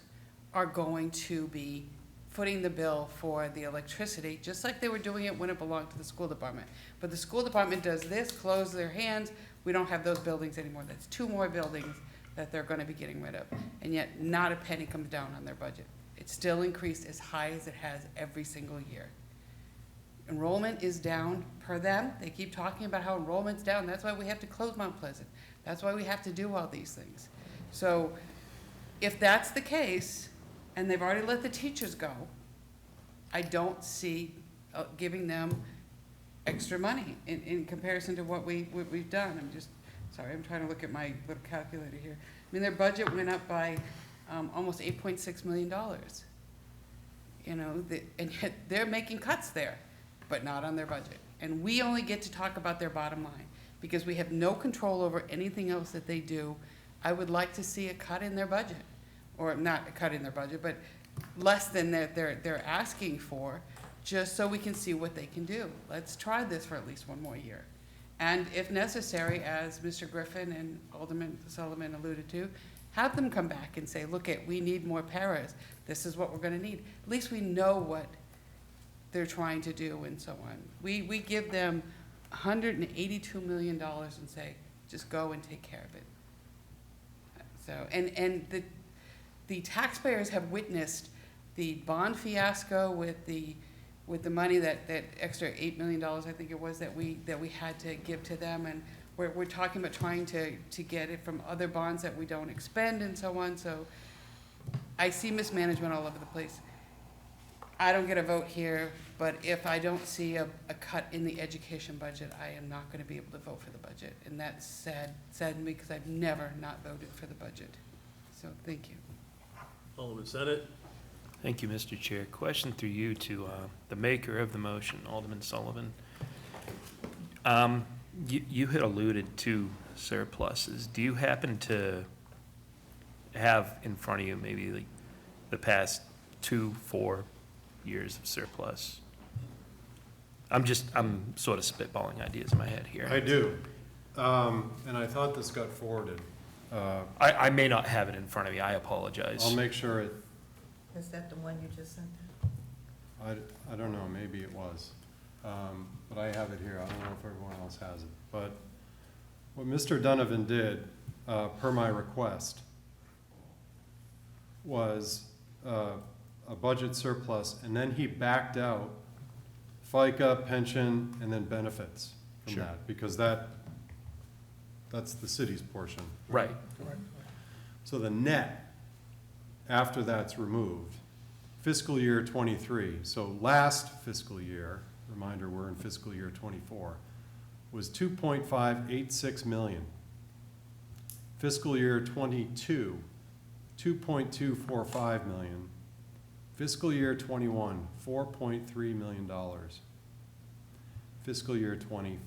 are going to be footing the bill for the electricity, just like they were doing it when it belonged to the school department. But the school department does this, close their hands, we don't have those buildings anymore. That's 2 more buildings that they're gonna be getting rid of. And yet, not a penny comes down on their budget. It's still increased as high as it has every single year. Enrollment is down per them. They keep talking about how enrollment's down. That's why we have to close Mount Pleasant. That's why we have to do all these things. So if that's the case, and they've already let the teachers go, I don't see giving them extra money in comparison to what we've done. I'm trying to look at my little calculator here. I mean, their budget went up by almost $8.6 million. You know, and yet they're making cuts there, but not on their budget. And we only get to talk about their bottom line because we have no control over anything else that they do. I would like to see a cut in their budget, or not a cut in their budget, but less than they're asking for, just so we can see what they can do. Let's try this for at least 1 more year. And if necessary, as Mr. Griffin and Alderman Sullivan alluded to, have them come back and say, look, we need more paras. This is what we're gonna need. At least we know what they're trying to do and so on. We give them $182 million and say, just go and take care of it. So, and the taxpayers have witnessed the bond fiasco with the money that extra $8 million, I think it was, that we had to give to them, and we're talking about trying to get it from other bonds that we don't expend and so on. So I see mismanagement all over the place. I don't get a vote here, but if I don't see a cut in the education budget, I am not gonna be able to vote for the budget. And that's sad to me, because I've never not voted for the budget. So, thank you. Alderman Senate? Thank you, Mr. Chair. Question through you to the maker of the motion, Alderman Sullivan. You had alluded to surpluses. Do you happen to have in front of you maybe like the past 2-4 years of surplus? I'm sort of spitballing ideas in my head here. I do. And I thought this got forwarded. I may not have it in front of me. I apologize. I'll make sure it, Is that the one you just sent? I don't know, maybe it was. But I have it here. I don't know if everyone else has it. But what Mr. Donovan did, per my request, was a budget surplus, and then he backed out FICA, pension, and then benefits from Sure. that, because that's the city's portion. Right. So the net, after that's removed, fiscal year '23, so last fiscal year, reminder, we're in fiscal year '24, was 2.586 million. Fiscal year '22, 2.245 million. Fiscal year '21, $4.3 million. Fiscal year '20,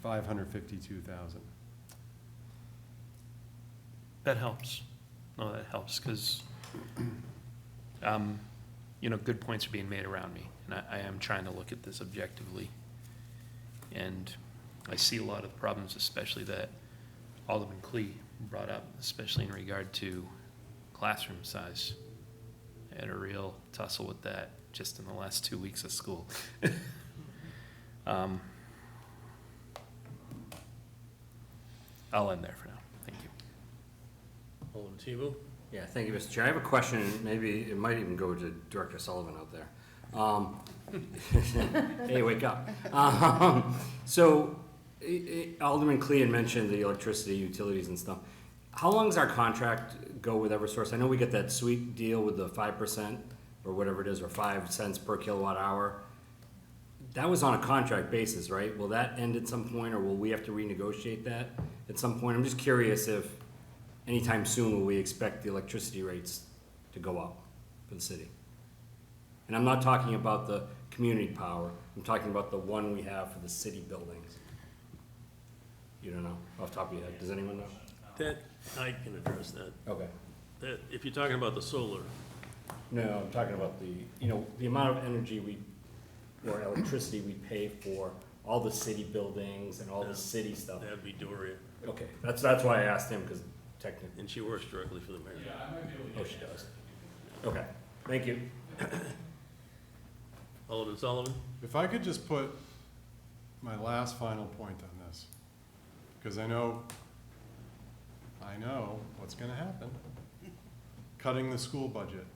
552,000. That helps. No, that helps, because, good points are being made around me, and I am trying to look at this objectively. And I see a lot of the problems, especially that Alderman Clee brought up, especially in regard to classroom size. I had a real tussle with that just in the last 2 weeks of school. I'll end there for now. Thank you. Alderman Tebow? Yeah, thank you, Mr. Chair. I have a question, and maybe it might even go to Director Sullivan out there. Hey, wake up. So, Alderman Clee had mentioned the electricity, utilities and stuff. How long does our contract go with Eversource? I know we get that sweet deal with the 5% or whatever it is, or 5 cents per kilowatt hour. That was on a contract basis, right? Will that end at some point, or will we have to renegotiate that at some point? I'm just curious if anytime soon will we expect the electricity rates to go up for the city? And I'm not talking about the community power. I'm talking about the one we have for the city buildings. You don't know off the top of your head. Does anyone know? That, I can address that. Okay. That, if you're talking about the solar, No, I'm talking about the amount of energy or electricity we pay for all the city buildings and all the city stuff. that'd be Doria, Okay, that's why I asked him, because technically. and she works directly for the mayor. Oh, she does. Okay, thank you. Alderman Sullivan? If I could just put my last final point on this, because I know what's gonna happen. Cutting the school budget.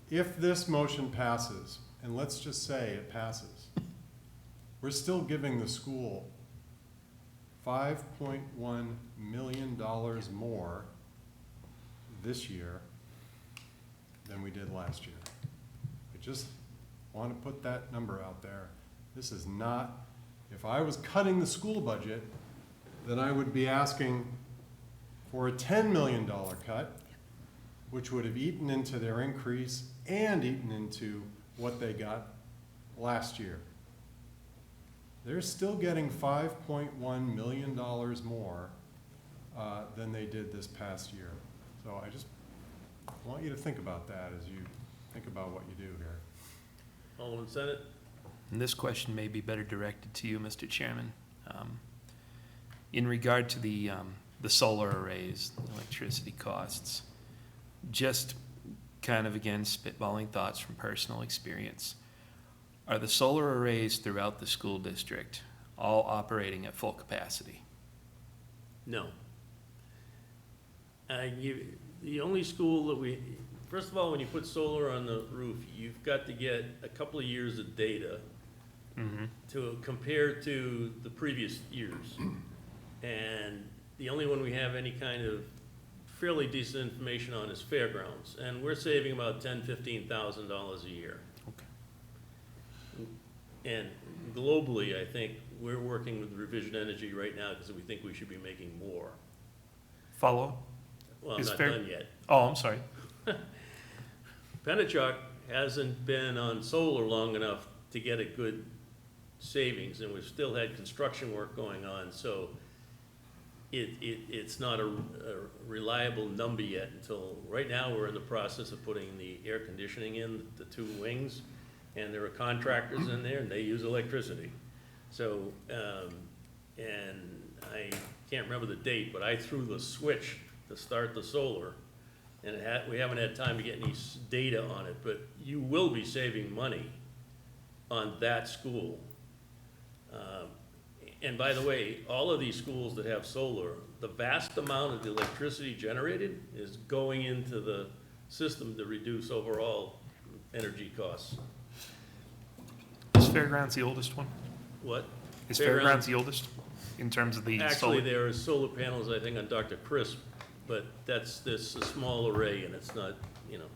If this motion passes, and let's just say it passes, we're still giving the school $5.1 million more this year than we did last year. I just want to put that number out there. This is not, if I was cutting the school budget, then I would be asking for a $10 million cut, which would have eaten into their increase and eaten into what they got last year. They're still getting $5.1 million more than they did this past year. So I just want you to think about that as you think about what you do here. Alderman Senate? And this question may be better directed to you, Mr. Chairman. In regard to the solar arrays, electricity costs, just kind of, again, spitballing thoughts from personal experience. Are the solar arrays throughout the school district all operating at full capacity? No. The only school that first of all, when you put solar on the roof, you've got to get a couple of years of data to compare to the previous years. And the only one we have any kind of fairly decent information on is fairgrounds, and we're saving about $10,000-15,000 a year. Okay. And globally, I think we're working with Revision Energy right now because we think we should be making more. Follow? Well, I'm Is not fair- done yet. Oh, I'm sorry. Pennachuck hasn't been on solar long enough to get a good savings, and we've still had construction work going on, so it's not a reliable number yet until, right now, we're in the process of putting the air conditioning in the two wings, and there are contractors in there, and they use electricity. So, and I can't remember the date, but I threw the switch to start the solar, and we haven't had time to get any data on it, but you will be saving money on that school. And by the way, all of these schools that have solar, the vast amount of the electricity generated is going into the system to reduce overall energy costs. Is Fairgrounds the oldest one? What? Is Fairgrounds the oldest in terms of the Actually, solar? there are solar panels, I think, on Dr. Crisp, but that's this a small array, and it's not, you know.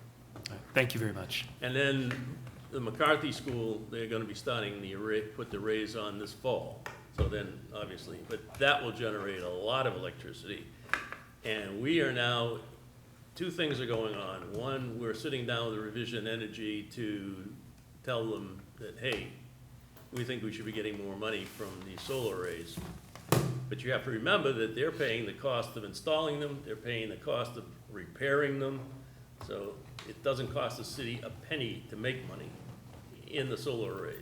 Thank you very much. And then the McCarthy School, they're gonna be starting the array, put the arrays on this fall. So then, obviously, but that will generate a lot of electricity. And we are now, two things are going on. One, we're sitting down with Revision Energy to tell them that, hey, we think we should be getting more money from these solar arrays. But you have to remember that they're paying the cost of installing them, they're paying the cost of repairing them. So it doesn't cost the city a penny to make money in the solar arrays.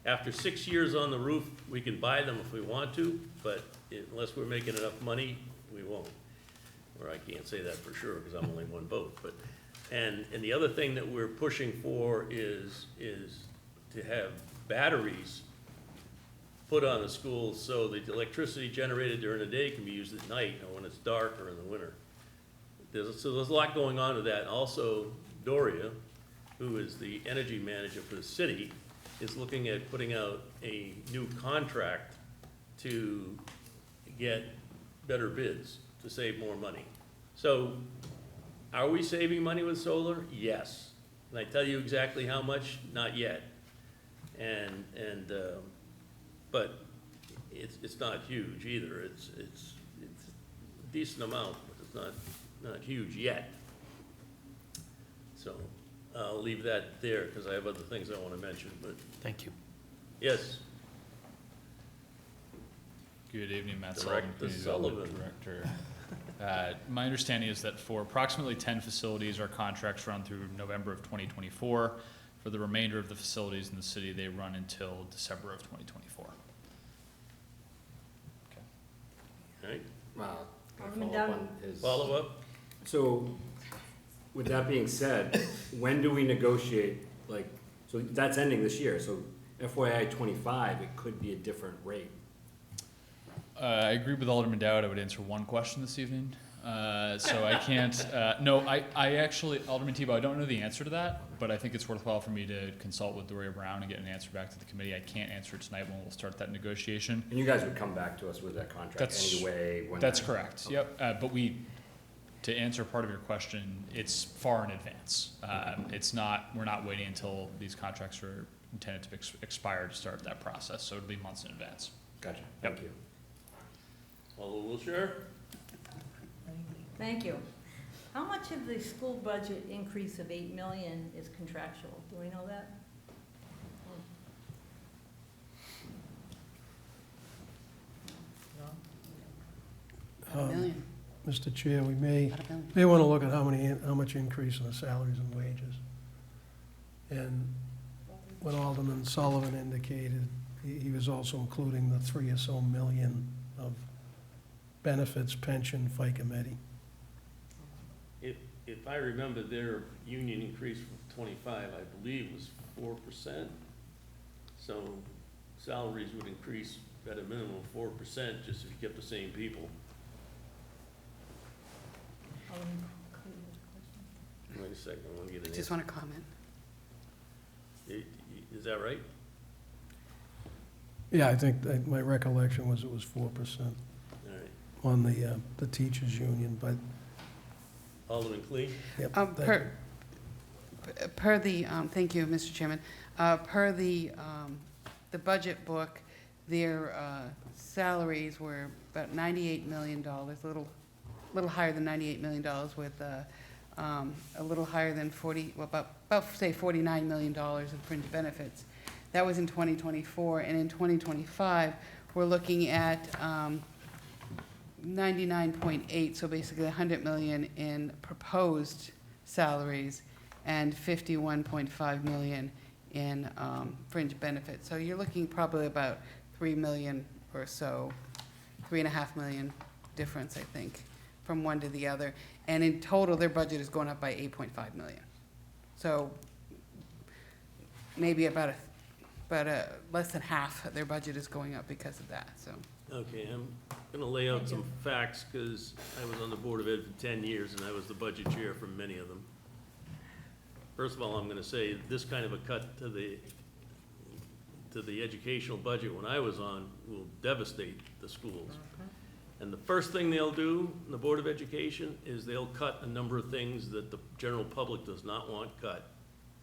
After 6 years on the roof, we can buy them if we want to, but unless we're making enough money, we won't. Or I can't say that for sure, because I'm only one vote, but, and the other thing that we're pushing for is to have batteries put on the schools so that the electricity generated during the day can be used at night or when it's dark or in the winter. So there's a lot going on with that. Also, Doria, who is the energy manager for the city, is looking at putting out a new contract to get better bids, to save more money. So, are we saving money with solar? Yes. Can I tell you exactly how much? Not yet. But it's not huge either. It's a decent amount, but it's not huge yet. So, I'll leave that there, because I have other things I want to mention, but. Thank you. Yes, Good evening, Matt Director Sullivan, Community Development Sullivan. Director. My understanding is that for approximately 10 facilities, our contracts run through November of 2024. For the remainder of the facilities in the city, they run until December of 2024. all right, Alderman Down. follow up? So, with that being said, when do we negotiate, like, so that's ending this year, so FYI '25, it could be a different rate. I agree with Alderman Dowd. I would answer one question this evening. So I can't, no, I actually, Alderman Tebow, I don't know the answer to that, but I think it's worthwhile for me to consult with Doria Brown and get an answer back to the committee. I can't answer it tonight when we'll start that negotiation. And you guys would come back to us with that contract That's- anyway? When That's that- correct, okay. yep. But to answer part of your question, it's far in advance. It's not, we're not waiting until these contracts are intended to expire to start that process, so it'll be months in advance. Gotcha, Yep. thank you. Alderman Wiltshire? Thank you. How much of the school budget increase of 8 million is contractual? Do we know that? About $1 million. Mr. Chair, we may About $1 million. want to look at how much increase in the salaries and wages. And what Alderman Sullivan indicated, he was also including the 3 or so million of benefits, pension, FICA, Medi. If I remember, their union increase from 25, I believe, was 4%. So salaries would increase at a minimum of 4%, just if you kept the same people. Wait a second, I want to get an Just answer. want to comment. Is that right? Yeah, I think my recollection was it was 4% All right. on the teachers' union, but Alderman Clee? Yep, thank you. Per the, thank you, Mr. Chairman. Per the budget book, their salaries were about $98 million, a little higher than $98 million with a little higher than about say $49 million in fringe benefits. That was in 2024, and in 2025, we're looking at 99.8, so basically 100 million in proposed salaries and 51.5 million in fringe benefits. So you're looking probably about 3 million or so, 3.5 million difference, I think, from one to the other. And in total, their budget is going up by 8.5 million. So maybe about less than half of their budget is going up because of that, so. Okay, I'm gonna lay out some facts, because I was on the Board of Ed for 10 years, and I was the budget chair for many of them. First of all, I'm gonna say this kind of a cut to the educational budget when I was on will devastate the schools. And the first thing they'll do in the Board of Education is they'll cut a number of things that the general public does not want cut.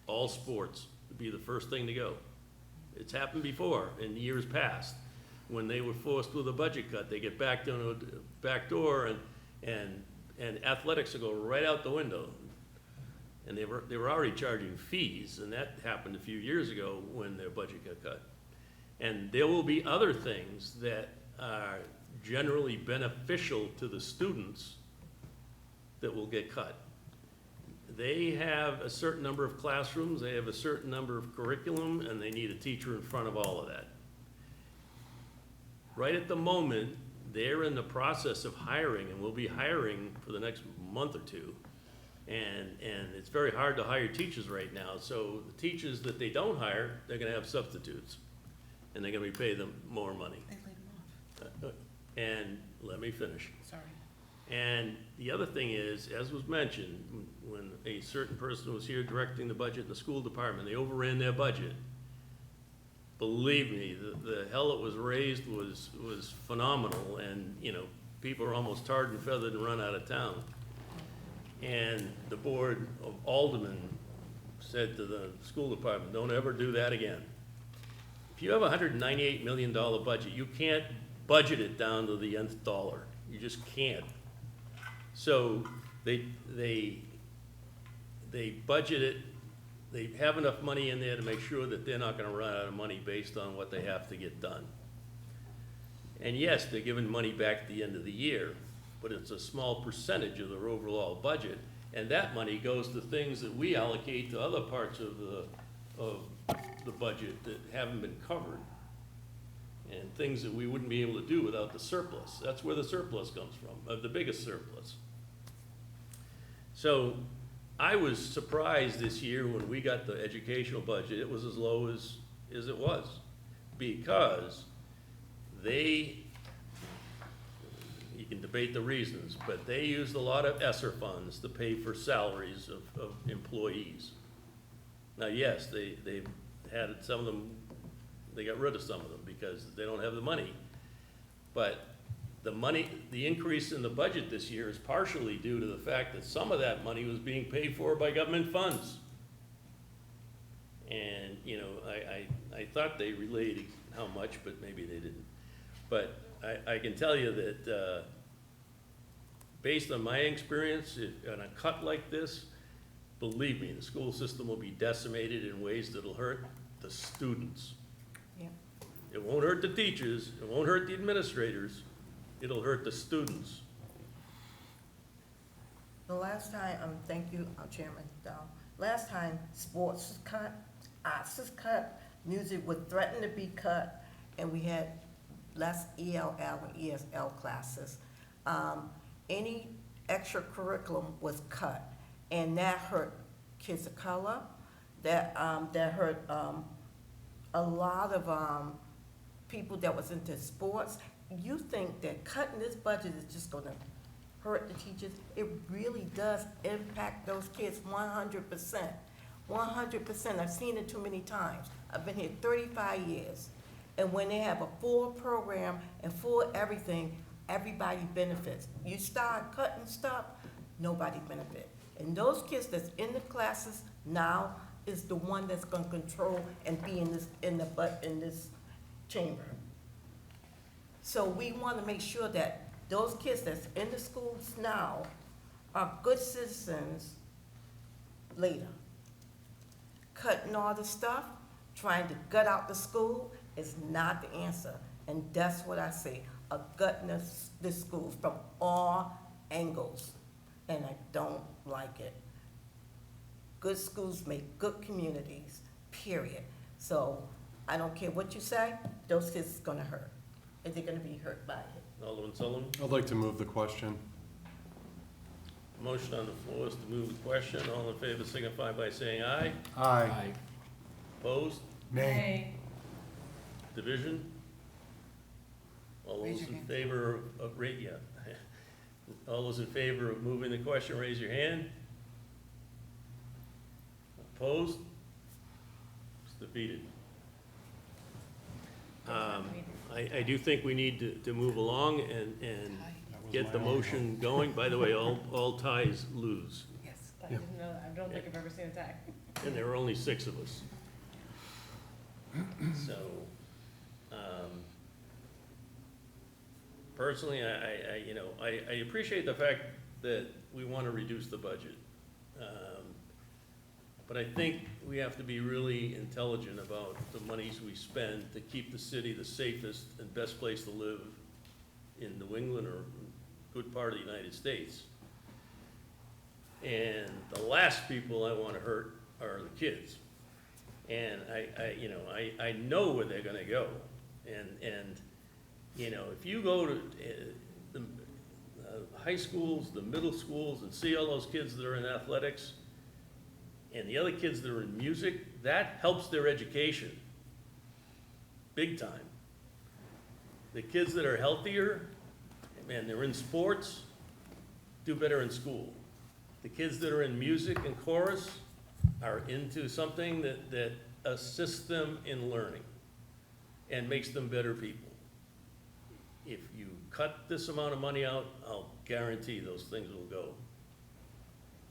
All sports would be the first thing to go. It's happened before in years past. When they were forced with a budget cut, they get back down to a back door, and athletics will go right out the window. And they were already charging fees, and that happened a few years ago when their budget got cut. And there will be other things that are generally beneficial to the students that will get cut. They have a certain number of classrooms, they have a certain number of curriculum, and they need a teacher in front of all of that. Right at the moment, they're in the process of hiring, and we'll be hiring for the next month or two. And it's very hard to hire teachers right now, so the teachers that they don't hire, they're gonna have substitutes, and they're gonna be paying them more money. They laid them off. And let me finish. Sorry. And the other thing is, as was mentioned, when a certain person was here directing the budget in the school department, they overran their budget. Believe me, the hell it was raised was phenomenal, and, you know, people are almost tarred and feathered and run out of town. And the Board of Aldermen said to the school department, don't ever do that again. If you have a $198 million budget, you can't budget it down to the nth dollar. You just can't. So they budget it, they have enough money in there to make sure that they're not gonna run out of money based on what they have to get done. And yes, they're giving money back at the end of the year, but it's a small percentage of their overall budget, and that money goes to things that we allocate to other parts of the budget that haven't been covered, and things that we wouldn't be able to do without the surplus. That's where the surplus comes from, the biggest surplus. So I was surprised this year when we got the educational budget, it was as low as it was, because you can debate the reasons, but they used a lot of ESSER funds to pay for salaries of employees. Now, yes, they had some of them, they got rid of some of them because they don't have the money. But the increase in the budget this year is partially due to the fact that some of that money was being paid for by government funds. And, you know, I thought they relayed how much, but maybe they didn't. But I can tell you that based on my experience, on a cut like this, believe me, the school system will be decimated in ways that'll hurt the students. Yeah. It won't hurt the teachers, it won't hurt the administrators, it'll hurt the students. The last time, thank you, Chairman Dow. Last time, sports was cut, arts was cut, music would threaten to be cut, and we had less ELL and ESL classes. Any extra curriculum was cut, and that hurt kids of color. That hurt a lot of people that was into sports. You think that cutting this budget is just gonna hurt the teachers? It really does impact those kids 100%. 100%. I've seen it too many times. I've been here 35 years. And when they have a full program and full everything, everybody benefits. You start cutting stuff, nobody benefit. And those kids that's in the classes now is the one that's gonna control and be in this chamber. So we wanna make sure that those kids that's in the schools now are good citizens later. Cutting all the stuff, trying to gut out the school is not the answer. And that's what I say, a gutting the schools from all angles. And I don't like it. Good schools make good communities, period. So I don't care what you say, those kids is gonna hurt. And they're gonna be hurt by it. Alderman Sullivan? I'd like to move the question. Motion on the floor is to move the question. All in favor signify by saying aye. Aye. Opposed? Nay. Division? All Raise those your in hand. favor of, all those in favor of moving the question, raise your hand. Opposed? It's defeated. I do think we need to move along and get the motion going. By the way, all ties lose, Yes, I didn't know that. I don't think I've ever seen a tie. and there are only 6 of us. So, personally, I appreciate the fact that we want to reduce the budget. But I think we have to be really intelligent about the monies we spend to keep the city the safest and best place to live in New England or good part of the United States. And the last people I want to hurt are the kids. And I know where they're gonna go. And if you go to the high schools, the middle schools, and see all those kids that are in athletics, and the other kids that are in music, that helps their education, big time. The kids that are healthier, and they're in sports, do better in school. The kids that are in music and chorus are into something that assists them in learning and makes them better people. If you cut this amount of money out, I'll guarantee those things will go.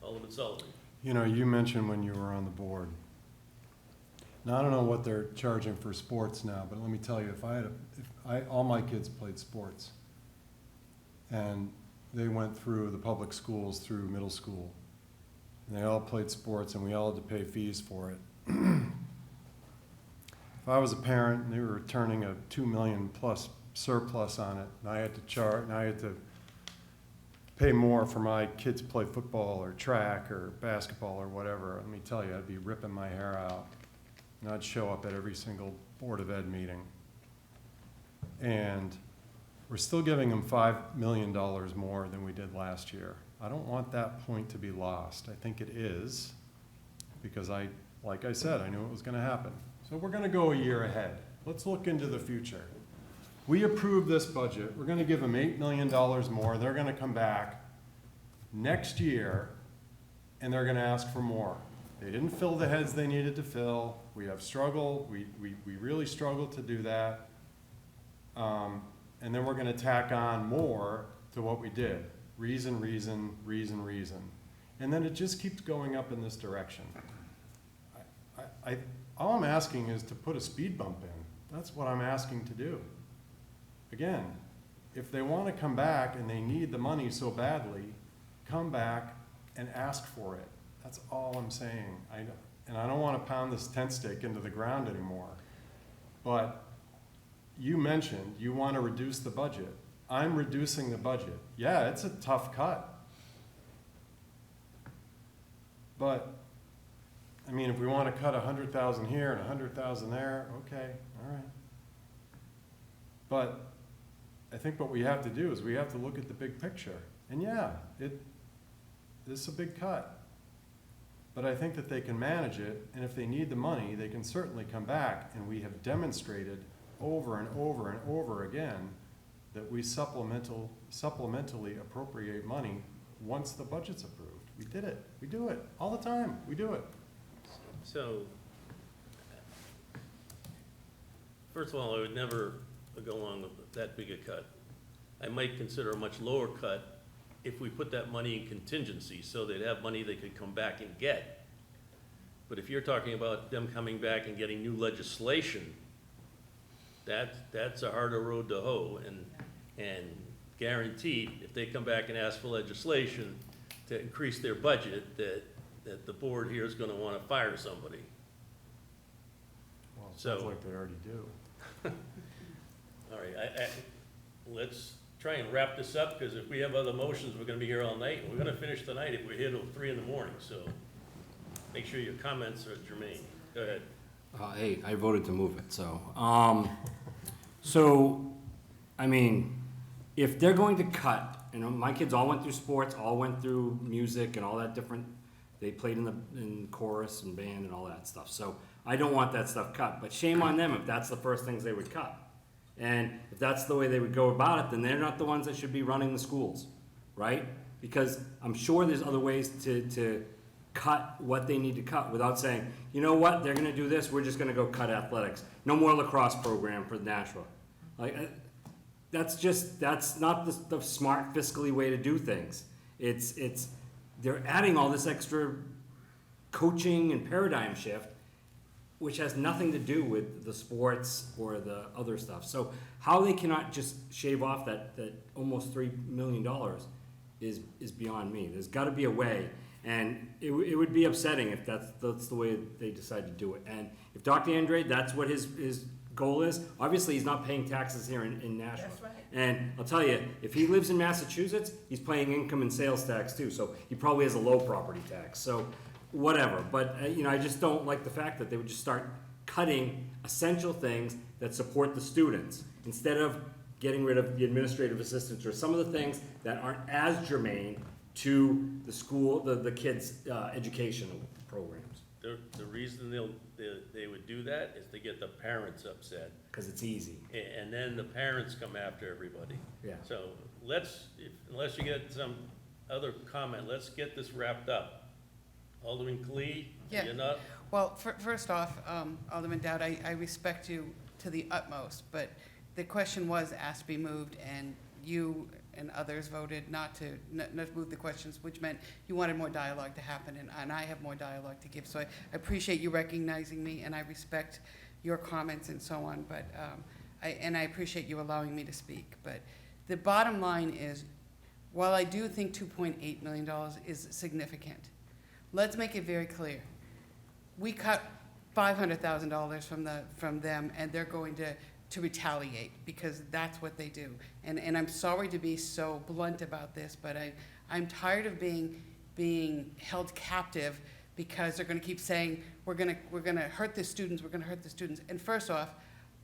Alderman Sullivan. You know, you mentioned when you were on the board. Now, I don't know what they're charging for sports now, but let me tell you, all my kids played sports. And they went through the public schools through middle school. And they all played sports and we all had to pay fees for it. If I was a parent and they were returning a $2 million plus surplus on it, and I had to pay more for my kids to play football or track or basketball or whatever, let me tell you, I'd be ripping my hair out. And I'd show up at every single Board of Ed meeting. And we're still giving them $5 million more than we did last year. I don't want that point to be lost. I think it is, because like I said, I knew it was gonna happen. So we're gonna go a year ahead. Let's look into the future. We approve this budget, we're gonna give them $8 million more, they're gonna come back next year, and they're gonna ask for more. They didn't fill the heads they needed to fill. We have struggled, we really struggled to do that. And then we're gonna tack on more to what we did. Reason. And then it just keeps going up in this direction. All I'm asking is to put a speed bump in. That's what I'm asking to do. Again, if they wanna come back and they need the money so badly, come back and ask for it. That's all I'm saying. And I don't wanna pound this tent stake into the ground anymore. But you mentioned you want to reduce the budget. I'm reducing the budget. Yeah, it's a tough cut. But, I mean, if we want to cut 100,000 here and 100,000 there, okay, all right. But I think what we have to do is we have to look at the big picture. And yeah, this is a big cut. But I think that they can manage it, and if they need the money, they can certainly come back, and we have demonstrated over and over and over again that we supplementally appropriate money once the budget's approved. We did it. We do it all the time. We do it. So, first of all, I would never go along with that big a cut. I might consider a much lower cut if we put that money in contingency, so they'd have money they could come back and get. But if you're talking about them coming back and getting new legislation, that's a harder road to hoe, and guaranteed, if they come back and ask for legislation to increase their budget, that the board here is gonna wanna fire somebody. Well, it So- sounds like they already do. All right, let's try and wrap this up, because if we have other motions, we're gonna be here all night, and we're gonna finish tonight if we're here till 3 in the morning, so make sure your comments are germane. Go ahead. Hey, I voted to move it, so, I mean, if they're going to cut, you know, my kids all went through sports, all went through music and all that different, they played in chorus and band and all that stuff, so I don't want that stuff cut, but shame on them if that's the first things they would cut. And if that's the way they would go about it, then they're not the ones that should be running the schools, right? Because I'm sure there's other ways to cut what they need to cut without saying, you know what, they're gonna do this, we're just gonna go cut athletics. No more lacrosse program for Nashua. Like, that's not the smart fiscally way to do things. They're adding all this extra coaching and paradigm shift, which has nothing to do with the sports or the other stuff. So how they cannot just shave off that almost $3 million is beyond me. There's gotta be a way, and it would be upsetting if that's the way they decide to do it. And if Dr. Andre, that's what his goal is, obviously he's not paying taxes here in Nashua. That's right. And I'll tell you, if he lives in Massachusetts, he's paying income and sales tax too, so he probably has a low property tax, so whatever. But, I just don't like the fact that they would just start cutting essential things that support the students, instead of getting rid of the administrative assistants or some of the things that aren't as germane to the school, the kids' educational programs. The reason they would do that is to get the parents upset. Because it's easy. And then the parents come after everybody. Yeah. So unless you get some other comment, let's get this wrapped up. Alderman Klee, Yeah. you're not? Well, first off, Alderman Dowd, I respect you to the utmost, but the question was asked to be moved, and you and others voted not to move the questions, which meant you wanted more dialogue to happen, and I have more dialogue to give. So I appreciate you recognizing me, and I respect your comments and so on, but I appreciate you allowing me to speak. But the bottom line is, while I do think $2.8 million is significant, let's make it very clear. We cut $500,000 from them, and they're going to retaliate, because that's what they do. And I'm sorry to be so blunt about this, but I'm tired of being held captive, because they're gonna keep saying, we're gonna hurt the students, we're gonna hurt the students. And first off,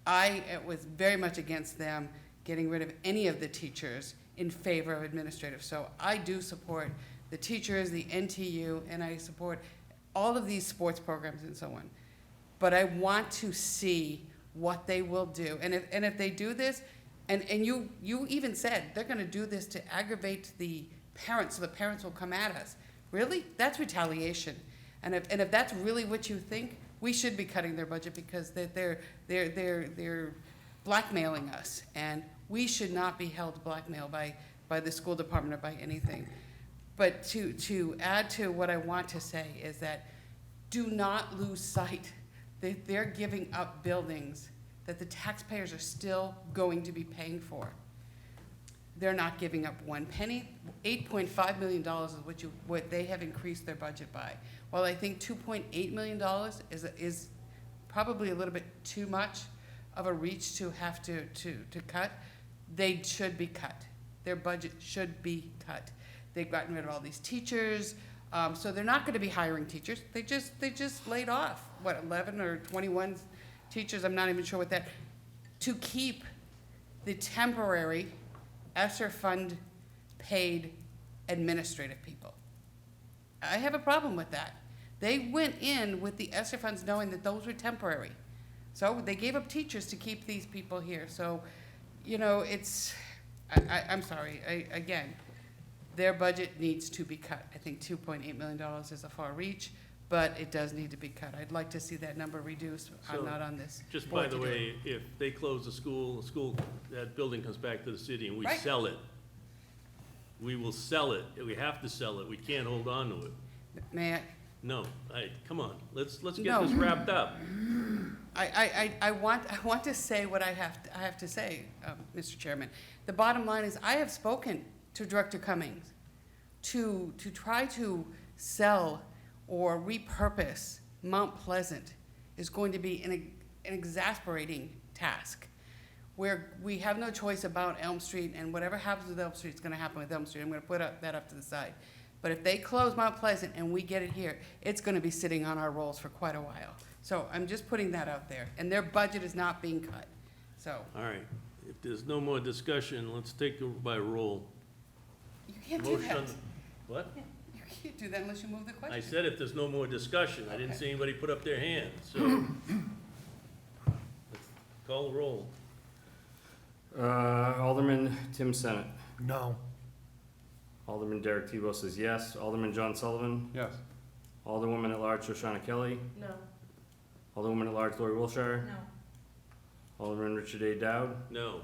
I was very much against them getting rid of any of the teachers in favor of administrative. So I do support the teachers, the NTU, and I support all of these sports programs and so on. But I want to see what they will do. And if they do this, and you even said they're gonna do this to aggravate the parents, so the parents will come at us. Really? That's retaliation. And if that's really what you think, we should be cutting their budget, because they're blackmailing us, and we should not be held blackmail by the school department or by anything. But to add to what I want to say is that do not lose sight that they're giving up buildings that the taxpayers are still going to be paying for. They're not giving up one penny. $8.5 million is what they have increased their budget by. While I think $2.8 million is probably a little bit too much of a reach to have to cut, they should be cut. Their budget should be cut. They've gotten rid of all these teachers, so they're not gonna be hiring teachers. They just laid off, 11 or 21 teachers, I'm not even sure what that, to keep the temporary ESSER fund paid administrative people. I have a problem with that. They went in with the ESSER funds knowing that those were temporary. So they gave up teachers to keep these people here. So, I'm sorry, again, their budget needs to be cut. I think $2.8 million is a far reach, but it does need to be cut. I'd like to see that number reduced. I'm not on this Just board by the to do way, if they close the school, that building comes back to the city and we Right. sell it, We will sell it. We have to sell it. We can't hold on to it. May I? No, come on, let's get No. this wrapped up. I want to say what I have to say, Mr. Chairman. The bottom line is, I have spoken to Director Cummings to try to sell or repurpose Mount Pleasant is going to be an exasperating task, where we have no choice about Elm Street, and whatever happens with Elm Street is gonna happen with Elm Street. I'm gonna put that up to the side. But if they close Mount Pleasant and we get it here, it's gonna be sitting on our rolls for quite a while. So I'm just putting that out there, and their budget is not being cut, so. All right, if there's no more discussion, let's take it by roll. You can't do Motion that. on the- What? You can't do that unless you move the question. I said if there's no more discussion. I didn't Okay. see anybody put up their hand, so. Let's call the roll. Alderman Tim Senate. No. Alderman Derek Tebow says yes. Alderman John Sullivan. Yes. Alderwoman at Large Shoshana Kelly. No. Alderwoman at Large Lori Wilshire. No. Alderman Richard A. Dowd. No.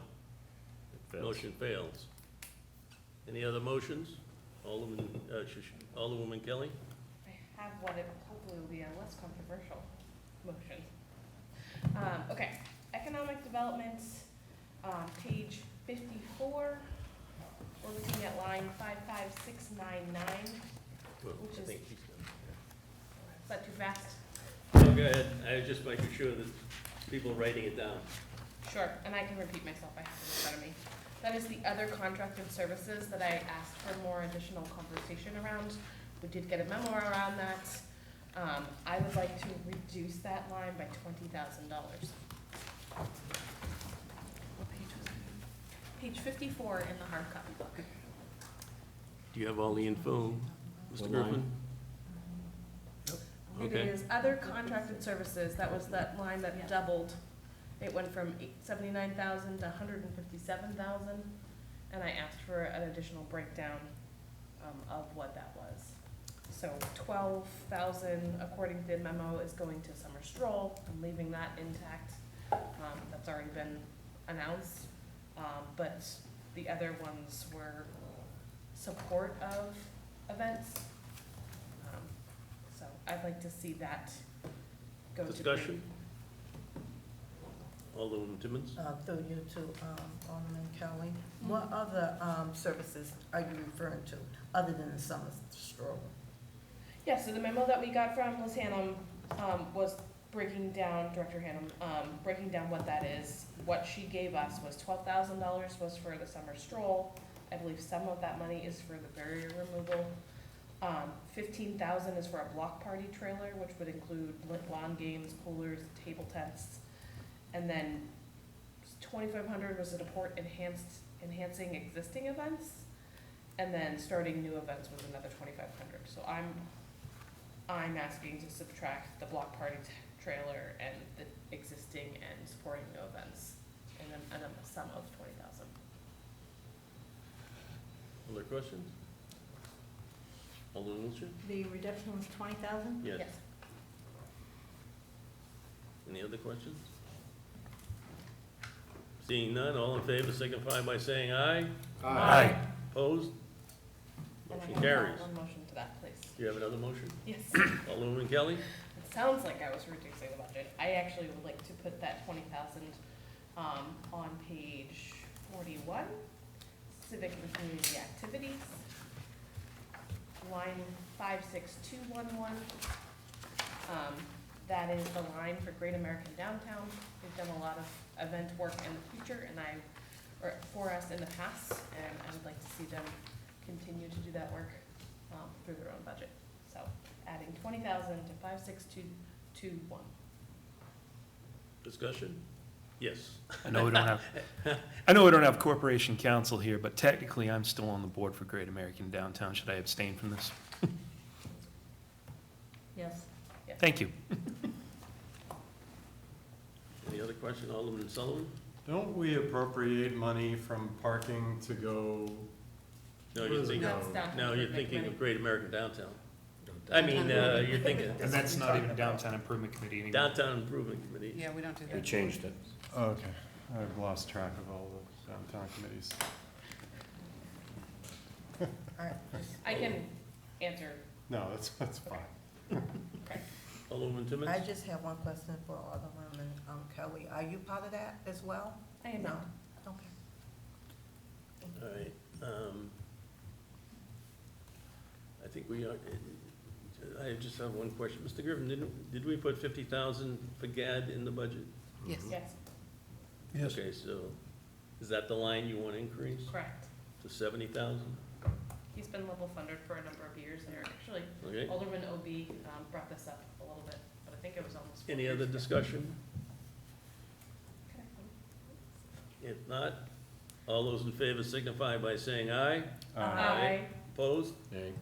Fails. Motion fails. Any other motions? Alderwoman Kelly? I have one, it hopefully will be a less controversial motion. Okay, economic development, page 54, we're looking at line 55699. Well, Which I is- think he's done. Is that too fast? No, go ahead. I was just making sure that people are writing it down. Sure, and I can repeat myself, I have it in front of me. That is the other contracted services that I asked for more additional conversation around. We did get a memo around that. I would like to reduce that line by $20,000. What page was it? Page 54 in the hard copy book. Do you have all the info, Mr. What Griffin? line? It Okay. is other contracted services, that was that line that doubled. It went from 79,000 to 157,000, and I asked for an additional breakdown of what that was. So 12,000, according to the memo, is going to summer stroll. I'm leaving that intact. That's already been announced. But the other ones were support of events. So I'd like to see that go to. Discussion? Alderwoman Timmons? Through you to Alderman Kelly. What other services are you referring to, other than the summer stroll? Yeah, so the memo that we got from Liz Hannum was breaking down, Director Hannum, breaking down what that is. What she gave us was $12,000 was for the summer stroll. I believe some of that money is for the barrier removal. 15,000 is for a block party trailer, which would include lawn games, coolers, table tents. And then 2,500 was to support enhancing existing events. And then starting new events was another 2,500. So I'm asking to subtract the block party trailer and the existing and supporting new events, and then a sum of 20,000. Other questions? Alderman Wiltshire? The reduction was 20,000? Yes. Any other questions? Seeing none, all in favor signify by saying aye. Aye. Opposed? And I Motion have carries. one motion to that, please. Do you have another motion? Yes. Alderwoman Kelly? It sounds like I was reducing the budget. I actually would like to put that 20,000 on page 41, civic and community activities, line 56211. That is the line for Great American Downtown. They've done a lot of event work in the future, or for us in the past, and I would like to see them continue to do that work through their own budget. So adding 20,000 to 56221. Discussion? Yes. I know we don't have Corporation Counsel here, but technically I'm still on the board for Great American Downtown. Should I abstain from this? Yes. Thank you. Any other question, Alderman Sullivan? Don't we appropriate money from parking to go? No, you're thinking, That's downtown no, you're improvement thinking committee. of Great American Downtown. I mean, you're thinking And that's not even Downtown Improvement Committee anymore. Downtown Improvement Committee. Yeah, we don't do that. We changed it. Okay, I've lost track of all the downtown committees. All right, I can answer. No, that's fine. Alderman Timmons? I just have one question for Alderman Kelly. Are you part of that as well? I am No? not. Okay. All right, I think we are, I just have one question. Mr. Griffin, did we put 50,000 for GAD in the budget? Yes. Yes, Yes. Okay, so is that the line you want to increase correct. to 70,000? He's been level funded for a number of years there. Actually, Okay, Alderman OB brought this up a little bit, but I think it was almost 4 any years other ago. discussion? Okay. If not, all those in favor signify by saying aye. Aye. Opposed? Nay.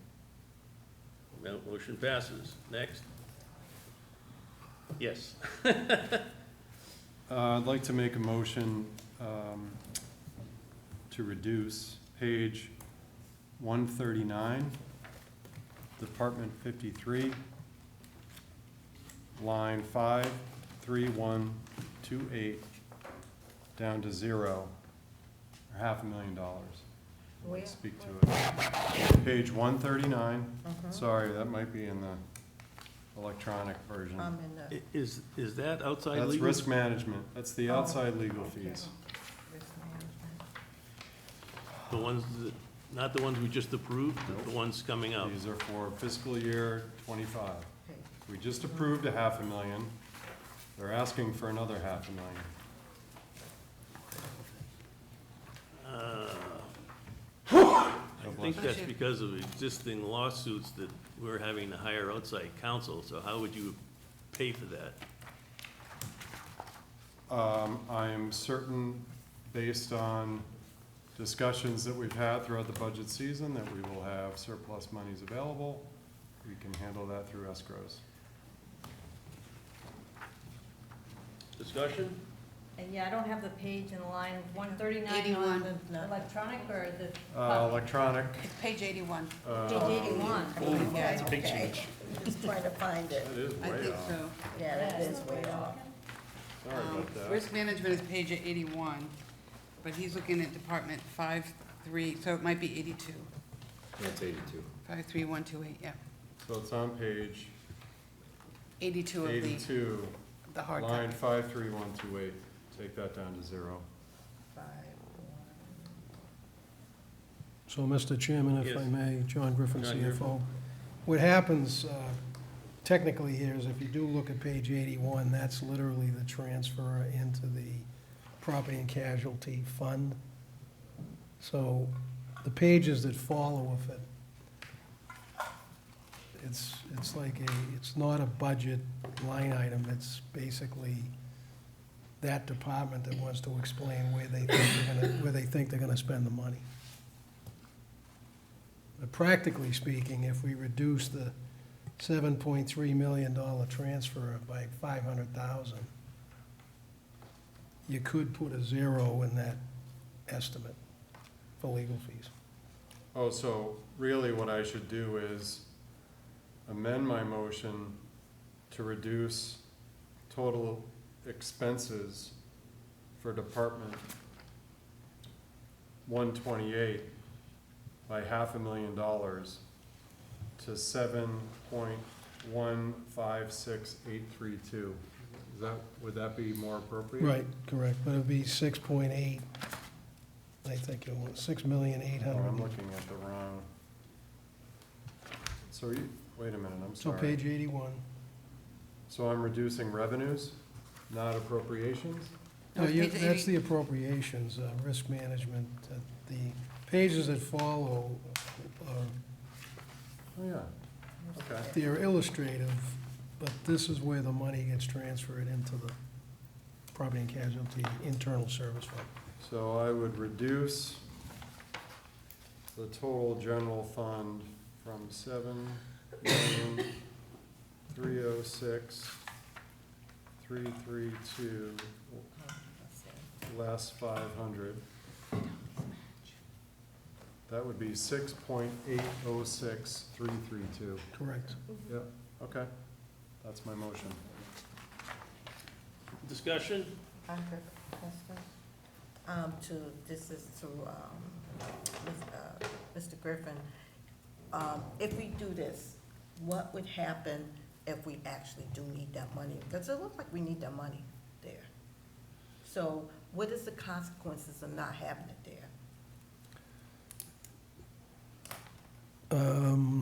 No, motion passes. Next. Yes. I'd like to make a motion to reduce page 139, Department 53, line 53128, down to 0, or $500,000. I'd like Where? to speak to it. Page 139, sorry, that might be in the electronic version. I'm in the Is that outside That's legal? risk management, that's the outside legal fees. risk management. The ones, not the ones we just approved, but the ones coming out? These are for fiscal year '25. Okay. We just approved $500,000. They're asking for another $500,000. I think that's because of existing lawsuits that we're having to hire outside counsel, so how would you pay for that? I am certain, based on discussions that we've had throughout the budget season, that we will have surplus monies available. We can handle that through escrows. Discussion? And yeah, I don't have the page in line 139 on 81. the electronic or the. Electronic, It's page 81. Page 81. Yeah, It's a big okay. change. Just trying to find it. it is I way think off. so. Yeah, that is way off. Sorry about that. Risk management is page 81, but he's looking at Department 53, so it might be 82. That's 82. 53128, yeah. So it's on page 82 of 82, the hard line copy. 53128. Take that down to 0. So, Mr. Chairman, if I Yes. may, John Griffin, John CFO. What happens technically here is if you do look at page 81, that's literally the transfer into the property and casualty fund. So the pages that follow with it, it's like it's not a budget line item, it's basically that department that wants to explain where they think they're gonna spend the money. But practically speaking, if we reduce the $7.3 million transfer by 500,000, you could put a 0 in that estimate for legal fees. Oh, so really what I should do is amend my motion to reduce total expenses for Department 128 by $500,000 to 7.156832. Would that be more appropriate? Right, correct, but it'd be 6.8, I think it was, 6,800,000. Oh, I'm looking at the wrong. So wait a minute, I'm So sorry. page 81. So I'm reducing revenues, not appropriations? No, No, page that's 80. the appropriations, risk management, the pages that follow, Oh, yeah, okay. they're illustrative, but this is where the money gets transferred into the property and casualty internal service fund. So I would reduce the total general fund from 7,306,332 less 500. That would be 6.806332. Correct. Yep, okay. That's my motion. Discussion? I have a question. This is to Mr. Griffin. if we do this, what would happen if we actually do need that money? Because it looks like we need that money there. So what is the consequences of not having it there?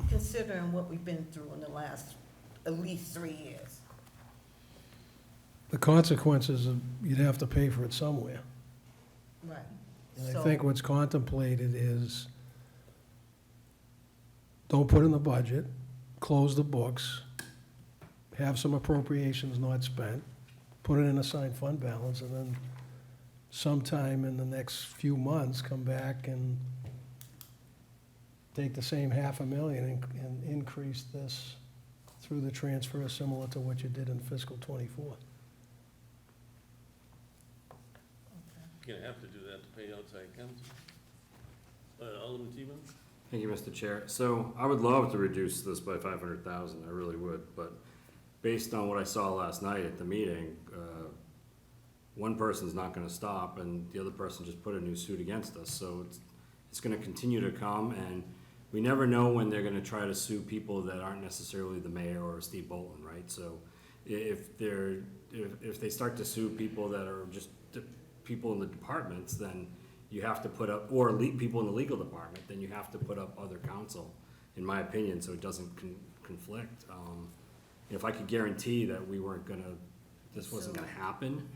Considering what we've been through in the last at least 3 years. The consequences of, you'd have to pay for it somewhere. Right. And So- I think what's contemplated is, don't put in the budget, close the books, have some appropriations not spent, put it in assigned fund balance, and then sometime in the next few months, come back and take the same $500,000 and increase this through the transfer, similar to what you did in fiscal '24. You're gonna have to do that to pay outside counsel. Alderman Tebow? Thank you, Mr. Chair. So I would love to reduce this by 500,000, I really would, but based on what I saw last night at the meeting, one person's not gonna stop and the other person just put a new suit against us, so it's gonna continue to come, and we never know when they're gonna try to sue people that aren't necessarily the mayor or Steve Bolton, right? So if they start to sue people that are just people in the departments, then you have to put up, or people in the legal department, then you have to put up other counsel, in my opinion, so it doesn't conflict. If I could guarantee that this wasn't gonna happen,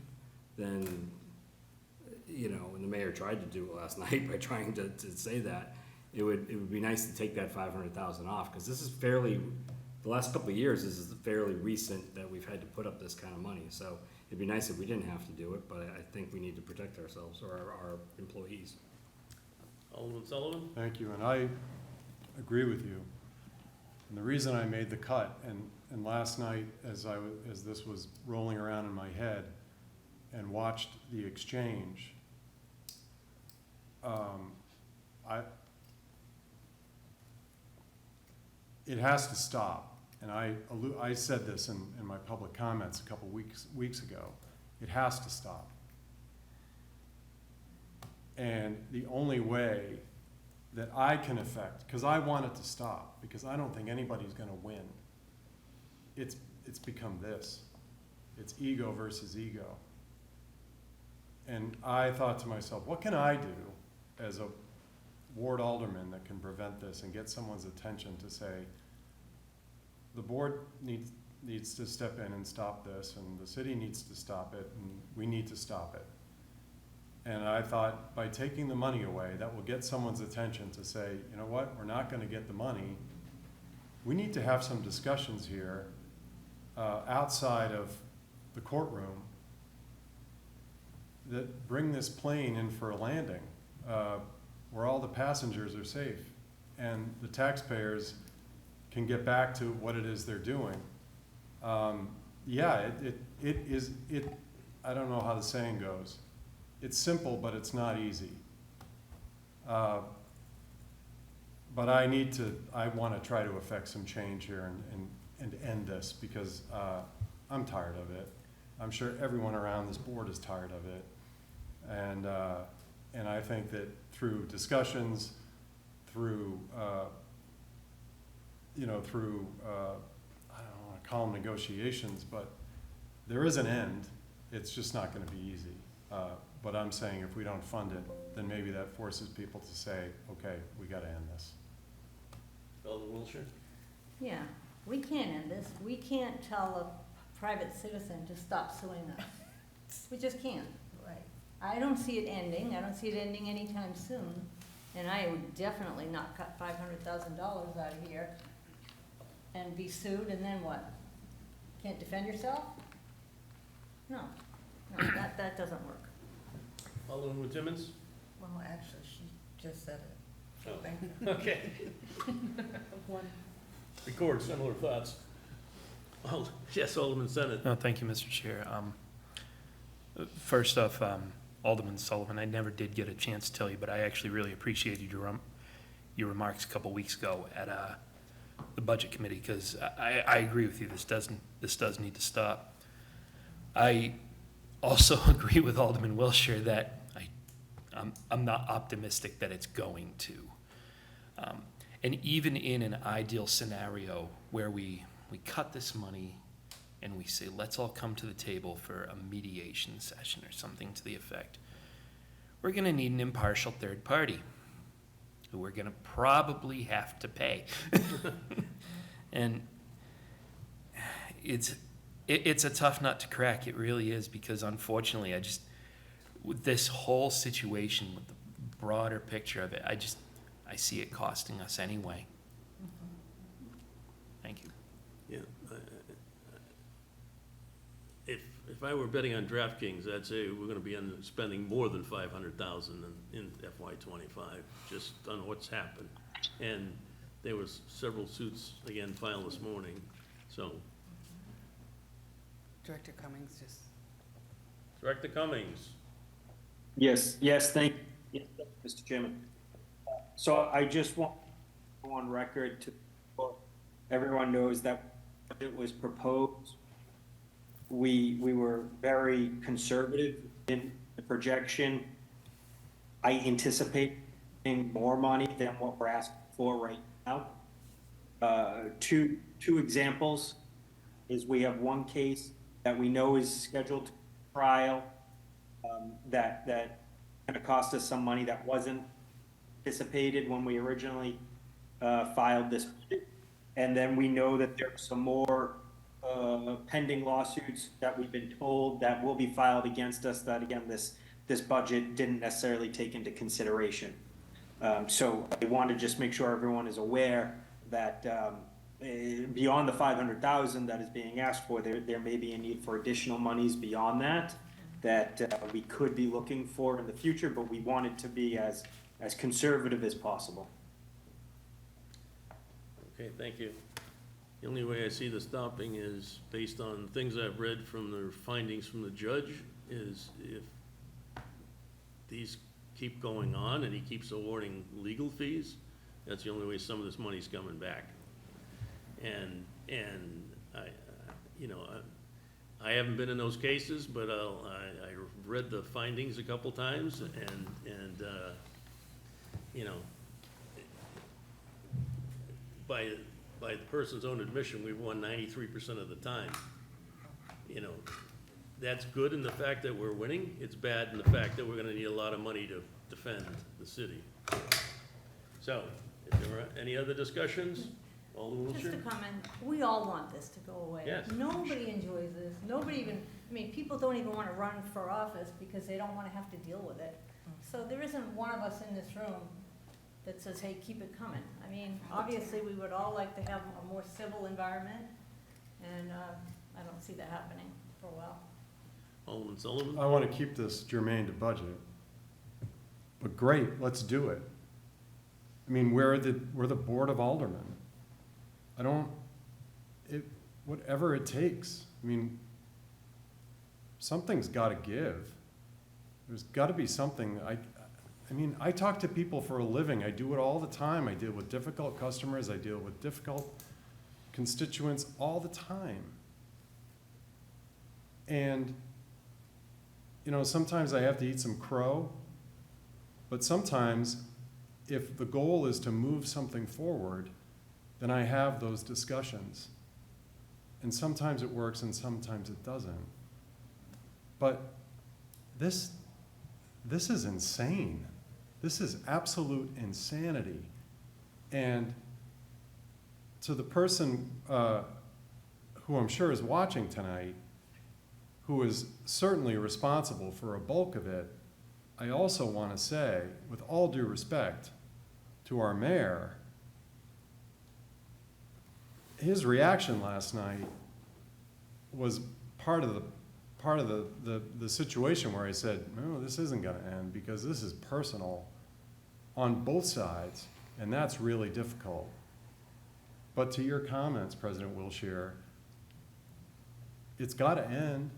then, and the mayor tried to do it last night by trying to say that, it would be nice to take that 500,000 off, because this is the last couple of years, this is fairly recent that we've had to put up this kind of money, so it'd be nice if we didn't have to do it, but I think we need to protect ourselves or our employees. Alderman Sullivan? Thank you, and I agree with you. And the reason I made the cut, and last night, as this was rolling around in my head and watched the exchange, it has to stop. And I said this in my public comments a couple weeks ago. It has to stop. And the only way that I can affect, because I want it to stop, because I don't think anybody's going to win. It's become this. It's ego versus ego. And I thought to myself, what can I do as a ward alderman that can prevent this and get someone's attention to say, the board needs to step in and stop this, and the city needs to stop it, and we need to stop it. And I thought, by taking the money away, that will get someone's attention to say, you know what, we're not gonna get the money. We need to have some discussions here outside of the courtroom that bring this plane in for a landing, where all the passengers are safe and the taxpayers can get back to what it is they're doing. Yeah, it is, I don't know how the saying goes. It's simple, but it's not easy. But I want to try to affect some change here and end this, because I'm tired of it. I'm sure everyone around this board is tired of it. And I think that through discussions, through I don't want to call them negotiations, but there is an end. It's just not going to be easy. But I'm saying if we don't fund it, then maybe that forces people to say, okay, we got to end this. Alderman Wilshire? Yeah, we can't end this. We can't tell a private citizen to stop suing us. We just can't. Right. I don't see it ending. I don't see it ending anytime soon. And I would definitely not cut $500,000 out of here and be sued, and then what? Can't defend yourself? No, that doesn't work. Alderman Timmons? Well, actually, she just said it. Oh. Thank you. Okay. One. Record similar thoughts. Yes, Alderman Senate. No, thank you, Mr. Chair. First off, Alderman Sullivan, I never did get a chance to tell you, but I actually really appreciated your remarks a couple weeks ago at the Budget Committee, because I agree with you. This does need to stop. I also agree with Alderman Wilshire that I'm not optimistic that it's going to. And even in an ideal scenario where we cut this money and we say, let's all come to the table for a mediation session or something to the effect, we're gonna need an impartial third party who we're gonna probably have to pay. And it's a tough nut to crack, it really is, because unfortunately, with this whole situation, with the broader picture of it, I see it costing us anyway. Thank you. Yeah. If I were betting on DraftKings, I'd say we're gonna be spending more than 500,000 in FY '25, just on what's happened. And there was several suits, again, filed this morning, so. Director Cummings, just. Director Cummings. Yes, thank you, Mr. Chairman. So I just want to go on record to, everyone knows that it was proposed. We were very conservative in the projection. I anticipate more money than what we're asking for right now. Two examples is we have one case that we know is scheduled to trial, that going to cost us some money that wasn't anticipated when we originally filed this. And then we know that there's some more pending lawsuits that we've been told that will be filed against us that, again, this budget didn't necessarily take into consideration. So I want to just make sure everyone is aware that beyond the 500,000 that is being asked for, there may be a need for additional monies beyond that we could be looking for in the future, but we want it to be as conservative as possible. Okay, thank you. The only way I see this stopping is based on things I've read from the findings from the judge, is if these keep going on and he keeps awarding legal fees, that's the only way some of this money's coming back. And I haven't been in those cases, but I read the findings a couple times, and by the person's own admission, we've won 93% of the time. That's good in the fact that we're winning. It's bad in the fact that we're gonna need a lot of money to defend the city. So, if there are any other discussions? Alderman Just Wiltshire? a comment, we all want this to go away. Yes. Nobody enjoys this, nobody even, people don't even wanna run for office because they don't wanna have to deal with it. So there isn't one of us in this room that says, hey, keep it coming. Obviously, we would all like to have a more civil environment, and I don't see that happening for a while. Alderman Sullivan? I want to keep this germane to budget, but great, let's do it. We're the Board of Aldermen. Whatever it takes. Something's got to give. There's got to be something. I talk to people for a living. I do it all the time. I deal with difficult customers. I deal with difficult constituents all the time. And, sometimes I have to eat some crow, but sometimes if the goal is to move something forward, then I have those discussions. And sometimes it works and sometimes it doesn't. But this is insane. This is absolute insanity. And to the person who I'm sure is watching tonight, who is certainly responsible for a bulk of it, I also want to say, with all due respect to our mayor, his reaction last night was part of the situation where I said, no, this isn't going to end because this is personal on both sides, and that's really difficult. But to your comments, President Wiltshire, it's got to end.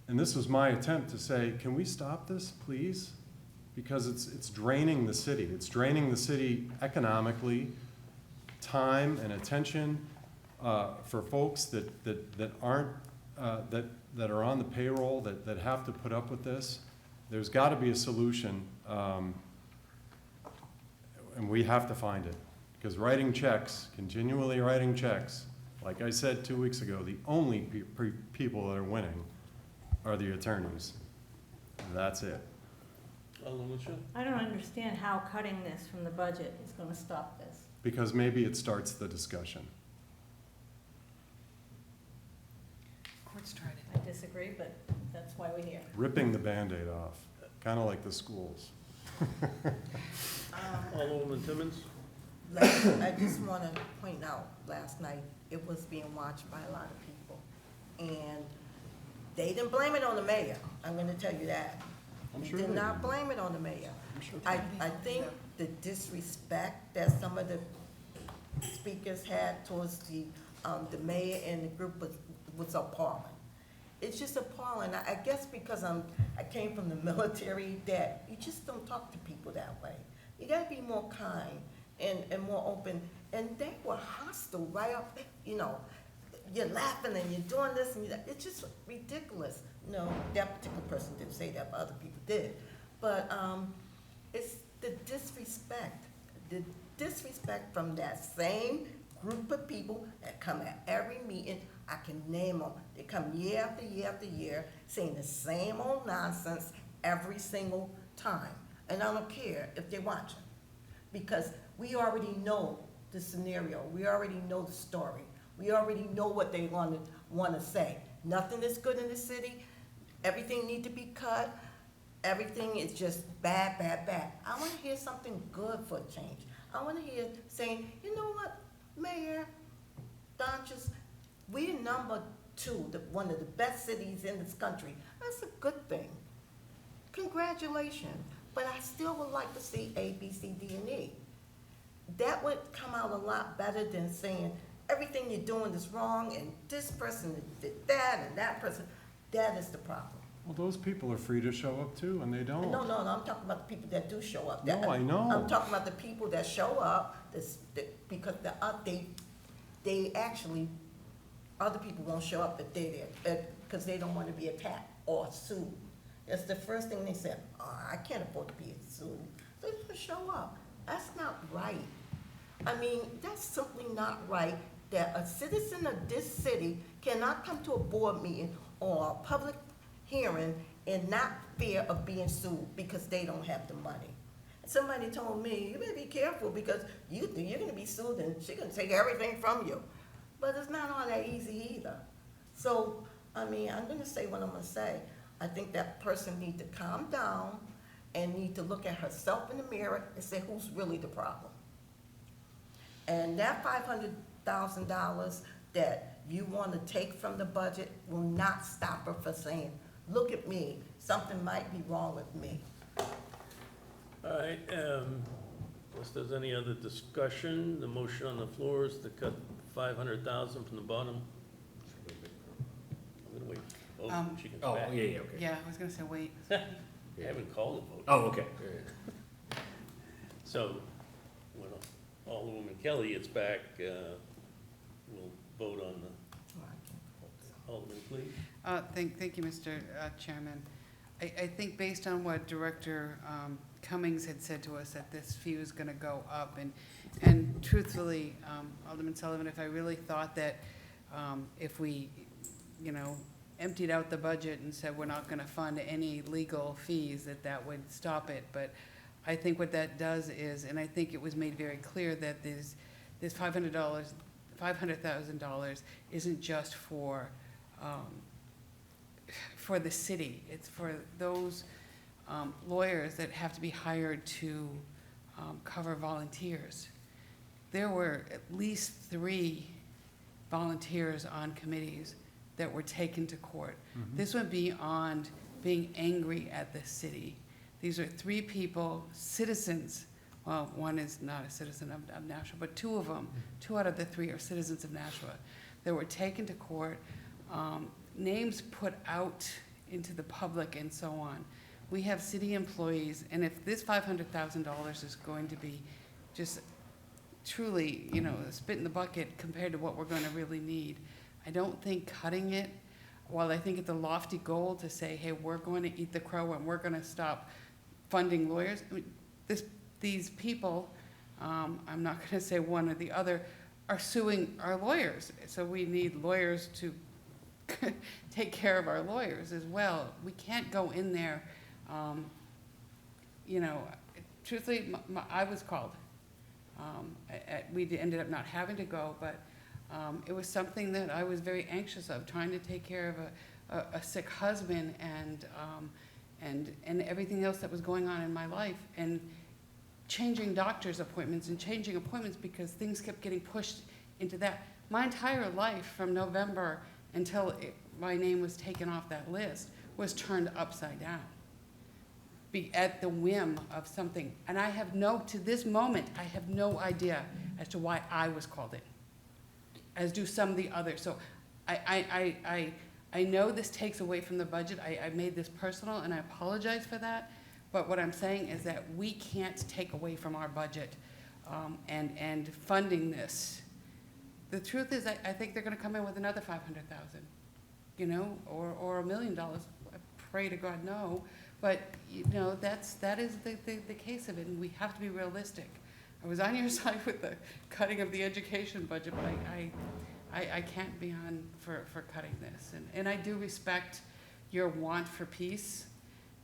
And this was my attempt to say, can we stop this, please? Because it's draining the city. It's draining the city economically, time and attention for folks that aren't that are on the payroll that have to put up with this. There's got to be a solution, and we have to find it Because writing checks, continually writing checks, like I said 2 weeks ago, the only people that are winning are the attorneys. That's it. Alderman Shaw? I don't understand how cutting this from the budget is gonna stop this. Because maybe it starts the discussion. Court's tried it. I disagree, but that's why we're here. Ripping the Band-Aid off, kind of like the schools. Alderwoman Timmons? I just want to point out, last night, it was being watched by a lot of people. And they didn't blame it on the mayor, I'm going to tell you that. I'm They sure did they not did. blame it on the mayor. I'm sure I think the disrespect that some of the speakers had towards the mayor and the group was appalling. It's just appalling. I guess because I came from the military, that you just don't talk to people that way. You gotta be more kind and more open. And they were hostile right up, you know, you're laughing and you're doing this and it's just ridiculous. No, that particular person didn't say that, but other people did. But it's the disrespect from that same group of people that come at every meeting. I can name them. They come year after year after year, saying the same old nonsense every single time. And I don't care if they're watching, because we already know the scenario. We already know the story. We already know what they want to say. Nothing is good in the city. Everything needs to be cut. Everything is just bad, bad, bad. I want to hear something good for a change. I want to hear saying, you know what, Mayor Donches, we're number 2, one of the best cities in this country. That's a good thing. Congratulations. But I still would like to see A, B, C, D, and E. That would come out a lot better than saying everything you're doing is wrong and this person did that and that person. That is the problem. Well, those people are free to show up too, and they don't. No, I'm talking about the people that do show up. No, I know. I'm talking about the people that show up, because they actually, other people won't show up if they're there, because they don't want to be attacked or sued. That's the first thing they said, oh, I can't afford to be sued. They don't show up. That's not right. I mean, that's simply not right that a citizen of this city cannot come to a board meeting or a public hearing and not fear of being sued because they don't have the money. Somebody told me, you better be careful because you're going to be sued and she's going to take everything from you. But it's not all that easy either. So, I mean, I'm going to say what I'm going to say. I think that person needs to calm down and need to look at herself in the mirror and say, who's really the problem? And that $500,000 that you want to take from the budget will not stop her from saying, look at me, something might be wrong with me. All right, unless there's any other discussion, the motion on the floor is to cut 500,000 from the bottom. I'm gonna wait. Oh, she can Oh, back. yeah, okay. Yeah, I was gonna say, wait. I haven't called a vote. Oh, okay. So, when Alderwoman Kelly gets back, we'll vote on the, Alderman, please. Thank you, Mr. Chairman. I think based on what Director Cummings had said to us, that this fee is gonna go up, and truthfully, Alderman Sullivan, if I really thought that if we, emptied out the budget and said we're not gonna fund any legal fees, that would stop it, but I think what that does is, and I think it was made very clear that this $500,000 isn't just for the city. It's for those lawyers that have to be hired to cover volunteers. There were at least 3 volunteers on committees that were taken to court. Mm-hmm. This went beyond being angry at the city. These are 3 people, citizens. Well, one is not a citizen of Nashua, but 2 of them, 2 out of the 3 are citizens of Nashua, that were taken to court, names put out into the public and so on. We have city employees, and if this $500,000 is going to be just truly, a spit in the bucket compared to what we're gonna really need, I don't think cutting it, while I think it's a lofty goal to say, hey, we're going to eat the crow and we're gonna stop funding lawyers, I mean, these people I'm not gonna say one or the other, are suing our lawyers. So we need lawyers to take care of our lawyers as well. We can't go in there, you know, truthfully, I was called. We ended up not having to go, but it was something that I was very anxious of, trying to take care of a sick husband and everything else that was going on in my life, and changing doctor's appointments and changing appointments because things kept getting pushed into that. My entire life from November until my name was taken off that list was turned upside down. Be at the whim of something. And I have to this moment, I have no idea as to why I was called in, as do some of the others. So I know this takes away from the budget. I made this personal, and I apologize for that. But what I'm saying is that we can't take away from our budget and funding this. The truth is, I think they're gonna come in with another 500,000, you know, or $1 million. I pray to God no. But, you know, that is the case of it, and we have to be realistic. I was on your side with the cutting of the education budget, but I can't be on for cutting this. And I do respect your want for peace.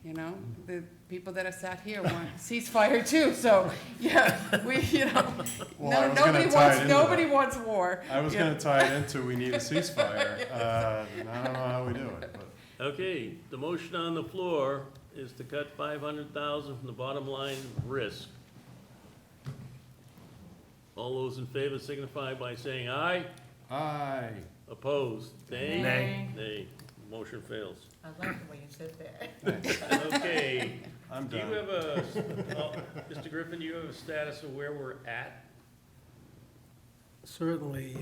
You know, the people that have sat here want ceasefire too, so, yeah, you know, Well, nobody wants war. I was gonna tie it into we need a ceasefire. I don't know how we do it, but. Okay, the motion on the floor is to cut 500,000 from the bottom line risk. All those in favor signify by saying aye. Aye. Opposed? Nay? Nay. Nay. Motion fails. I like the way you said that. Okay. I'm Do you done. have Mr. Griffin, do you have a status of where we're at? Certainly,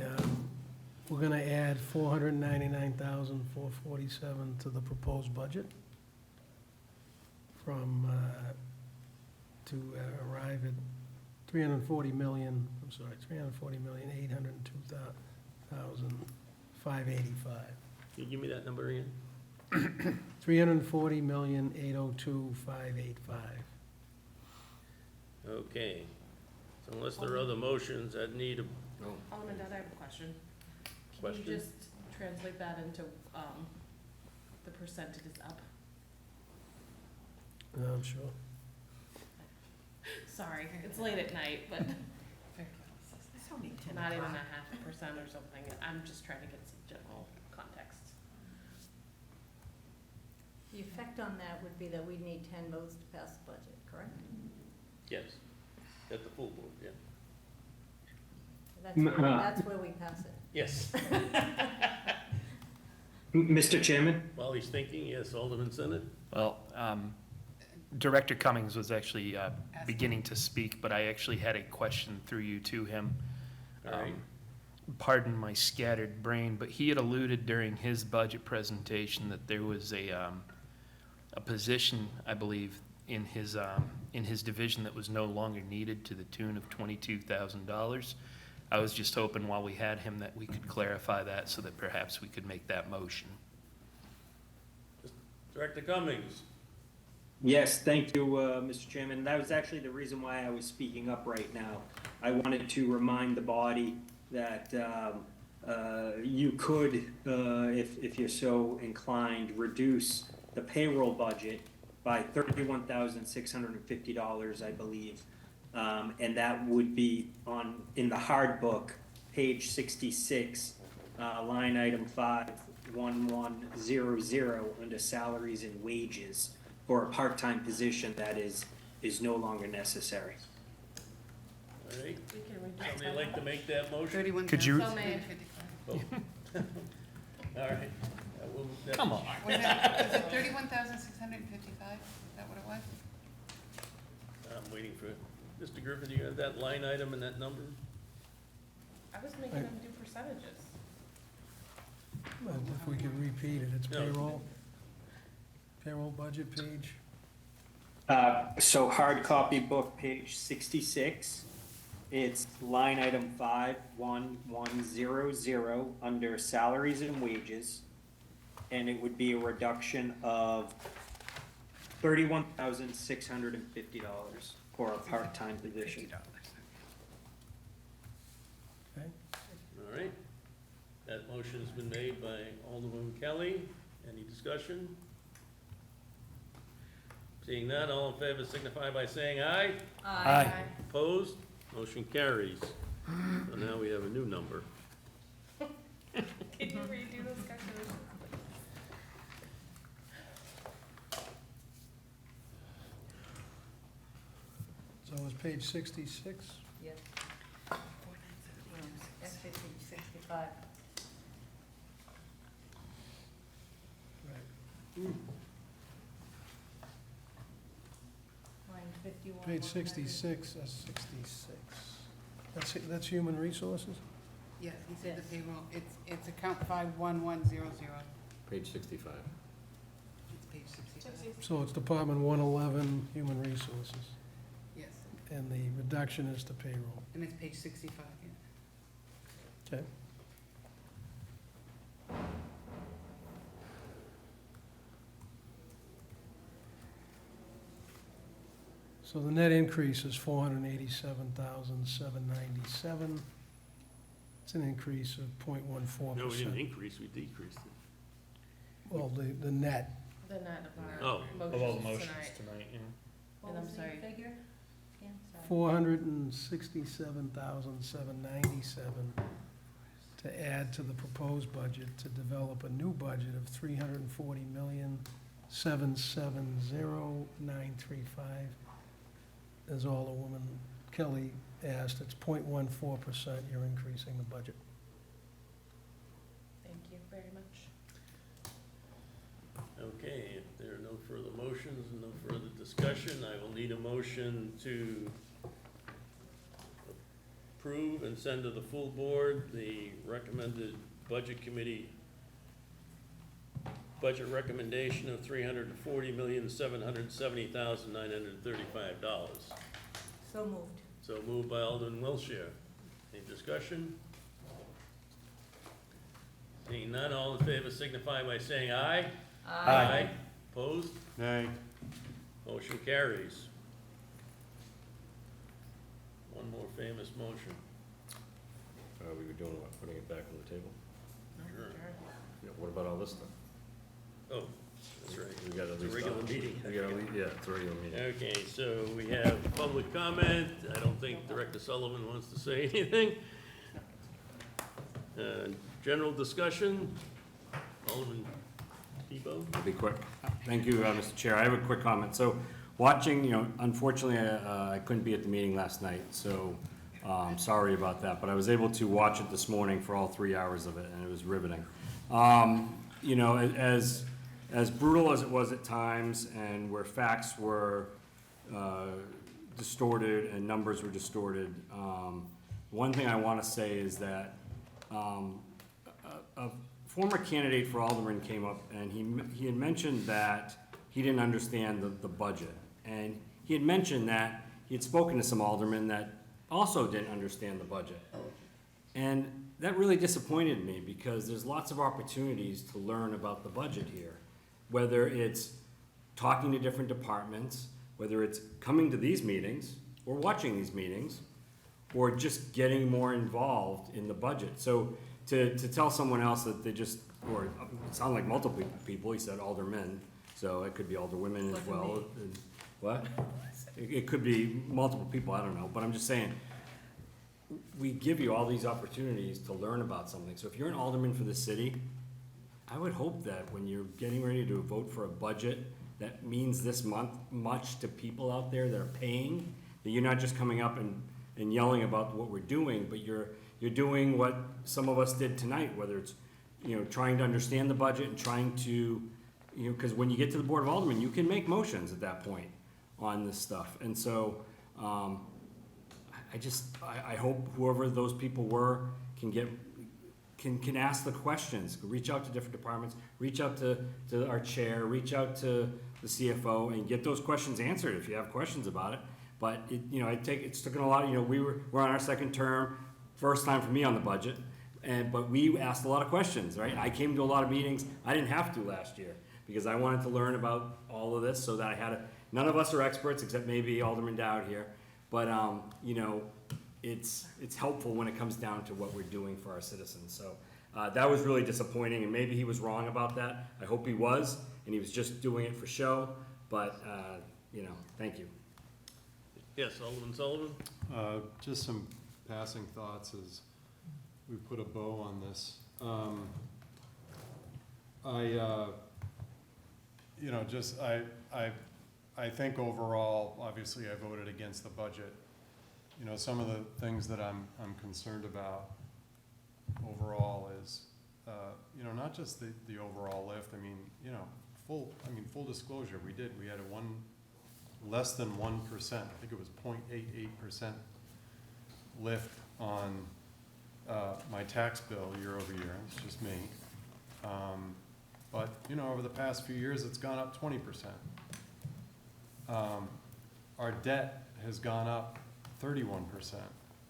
we're gonna add $499,447 to the proposed budget to arrive at $340,802,585. Can you give me that number again? $340,802,585. Okay. So unless there are other motions that need a, Alderman Dowd, I have a question. Can Question? you just translate that into, the percentages up? I'm sure. Sorry, it's late at night, but It's only 10 not even o'clock. a 0.5% or something. I'm just trying to get some general context. The effect on that would be that we'd need 10 votes to pass the budget, correct? yes, at the full board, yeah. That's where we pass it. Yes. Mr. Chairman? While he's thinking, yes, Alderman Senate? Well, Director Cummings was actually beginning to speak, but I actually had a question through you to him. All right. Pardon my scattered brain, but he had alluded during his budget presentation that there was a position, I believe, in his division that was no longer needed to the tune of $22,000. I was just hoping while we had him that we could clarify that so that perhaps we could make that motion. Director Cummings? Yes, thank you, Mr. Chairman. That was actually the reason why I was speaking up right now. I wanted to remind the body that you could, if you're so inclined, reduce the payroll budget by $31,650, I believe. And that would be in the hard book, page 66, line item 51100 under salaries and wages for a part-time position that is no longer necessary. All right. We can reduce Somebody that. like to make that motion? Could you- So made. Oh. All right. Come on. Was it 31,655? Is that what it was? I'm waiting for, Mr. Griffin, you have that line item and that number? I was making them do percentages. And if we could repeat it, it's No. payroll budget page. So hard copy book, page 66. It's line item 51100 under salaries and wages. And it would be a reduction of $31,650 for a part-time position. Motion's been made by Alderman Kelly. Any discussion? Seeing none, all in favor signify by saying aye. Aye. Opposed? Motion carries. So now we have a new number. Can you redo those calculations? So it's page 66? Yes. Actually, page 65. Right. Line 51. Page 66, that's 66. That's human resources? Yes, he said the Yes. payroll, it's account 51100. Page 65. It's page 65. So it's Department 111, human resources, Yes, and the reduction is to payroll. and it's page 65, yeah. Okay. So the net increase is 487,797. It's an increase of 0.14%. No, we didn't increase, we decreased it. Well, the net, The net of Oh. our Of all the motions motions tonight. tonight, yeah. What And I'm was the sorry. figure? Yeah, sorry. 467,797 to add to the proposed budget to develop a new budget of 340,770,935. As Alderwoman Kelly asked, it's 0.14% you're increasing the budget. Thank you very much. Okay, if there are no further motions and no further discussion, I will need a motion to approve and send to the full board the recommended budget committee budget recommendation of $340,770,935. So moved. So moved by Alderman Wiltshire. Any discussion? Seeing none, all in favor signify by saying aye. Aye. Opposed? Nay. Motion carries. One more famous motion. We were doing what, putting it back on the table? Sure. Yeah, what about all this stuff? Oh, that's right. We got at It's a least. regular meeting. We got at least, yeah, it's a regular meeting. Okay, so we have public comment. I don't think Director Sullivan wants to say anything. General discussion. Alderman Tebow? I'll be quick. Thank you, Mr. Chair. I have a quick comment. So, watching, unfortunately, I couldn't be at the meeting last night, so sorry about that. But I was able to watch it this morning for all 3 hours of it, and it was riveting. As brutal as it was at times, and where facts were distorted and numbers were distorted, one thing I want to say is that a former candidate for alderman came up, and he had mentioned that he didn't understand the budget. And he had mentioned that he had spoken to some aldermen that also didn't understand the budget. And that really disappointed me, because there's lots of opportunities to learn about the budget here. Whether it's talking to different departments, whether it's coming to these meetings, or watching these meetings, or just getting more involved in the budget. So to tell someone else that they just, or it sounded like multiple people, he said aldermen, so it could be alderwomen as well. What? It could be multiple people, I don't know, but I'm just saying, we give you all these opportunities to learn about something. So if you're an alderman for the city, I would hope that when you're getting ready to vote for a budget that means this month much to people out there that are paying, that you're not just coming up and yelling about what we're doing, but you're doing what some of us did tonight, whether it's, trying to understand the budget and trying to, because when you get to the Board of Aldermen, you can make motions at that point on this stuff. And so, I hope whoever those people were can ask the questions, reach out to different departments, reach out to our chair, reach out to the CFO, and get those questions answered if you have questions about it. But it's taken a lot of, we're on our second term, first time for me on the budget, but we asked a lot of questions, right? I came to a lot of meetings I didn't have to last year, because I wanted to learn about all of this, so that none of us are experts except maybe Alderman Dowd here, but it's helpful when it comes down to what we're doing for our citizens. So That was really disappointing, and maybe he was wrong about that. I hope he was, and he was just doing it for show, but, you know, thank you. Yes, Alderman Sullivan? Just some passing thoughts as we put a bow on this. You know, just, I think overall, obviously I voted against the budget. You know, some of the things that I'm concerned about overall is, you know, not just the overall lift. I mean, you know, full disclosure, we had a less than 1%, I think it was 0.88% lift on my tax bill year over year. It's just me. But, you know, over the past few years, it's gone up 20%. Our debt has gone up 31%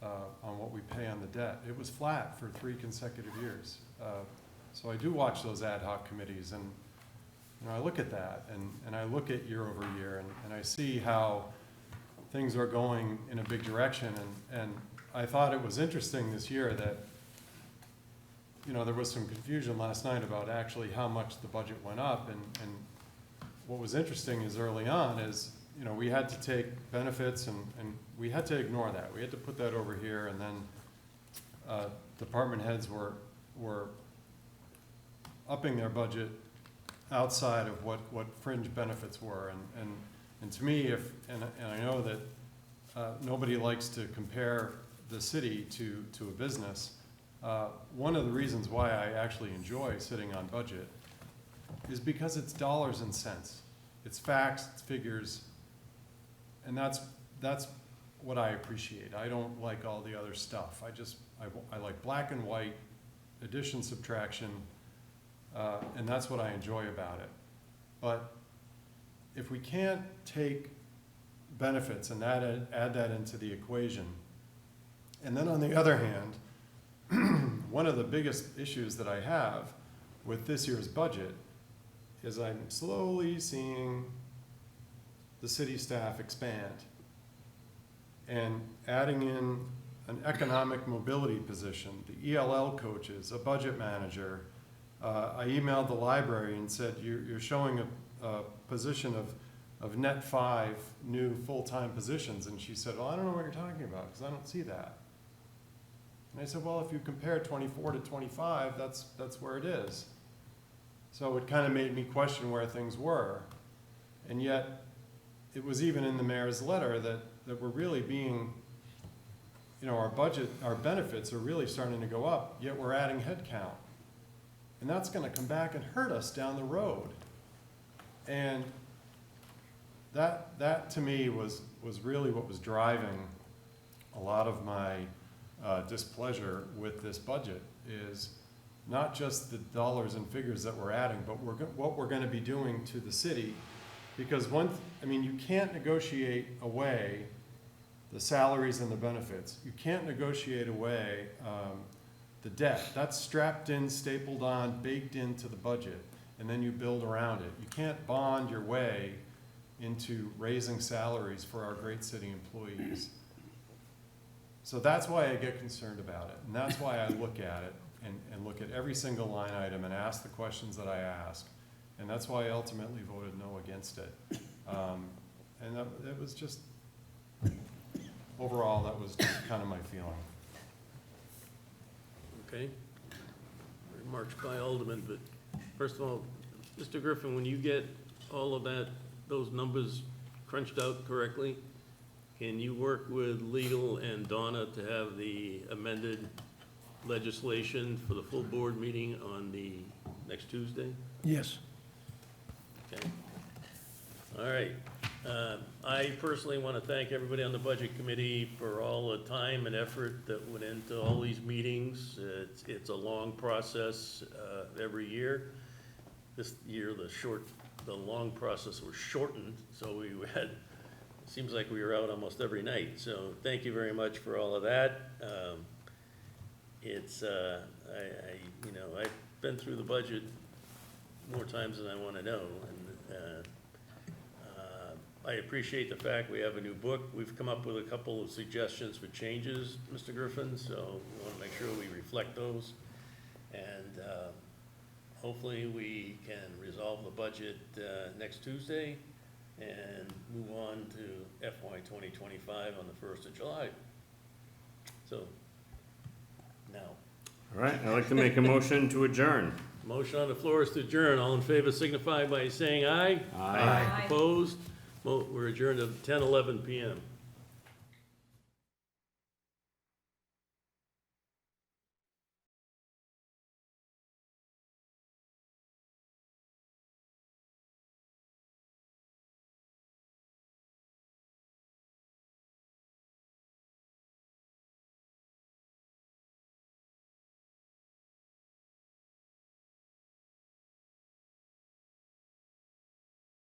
on what we pay on the debt. It was flat for 3 consecutive years. So I do watch those ad hoc committees, and you know, I look at that, and I look at year over year, and I see how things are going in a big direction. And I thought it was interesting this year that, you know, there was some confusion last night about actually how much the budget went up. And what was interesting is early on is, you know, we had to take benefits and we had to ignore that. We had to put that over here, and then department heads were upping their budget outside of what fringe benefits were. And to me, and I know that nobody likes to compare the city to a business, one of the reasons why I actually enjoy sitting on budget is because it's dollars and cents. It's facts, it's figures, and that's what I appreciate. I don't like all the other stuff. I like black and white, addition, subtraction, and that's what I enjoy about it. But if we can't take benefits and add that into the equation, and then on the other hand, one of the biggest issues that I have with this year's budget is I'm slowly seeing the city staff expand and adding in an economic mobility position, the ELL coaches, a budget manager. I emailed the library and said, you're showing a position of net 5 new full-time positions. And she said, well, I don't know what you're talking about because I don't see that. And I said, well, if you compare 24 to 25, that's where it is. So it kind of made me question where things were. And yet, it was even in the mayor's letter that we're really being, you know, our budget, our benefits are really starting to go up, yet we're adding headcount. And that's going to come back and hurt us down the road. And that to me was really what was driving a lot of my displeasure with this budget, is not just the dollars and figures that we're adding, but what we're going to be doing to the city. Because I mean, you can't negotiate away the salaries and the benefits. You can't negotiate away the debt. That's strapped in, stapled on, baked into the budget, and then you build around it. You can't bond your way into raising salaries for our great city employees. So that's why I get concerned about it, and that's why I look at it and look at every single line item and ask the questions that I ask. And that's why I ultimately voted no against it. And it was just, overall, that was just kind of my feeling. Okay. Remarks by Alderman, but first of all, Mr. Griffin, when you get all of those numbers crunched out correctly, can you work with legal and Donna to have the amended legislation for the full board meeting on the next Tuesday? Yes. Okay. All right. I personally want to thank everybody on the Budget Committee for all the time and effort that went into all these meetings. It's a long process every year. This year, the long process was shortened, so we had, it seems like we were out almost every night. So thank you very much for all of that. You know, I've been through the budget more times than I want to know, and I appreciate the fact we have a new book. We've come up with a couple of suggestions for changes, Mr. Griffin, so we want to make sure we reflect those. And hopefully we can resolve the budget next Tuesday and move on to FY 2025 on the 1st of July. So, now, All right, I'd like to make a motion to adjourn. motion on the floor is to adjourn. All in favor signify by saying aye. Aye. Opposed? We're adjourned at 10:11 PM.